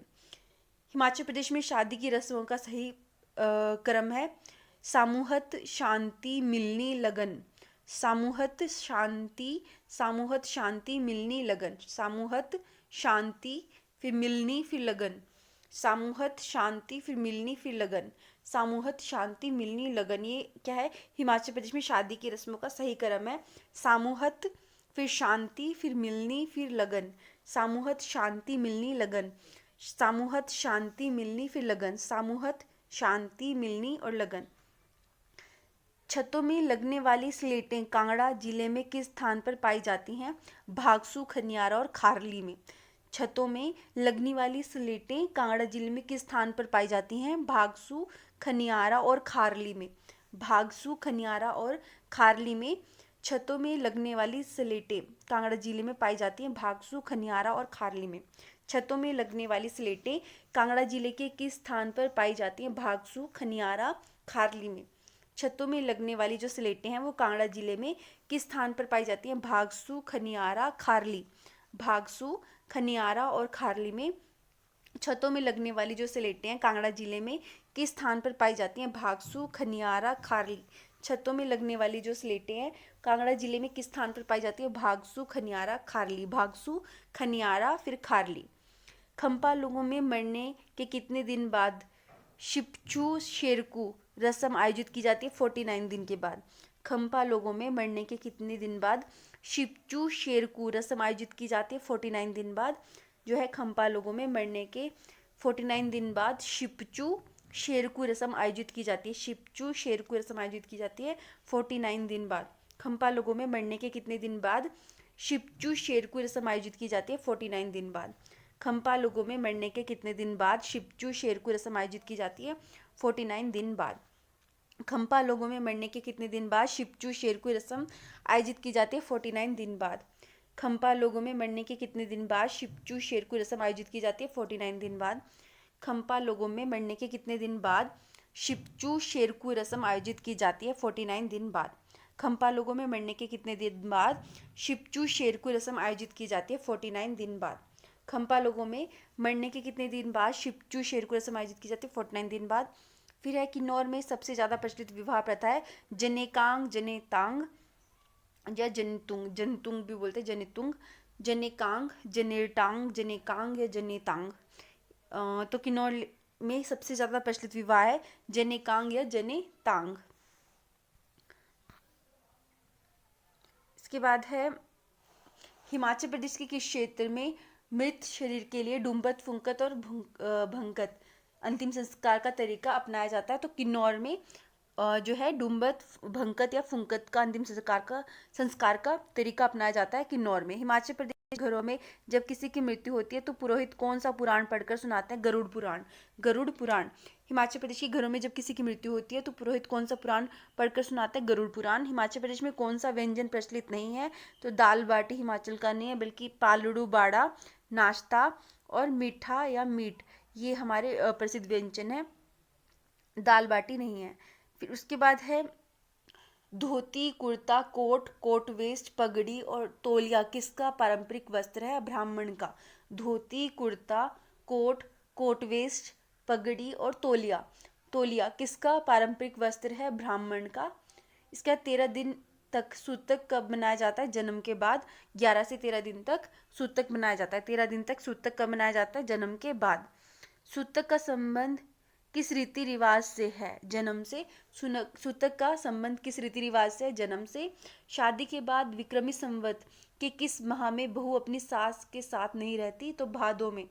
हिमाचल प्रदेश में शादी की रस्मों का सही क्रम है सामूहत, शांति, मिलनी, लगन। सामूहत, शांति, मिलनी, लगन। सामूहत, शांति, फिर मिलनी, फिर लगन। सामूहत, शांति, फिर मिलनी, फिर लगन। सामूहत, शांति, मिलनी, लगन। ये क्या है? हिमाचल प्रदेश में शादी की रस्मों का सही क्रम है सामूहत, फिर शांति, फिर मिलनी, फिर लगन। सामूहत, शांति, मिलनी, लगन। सामूहत, शांति, मिलनी, फिर लगन। सामूहत, शांति, मिलनी और लगन। छतों में लगने वाली स्लेटें कांगड़ा जिले में किस स्थान पर पाई जाती हैं? भागसू, खनियारा और खारली में। छतों में लगने वाली स्लेटें कांगड़ा जिले में किस स्थान पर पाई जाती हैं? भागसू, खनियारा और खारली में। भागसू, खनियारा और खारली में छतों में लगने वाली स्लेटें कांगड़ा जिले में पाई जाती हैं। भागसू, खनियारा और खारली में। छतों में लगने वाली स्लेटें कांगड़ा जिले के किस स्थान पर पाई जाती हैं? भागसू, खनियारा, खारली में। छतों में लगने वाली जो स्लेटें हैं वो कांगड़ा जिले में किस स्थान पर पाई जाती हैं? भागसू, खनियारा, खारली। भागसू, खनियारा और खारली में छतों में लगने वाली जो स्लेटें हैं कांगड़ा जिले में किस स्थान पर पाई जाती हैं? भागसू, खनियारा, खारली। छतों में लगने वाली जो स्लेटें हैं कांगड़ा जिले में किस स्थान पर पाई जाती है? भागसू, खनियारा, खारली। भागसू, खनियारा, फिर खारली। खंपा लोगों में मरने के कितने दिन बाद शिपचू शेरकू रस्म आयोजित की जाती है? 49 दिन के बाद। खंपा लोगों में मरने के कितने दिन बाद शिपचू शेरकू रस्म आयोजित की जाती है? 49 दिन बाद जो है खंपा लोगों में मरने के 49 दिन बाद शिपचू शेरकू रस्म आयोजित की जाती है। शिपचू शेरकू रस्म आयोजित की जाती है 49 दिन बाद। खंपा लोगों में मरने के कितने दिन बाद शिपचू शेरकू रस्म आयोजित की जाती है? 49 दिन बाद। खंपा लोगों में मरने के कितने दिन बाद शिपचू शेरकू रस्म आयोजित की जाती है? 49 दिन बाद। खंपा लोगों में मरने के कितने दिन बाद शिपचू शेरकू रस्म आयोजित की जाती है? 49 दिन बाद। खंपा लोगों में मरने के कितने दिन बाद शिपचू शेरकू रस्म आयोजित की जाती है? 49 दिन बाद। खंपा लोगों में मरने के कितने दिन बाद शिपचू शेरकू रस्म आयोजित की जाती है? 49 दिन बाद। खंपा लोगों में मरने के कितने दिन बाद शिपचू शेरकू रस्म आयोजित की जाती है? 49 दिन बाद। खंपा लोगों में मरने के कितने दिन बाद शिपचू शेरकू रस्म आयोजित की जाती है? 49 दिन बाद। फिर है किन्नौर में सबसे ज़्यादा प्रचलित विवाह प्रथा है जनेकांग जनेतांग या जनेतुंग, जनतुंग भी बोलते हैं, जनेतुंग, जनेकांग, जनेटांग, जनेकांग या जनेतांग। तो किन्नौर में सबसे ज़्यादा प्रचलित विवाह है जनेकांग या जनेतांग। इसके बाद है हिमाचल प्रदेश के किस क्षेत्र में मृत शरीर के लिए डुम्बत, फुंकत और भंकत अंतिम संस्कार का तरीका अपनाया जाता है? तो किन्नौर में जो है डुम्बत, भंकत या फुंकत का अंतिम संस्कार का तरीका अपनाया जाता है किन्नौर में। हिमाचल प्रदेश के घरों में जब किसी की मृत्यु होती है तो पुरोहित कौन सा पुराण पढ़कर सुनाते हैं? गरुड़ पुराण। गरुड़ पुराण। हिमाचल प्रदेश के घरों में जब किसी की मृत्यु होती है तो पुरोहित कौन सा पुराण पढ़कर सुनाते हैं? गरुड़ पुराण। हिमाचल प्रदेश में कौन सा व्यंजन प्रचलित नहीं है? तो दाल बाटी हिमाचल का नहीं है, बल्कि पालड़ू बाड़ा, नाश्ता और मीठा या मीट, ये हमारे प्रसिद्ध व्यंजन है। दाल बाटी नहीं है। फिर उसके बाद है धोती, कुर्ता, कोट, कोट वेस्ट, पगड़ी और तौलिया किसका पारंपरिक वस्त्र है? ब्राह्मण का। धोती, कुर्ता, कोट, कोट वेस्ट, पगड़ी और तौलिया। तौलिया किसका पारंपरिक वस्त्र है? ब्राह्मण का। इसका 13 दिन तक सूतक कब मनाया जाता है? जन्म के बाद। 11 से 13 दिन तक सूतक मनाया जाता है। 13 दिन तक सूतक कब मनाया जाता है? जन्म के बाद। सूतक का संबंध किस रीति रिवाज से है? जन्म से। सूतक का संबंध किस रीति रिवाज से है? जन्म से। शादी के बाद विक्रमी संवत के किस माह में बहू अपनी सास के साथ नहीं रहती? तो भादों में।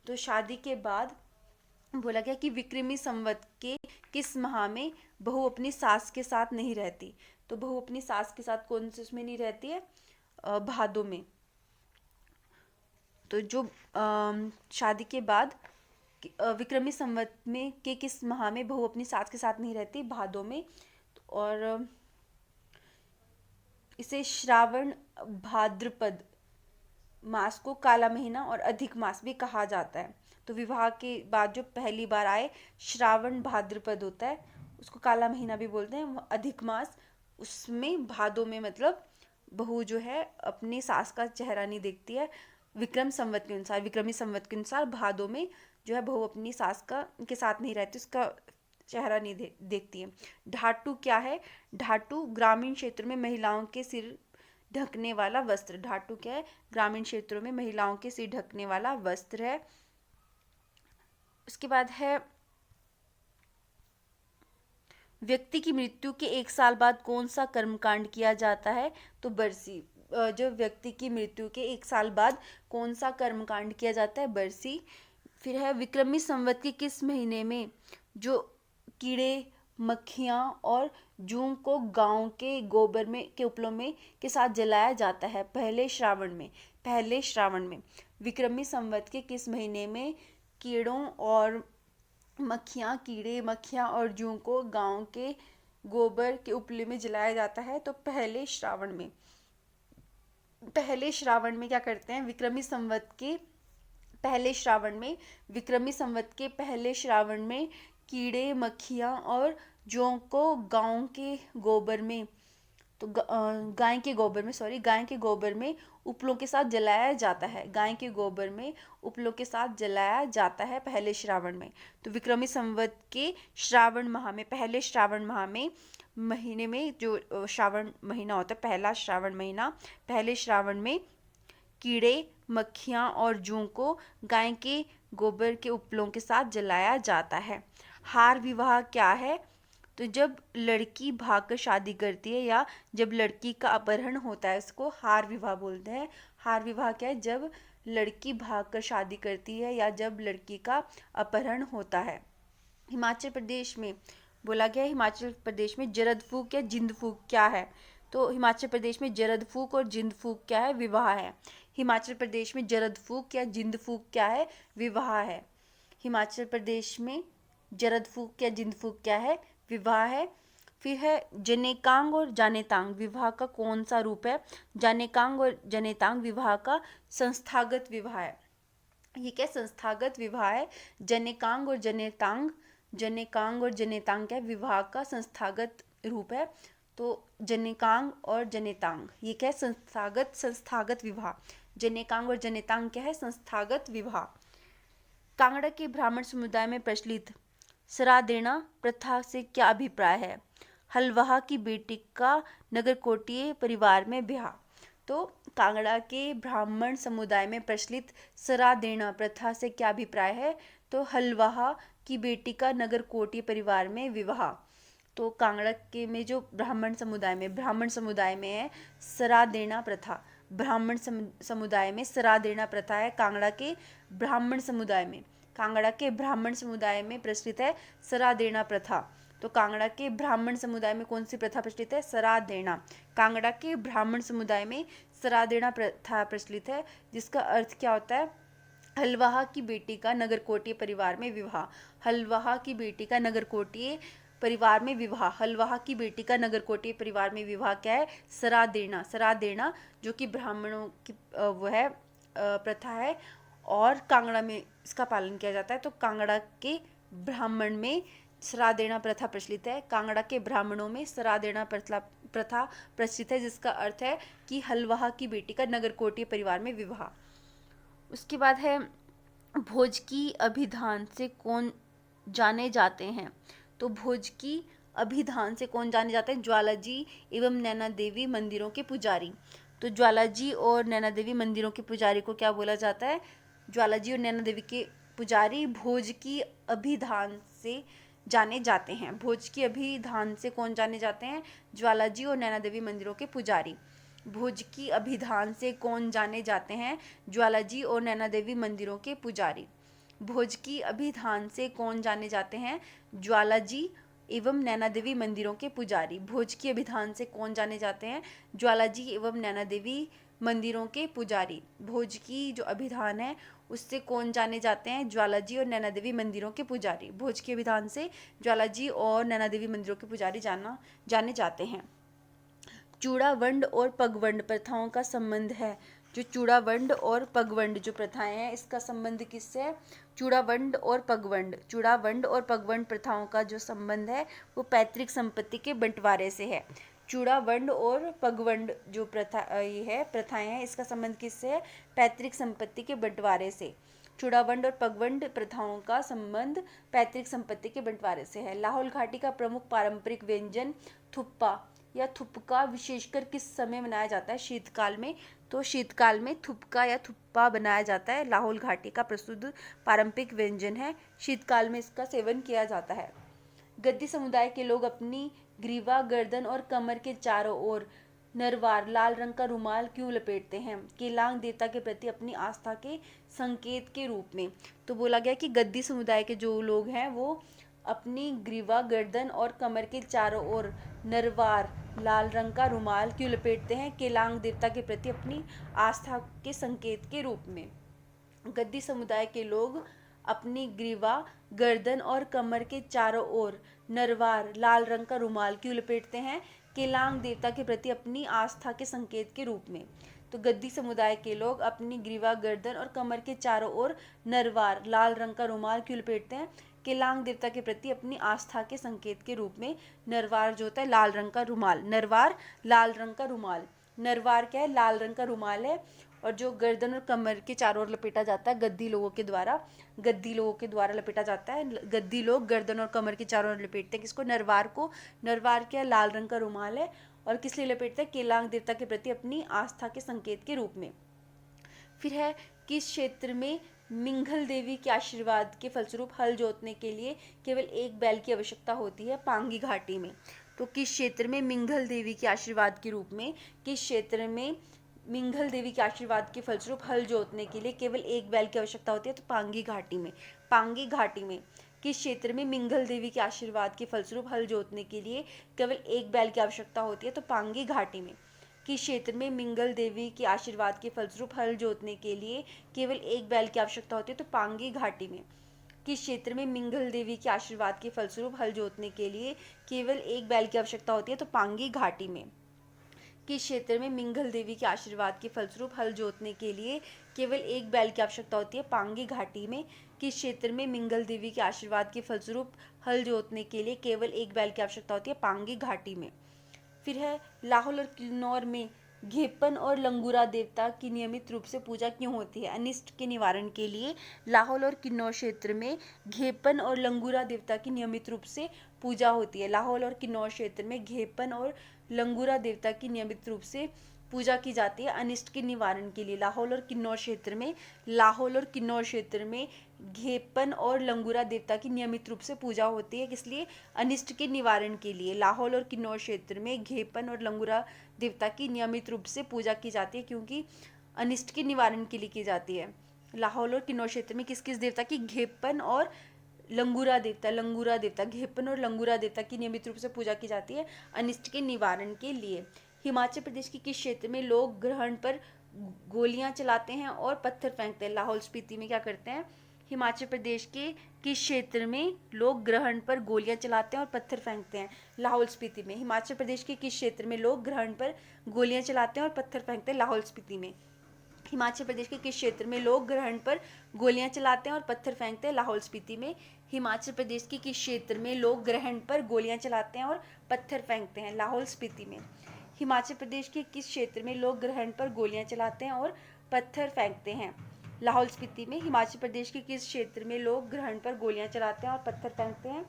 तो शादी के बाद बोला गया कि विक्रमी संवत के किस माह में बहू अपनी सास के साथ नहीं रहती? तो बहू अपनी सास के साथ कौन से उसमें नहीं रहती है? भादों में। तो जो शादी के बाद विक्रमी संवत में के किस माह में बहू अपनी सास के साथ नहीं रहती? भादों में। और इसे श्रावण भाद्रपद मास को काला महीना और अधिक मास भी कहा जाता है। तो विवाह के बाद जो पहली बार आए श्रावण भाद्रपद होता है उसको काला महीना भी बोलते हैं। अधिक मास उसमें भादों में मतलब बहू जो है अपनी सास का चेहरा नहीं देखती है। विक्रम संवत के अनुसार, विक्रमी संवत के अनुसार भादों में जो है बहू अपनी सास का के साथ नहीं रहती, उसका चेहरा नहीं देखती है। ढाटू क्या है? ढाटू ग्रामीण क्षेत्र में महिलाओं के सिर ढकने वाला वस्त्र। ढाटू क्या है? ग्रामीण क्षेत्रों में महिलाओं के सिर ढकने वाला वस्त्र है। उसके बाद है व्यक्ति की मृत्यु के 1 साल बाद कौन सा कर्मकांड किया जाता है? तो बरसी। जब व्यक्ति की मृत्यु के 1 साल बाद कौन सा कर्मकांड किया जाता है? बरसी। फिर है विक्रमी संवत के किस महीने में जो कीड़े, मक्खियाँ और जूं को गांव के गोबर में के उपलों में के साथ जलाया जाता है? पहले श्रावण में। पहले श्रावण में। विक्रमी संवत के किस महीने में कीड़ों और मक्खियाँ, कीड़े, मक्खियाँ और जूं को गांव के गोबर के उपले में जलाया जाता है? तो पहले श्रावण में। पहले श्रावण में क्या करते हैं? विक्रमी संवत के पहले श्रावण में, विक्रमी संवत के पहले श्रावण में कीड़े, मक्खियाँ और जौं को गांव के गोबर में, तो गाय के गोबर में उपलों के साथ जलाया जाता है। गाय के गोबर में उपलों के साथ जलाया जाता है पहले श्रावण में। तो विक्रमी संवत के श्रावण माह में, पहले श्रावण माह में महीने में जो श्रावण महीना होता है, पहला श्रावण महीना, पहले श्रावण में कीड़े, मक्खियाँ और जूं को गाय के गोबर के उपलों के साथ जलाया जाता है। हार विवाह क्या है? तो जब लड़की भागकर शादी करती है या जब लड़की का अपहरण होता है उसको हार विवाह बोलते हैं। हार विवाह क्या है? जब लड़की भागकर शादी करती है या जब लड़की का अपहरण होता है। हिमाचल प्रदेश में बोला गया है, हिमाचल प्रदेश में जरद फूक या जिंद फूक क्या है? तो हिमाचल प्रदेश में जरद फूक और जिंद फूक क्या है? विवाह है। हिमाचल प्रदेश में जरद फूक या जिंद फूक क्या है? विवाह है। हिमाचल प्रदेश में जरद फूक या जिंद फूक क्या है? विवाह है। फिर है जनेकांग और जनेतांग विवाह का कौन सा रूप है? जनेकांग और जनेतांग विवाह का संस्थागत विवाह है। ये क्या? संस्थागत विवाह है। जनेकांग और जनेतांग, जनेकांग और जनेतांग क्या? विवाह का संस्थागत रूप है। तो जनेकांग और जनेतांग, ये क्या है? संस्थागत विवाह। जनेकांग और जनेतांग क्या है? संस्थागत विवाह। कांगड़ा के ब्राह्मण समुदाय में प्रचलित सरादेना प्रथा से क्या अभिप्राय है? हलवाहा की बेटी का नगरकोटीय परिवार में ब्याह। तो कांगड़ा के ब्राह्मण समुदाय में प्रचलित सरादेना प्रथा से क्या अभिप्राय है? तो हलवाहा की बेटी का नगरकोटीय परिवार में विवाह। तो कांगड़ा के में जो ब्राह्मण समुदाय में है सरा देना प्रथा। ब्राह्मण समुदाय में सरा देना प्रथा है। कांगड़ा के ब्राह्मण समुदाय में प्रचलित है सरा देना प्रथा। तो कांगड़ा के ब्राह्मण समुदाय में कौन सी प्रथा प्रचलित है? सरा देना। कांगड़ा के ब्राह्मण समुदाय में सरा देना प्रथा प्रचलित है, जिसका अर्थ क्या होता है? हलवाहा की बेटी का नगरकोटीय परिवार में विवाह। हलवाहा की बेटी का नगरकोटीय परिवार में विवाह। हलवाहा की बेटी का नगरकोटीय परिवार में विवाह क्या है? सरा देना, जो कि ब्राह्मणों की वो है प्रथा है, और कांगड़ा में इसका पालन किया जाता है। तो कांगड़ा के ब्राह्मण में सरा देना प्रथा प्रचलित है। कांगड़ा के ब्राह्मणों में सरा देना प्रथा प्रचलित है, जिसका अर्थ है कि हलवाहा की बेटी का नगरकोटीय परिवार में विवाह। उसके बाद है भोज की अभिधान से कौन जाने जाते हैं? तो भोज की अभिधान से कौन जाने जाते हैं? ज्वालाजी एवं नैना देवी मंदिरों के पुजारी। तो ज्वालाजी और नैना देवी मंदिरों के पुजारी को क्या बोला जाता है? ज्वालाजी और नैना देवी के पुजारी भोज की अभिधान से जाने जाते हैं। भोज की अभिधान से कौन जाने जाते हैं? ज्वालाजी और नैना देवी मंदिरों के पुजारी। भोज की अभिधान से कौन जाने जाते हैं? ज्वालाजी और नैना देवी मंदिरों के पुजारी। भोज की अभिधान से कौन जाने जाते हैं? ज्वालाजी एवं नैना देवी मंदिरों के पुजारी। भोज की अभिधान से कौन जाने जाते हैं? ज्वालाजी एवं नैना देवी मंदिरों के पुजारी। भोज की जो अभिधान है उससे कौन जाने जाते हैं? ज्वालाजी और नैना देवी मंदिरों के पुजारी। भोज के अभिधान से ज्वालाजी और नैना देवी मंदिरों के पुजारी जाने जाते हैं। चूड़ावंड और पगवंड प्रथाओं का संबंध है। जो चूड़ावंड और पगवंड जो प्रथाएं हैं, इसका संबंध किससे है? चूड़ावंड और पगवंड प्रथाओं का जो संबंध है वो पैतृक संपत्ति के बंटवारे से है। चूड़ावंड और पगवंड जो प्रथाएं हैं, इसका संबंध किससे है? पैतृक संपत्ति के बंटवारे से। चूड़ावंड और पगवंड प्रथाओं का संबंध पैतृक संपत्ति के बंटवारे से है। लाहौल घाटी का प्रमुख पारंपरिक व्यंजन थुप्पा या थुपका विशेषकर किस समय बनाया जाता है? शीतकाल में। तो शीतकाल में थुपका या थुप्पा बनाया जाता है। लाहौल घाटी का प्रसिद्ध पारंपरिक व्यंजन है। शीतकाल में इसका सेवन किया जाता है। गद्दी समुदाय के लोग अपनी ग्रीवा, गर्दन और कमर के चारों ओर नरवार लाल रंग का रुमाल क्यों लपेटते हैं? केलांग देवता के प्रति अपनी आस्था के संकेत के रूप में। तो बोला गया कि गद्दी समुदाय के जो लोग हैं वो अपनी ग्रीवा, गर्दन और कमर के चारों ओर नरवार लाल रंग का रुमाल क्यों लपेटते हैं? केलांग देवता के प्रति अपनी आस्था के संकेत के रूप में। गद्दी समुदाय के लोग अपनी ग्रीवा, गर्दन और कमर के चारों ओर नरवार लाल रंग का रुमाल क्यों लपेटते हैं? केलांग देवता के प्रति अपनी आस्था के संकेत के रूप में। तो गद्दी समुदाय के लोग अपनी ग्रीवा, गर्दन और कमर के चारों ओर नरवार लाल रंग का रुमाल क्यों लपेटते हैं? केलांग देवता के प्रति अपनी आस्था के संकेत के रूप में। नरवार जो होता है लाल रंग का रुमाल, नरवार लाल रंग का रुमाल। नरवार क्या है? लाल रंग का रुमाल है। और जो गर्दन और कमर के चारों ओर लपेटा जाता है गद्दी लोगों के द्वारा लपेटा जाता है। गद्दी लोग गर्दन और कमर के चारों ओर लपेटते हैं किसको? नरवार को। नरवार क्या है? लाल रंग का रुमाल है। और किस लिए लपेटते हैं? केलांग देवता के प्रति अपनी आस्था के संकेत के रूप में। फिर है किस क्षेत्र में मिंघल देवी के आशीर्वाद के फलस्वरूप हल जोतने के लिए केवल एक बैल की आवश्यकता होती है? पांगी घाटी में। तो किस क्षेत्र में मिंघल देवी के आशीर्वाद के रूप में, किस क्षेत्र में मिंघल देवी के आशीर्वाद के फलस्वरूप हल जोतने के लिए केवल एक बैल की आवश्यकता होती है? तो पांगी घाटी में। पांगी घाटी में किस क्षेत्र में मिंघल देवी के आशीर्वाद के फलस्वरूप हल जोतने के लिए केवल एक बैल की आवश्यकता होती है? तो पांगी घाटी में। किस क्षेत्र में मिंगल देवी के आशीर्वाद के फलस्वरूप हल जोतने के लिए केवल एक बैल की आवश्यकता होती है? तो पांगी घाटी में। किस क्षेत्र में मिंगल देवी के आशीर्वाद के फलस्वरूप हल जोतने के लिए केवल एक बैल की आवश्यकता होती है? तो पांगी घाटी में। किस क्षेत्र में मिंगल देवी के आशीर्वाद के फलस्वरूप हल जोतने के लिए केवल एक बैल की आवश्यकता होती है? पांगी घाटी में। किस क्षेत्र में मिंगल देवी के आशीर्वाद के फलस्वरूप हल जोतने के लिए केवल एक बैल की आवश्यकता होती है? पांगी घाटी में। फिर है लाहौल और किन्नौर में घेपन और लंगूरा देवता की नियमित रूप से पूजा क्यों होती है? अनिष्ट के निवारण के लिए लाहौल और किन्नौर क्षेत्र में घेपन और लंगूरा देवता की नियमित रूप से पूजा होती है। लाहौल और किन्नौर क्षेत्र में घेपन और लंगूरा देवता की नियमित रूप से पूजा की जाती है अनिष्ट के निवारण के लिए। लाहौल और किन्नौर क्षेत्र में घेपन और लंगूरा देवता की नियमित रूप से पूजा होती है, इसलिए अनिष्ट के निवारण के लिए लाहौल और किन्नौर क्षेत्र में घेपन और लंगूरा देवता की नियमित रूप से पूजा की जाती है, क्योंकि अनिष्ट के निवारण के लिए की जाती है। लाहौल और किन्नौर क्षेत्र में किस किस देवता की? घेपन और लंगूरा देवता घेपन और लंगूरा देवता की नियमित रूप से पूजा की जाती है अनिष्ट के निवारण के लिए। हिमाचल प्रदेश के किस क्षेत्र में लोग ग्रहण पर गोलियां चलाते हैं और पत्थर फेंकते हैं? लाहौल स्पीति में क्या करते हैं? हिमाचल प्रदेश के किस क्षेत्र में लोग ग्रहण पर गोलियां चलाते हैं और पत्थर फेंकते हैं? लाहौल स्पीति में। हिमाचल प्रदेश के किस क्षेत्र में लोग ग्रहण पर गोलियां चलाते हैं और पत्थर फेंकते हैं? लाहौल स्पीति में। हिमाचल प्रदेश के किस क्षेत्र में लोग ग्रहण पर गोलियां चलाते हैं और पत्थर फेंकते हैं? लाहौल स्पीति में। हिमाचल प्रदेश के किस क्षेत्र में लोग ग्रहण पर गोलियां चलाते हैं और पत्थर फेंकते हैं? लाहौल स्पीति में। हिमाचल प्रदेश के किस क्षेत्र में लोग ग्रहण पर गोलियां चलाते हैं और पत्थर फेंकते हैं? लाहौल स्पीति में। हिमाचल प्रदेश के किस क्षेत्र में लोग ग्रहण पर गोलियां चलाते हैं और पत्थर फेंकते हैं?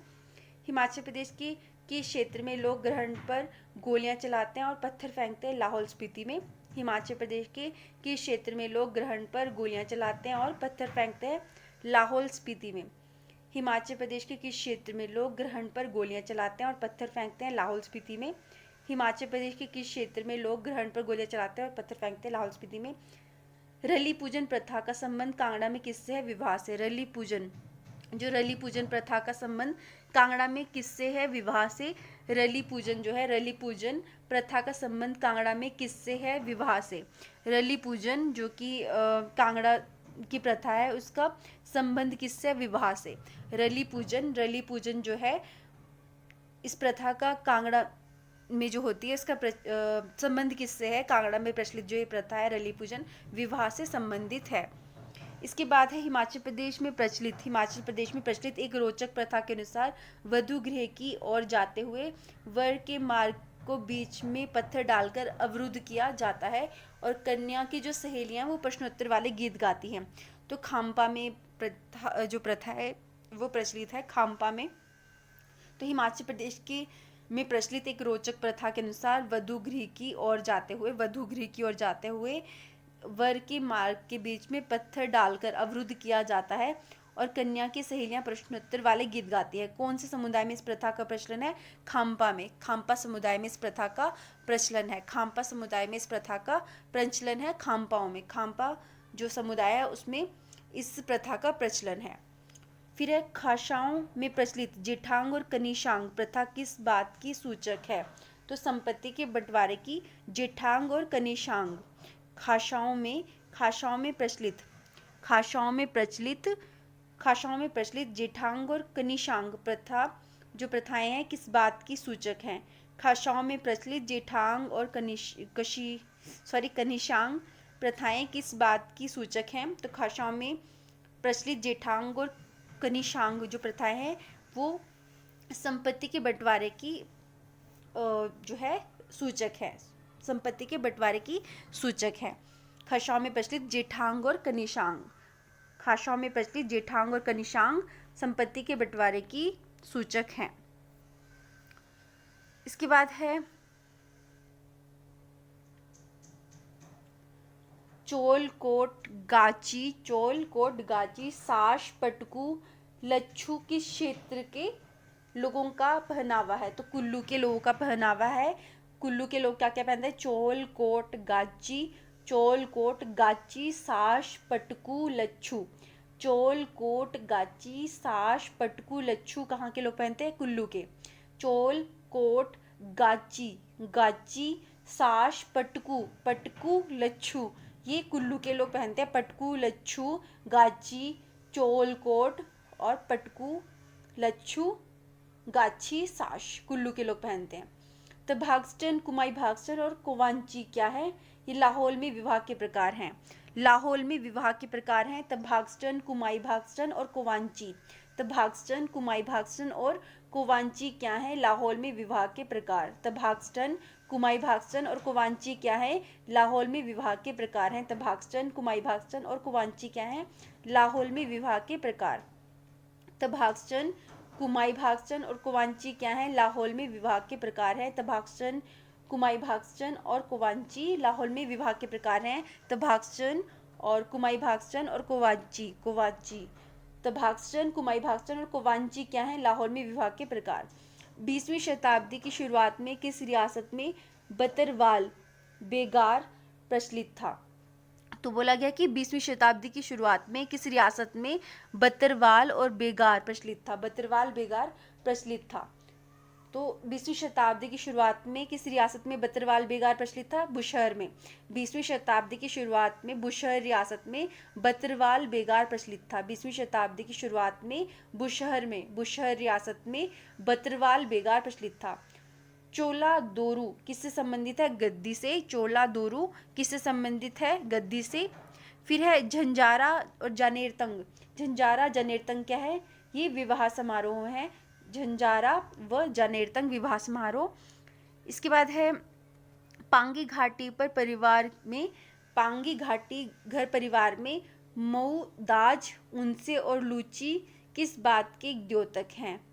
हिमाचल प्रदेश के किस क्षेत्र में लोग ग्रहण पर गोलियां चलाते हैं और पत्थर फेंकते हैं? लाहौल स्पीति में। हिमाचल प्रदेश के किस क्षेत्र में लोग ग्रहण पर गोलियां चलाते हैं और पत्थर फेंकते हैं? लाहौल स्पीति में। हिमाचल प्रदेश के किस क्षेत्र में लोग ग्रहण पर गोलियां चलाते हैं और पत्थर फेंकते हैं? लाहौल स्पीति में। हिमाचल प्रदेश के किस क्षेत्र में लोग ग्रहण पर गोलियां चलाते हैं और पत्थर फेंकते हैं? लाहौल स्पीति में। रली पूजन प्रथा का संबंध कांगड़ा में किससे है? विवाह से। रली पूजन प्रथा का संबंध कांगड़ा में किससे है? विवाह से। रली पूजन प्रथा का संबंध कांगड़ा में किससे है? विवाह से। रली पूजन जो कि कांगड़ा की प्रथा है, उसका संबंध किससे? विवाह से। रली पूजन जो है, इस प्रथा का कांगड़ा में जो होती है, इसका संबंध किससे है? कांगड़ा में प्रचलित जो ये प्रथा है रली पूजन, विवाह से संबंधित है। इसके बाद है हिमाचल प्रदेश में प्रचलित एक रोचक प्रथा के अनुसार वधू गृह की ओर जाते हुए वर के मार्ग को बीच में पत्थर डालकर अवरुद्ध किया जाता है और कन्या की जो सहेलियां वो प्रश्नोत्तर वाले गीत गाती हैं। तो खाम्पा में प्रथा है वो प्रचलित है, खाम्पा में। तो हिमाचल प्रदेश के में प्रचलित एक रोचक प्रथा के अनुसार वधू गृह की ओर जाते हुए वर के मार्ग के बीच में पत्थर डालकर अवरुद्ध किया जाता है और कन्या की सहेलियां प्रश्नोत्तर वाले गीत गाती है। कौन से समुदाय में इस प्रथा का प्रचलन है? खाम्पा में। खाम्पा समुदाय में इस प्रथा का प्रचलन है। खाम्पाओं में। खाम्पा जो समुदाय है उसमें इस प्रथा का प्रचलन है। फिर है खाशाओं में प्रचलित जेठांग और कनिशांग प्रथा किस बात की सूचक है? तो संपत्ति के बंटवारे की जेठांग और कनिशांग। खाशाओं में प्रचलित जेठांग और कनिशांग प्रथा जो प्रथाएं हैं किस बात की सूचक हैं? खाशाओं में प्रचलित जेठांग और कनिशांग प्रथाएं किस बात की सूचक हैं? तो खाशाओं में प्रचलित जेठांग और कनिशांग जो प्रथाएं हैं वो संपत्ति के बंटवारे की जो है सूचक है। संपत्ति के बंटवारे की सूचक है। खाशाओं में प्रचलित जेठांग और कनिशांग संपत्ति के बंटवारे की सूचक हैं। इसके बाद है चोल कोट गाची साश पटकू लच्छू किस क्षेत्र के लोगों का पहनावा है? तो कुल्लू के लोगों का पहनावा है। कुल्लू के लोग क्या क्या पहनते हैं? चोल कोट गाची साश पटकू लच्छू। चोल कोट गाची साश पटकू लच्छू कहाँ के लोग पहनते हैं? कुल्लू के। चोल कोट गाची साश पटकू लच्छू ये कुल्लू के लोग पहनते हैं। पटकू लच्छू गाची चोल कोट और पटकू लच्छू गाची साश कुल्लू के लोग पहनते हैं। तभागस्टन, कुमाई भागस्टन और कोवांची क्या है? ये लाहौल में विवाह के प्रकार हैं। तभागस्टन, कुमाई भागस्टन और कोवांची। तभागस्टन, कुमाई-भागस्टन और कोवांची क्या है? लाहौल में विवाह के प्रकार। तभागस्टन, कुमाई-भागस्टन और कोवांची क्या है? लाहौल में विवाह के प्रकार हैं। तभागस्टन, कुमाई-भागस्टन और कोवांची क्या है? लाहौल में विवाह के प्रकार। तभागस्टन, कुमाई-भागस्टन और कोवांची क्या है? लाहौल में विवाह के प्रकार हैं। तभागस्टन, कुमाई-भागस्टन और कोवांची लाहौल में विवाह के प्रकार हैं। तभागस्टन और कुमाई-भागस्टन और कोवांची तभागस्टन, कुमाई-भागस्टन और कोवांची क्या है? लाहौल में विवाह के प्रकार। 20वीं शताब्दी की शुरुआत में किस रियासत में बतरवाल बेगार प्रचलित था? तो बोला गया कि 20वीं शताब्दी की शुरुआत में किस रियासत में बतरवाल और बेगार प्रचलित था? बतरवाल बेगार प्रचलित था। तो 20वीं शताब्दी की शुरुआत में किस रियासत में बतरवाल बेगार प्रचलित था? बुशहर में। 20वीं शताब्दी की शुरुआत में बुशहर रियासत में बतरवाल बेगार प्रचलित था। 20वीं शताब्दी की शुरुआत में बुशहर रियासत में बतरवाल बेगार प्रचलित था। चोला दोरू किससे संबंधित है? गद्दी से। चोला दोरू किससे संबंधित है? गद्दी से। फिर है झंझारा और जनेरतंग। झंझारा जनेरतंग क्या है? ये विवाह समारोह है। झंझारा व जनेरतंग विवाह समारोह। इसके बाद है पांगी घाटी पर परिवार में पांगी घाटी घर परिवार में मऊ, दाज, उनसे और लूची किस बात के द्योतक हैं?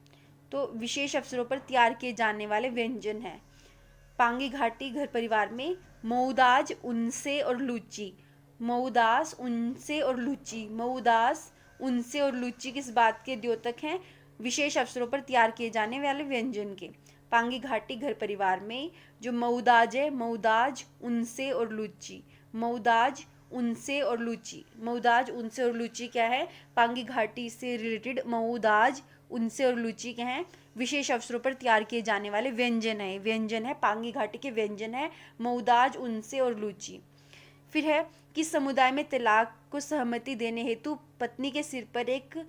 तो विशेष अवसरों पर तैयार किए जाने वाले व्यंजन हैं। पांगी घाटी घर परिवार में मऊदाज, उनसे और लूची। मऊदास, उनसे और लूची। मऊदास, उनसे और लूची किस बात के द्योतक हैं? विशेष अवसरों पर तैयार किए जाने वाले व्यंजन के। पांगी घाटी घर परिवार में जो मऊदाज है, मऊदाज, उनसे और लूची। मऊदाज, उनसे और लूची। मऊदाज, उनसे और लूची क्या है? पांगी घाटी से रिलेटेड मऊदाज, उनसे और लूची क्या है? विशेष अवसरों पर तैयार किए जाने वाले व्यंजन है। व्यंजन है पांगी घाटी के व्यंजन है मऊदाज, उनसे और लूची। फिर है किस समुदाय में तलाक को सहमति देने हेतु पत्नी के सिर पर एक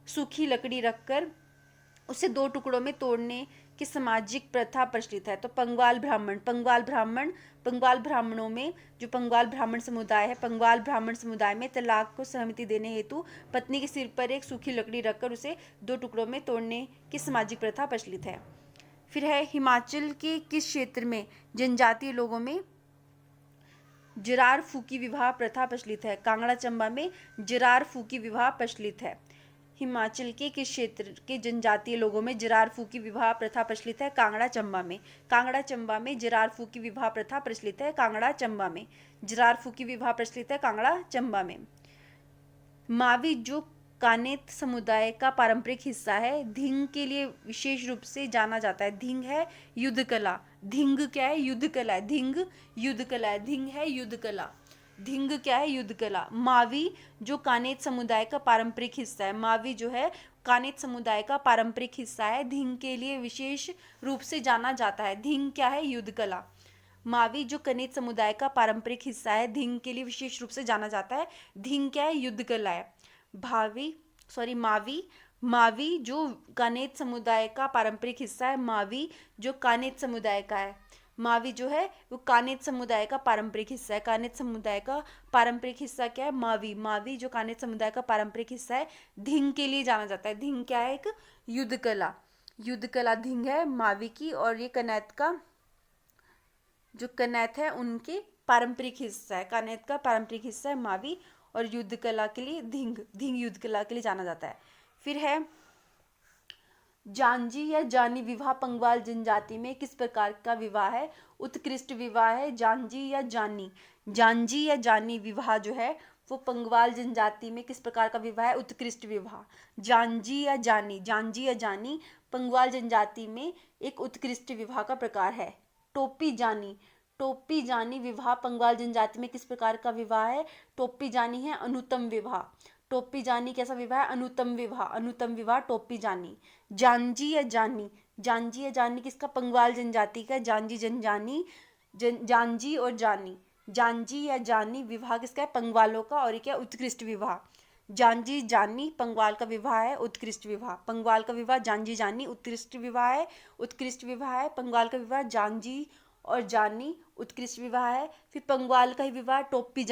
सूखी लकड़ी रखकर उसे दो टुकड़ों में तोड़ने की सामाजिक प्रथा प्रचलित है? तो पंगवाल ब्राह्मण। पंगवाल ब्राह्मणों में जो पंगवाल ब्राह्मण समुदाय है, पंगवाल ब्राह्मण समुदाय में तलाक को सहमति देने हेतु पत्नी के सिर पर एक सूखी लकड़ी रखकर उसे दो टुकड़ों में तोड़ने की सामाजिक प्रथा प्रचलित है। फिर है हिमाचल के किस क्षेत्र में जनजातीय लोगों में जरार फूकी विवाह प्रथा प्रचलित है? कांगड़ा चंबा में जरार फूकी विवाह प्रचलित है। हिमाचल के किस क्षेत्र के जनजातीय लोगों में जरार फूकी विवाह प्रथा प्रचलित है? कांगड़ा चंबा में। कांगड़ा चंबा में जरार फूकी विवाह प्रथा प्रचलित है। कांगड़ा चंबा में जरार फूकी विवाह प्रचलित है। कांगड़ा चंबा में। मावी जो कानेत समुदाय का पारंपरिक हिस्सा है, धिंग के लिए विशेष रूप से जाना जाता है। धिंग है युद्ध कला। धिंग क्या है? युद्ध कला है। धिंग युद्ध कला है। धिंग है युद्ध कला। धिंग क्या है? युद्ध कला। मावी जो कानेत समुदाय का पारंपरिक हिस्सा है। मावी जो है कानेत समुदाय का पारंपरिक हिस्सा है। धिंग के लिए विशेष रूप से जाना जाता है। धिंग क्या है? युद्ध कला। मावी जो कनेत समुदाय का पारंपरिक हिस्सा है, धिंग के लिए विशेष रूप से जाना जाता है। धिंग क्या है? युद्ध कला है। मावी जो कानेत समुदाय का पारंपरिक हिस्सा है। मावी जो कानेत समुदाय का है। मावी जो है वो कानेत समुदाय का पारंपरिक हिस्सा है। कानेत समुदाय का पारंपरिक हिस्सा क्या है? मावी। मावी जो कानेत समुदाय का पारंपरिक हिस्सा है, धिंग के लिए जाना जाता है। धिंग क्या है? एक युद्ध कला। युद्ध कला धिंग है मावी की, और ये कनेत का जो कनेत है उनके पारंपरिक हिस्सा है। कनेत का पारंपरिक हिस्सा है मावी, और युद्ध कला के लिए धिंग युद्ध कला के लिए जाना जाता है। फिर है जानजी या जानी विवाह पंगवाल जनजाति में किस प्रकार का विवाह है? उत्कृष्ट विवाह है। जानजी या जानी विवाह जो है वो पंगवाल जनजाति में किस प्रकार का विवाह है? उत्कृष्ट विवाह। जानजी या जानी पंगवाल जनजाति में एक उत्कृष्ट विवाह का प्रकार है। टोपी जानी विवाह पंगवाल जनजाति में किस प्रकार का विवाह है? टोपी जानी है अनुतम विवाह। टोपी जानी कैसा विवाह है? अनुतम विवाह टोपी जानी। जानजी या जानी किसका? पंगवाल जनजाति का। जानजी और जानजी या जानी विवाह किसका है? पंगवालों का, और ये क्या? उत्कृष्ट विवाह। जानजी जानी पंगवाल का विवाह है, उत्कृष्ट विवाह। पंगवाल का विवाह जानजी जानी उत्कृष्ट विवाह है। पंगवाल का विवाह जानजी और जानी उत्कृष्ट विवाह है। फिर पंगवाल का ही विवाह टोपी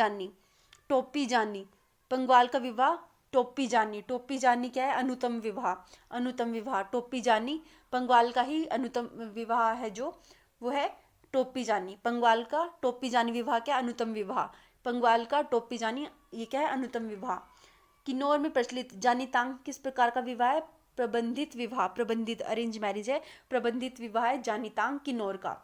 जानी। पंगवाल का विवाह टोपी जानी, टोपी जानी क्या है? अनुतम विवाह, अनुतम विवाह। टोपी जानी पंगवाल का ही अनुतम विवाह है जो, वो है टोपी जानी। पंगवाल का टोपी जानी विवाह क्या? अनुतम विवाह। पंगवाल का टोपी जानी ये क्या है? अनुतम विवाह। किन्नौर में प्रचलित जानी तांग किस प्रकार का विवाह है? प्रबंधित विवाह, प्रबंधित अरेंज मैरिज है, प्रबंधित विवाह है जानी तांग किन्नौर का।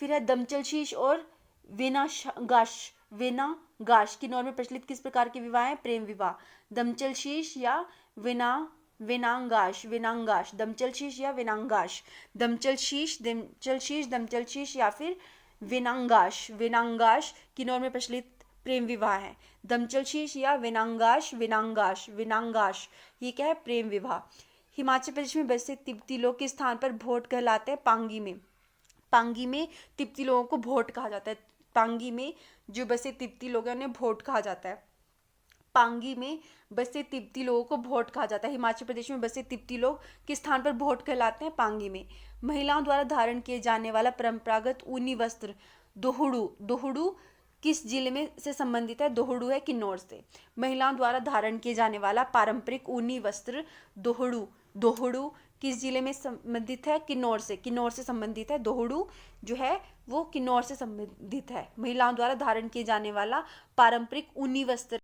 फिर है दमचल शीश और वेनागाश, वेनागाश किन्नौर में प्रचलित किस प्रकार के विवाह है? प्रेम विवाह। दमचल शीश या वेनांगाश, वेनांगाश, दमचल शीश या वेनांगाश, दमचल शीश, दमचल शीश, दमचल शीश या फिर वेनांगाश, वेनांगाश किन्नौर में प्रचलित प्रेम विवाह है। दमचल शीश या वेनांगाश, वेनांगाश, वेनांगाश ये क्या है? प्रेम विवाह। हिमाचल प्रदेश में बसे तिब्बती लोग किस स्थान पर भोट कहलाते हैं? पांगी में। पांगी में तिब्बती लोगों को भोट कहा जाता है। पांगी में जो बसे तिब्बती लोग हैं उन्हें भोट कहा जाता है। पांगी में बसे तिब्बती लोगों को भोट कहा जाता है। हिमाचल प्रदेश में बसे तिब्बती लोग किस स्थान पर भोट कहलाते हैं? पांगी में। महिलाओं द्वारा धारण किए जाने वाला परंपरागत ऊनी वस्त्र दोहड़ू, दोहड़ू किस जिले में से संबंधित है? दोहड़ू है किन्नौर से। महिलाओं द्वारा धारण किए जाने वाला पारंपरिक ऊनी वस्त्र दोहड़ू, दोहड़ू किस जिले में संबंधित है? किन्नौर से। किन्नौर से संबंधित है। दोहड़ू जो है वो किन्नौर से संबंधित है। महिलाओं द्वारा धारण किए जाने वाला पारंपरिक ऊनी वस्त्र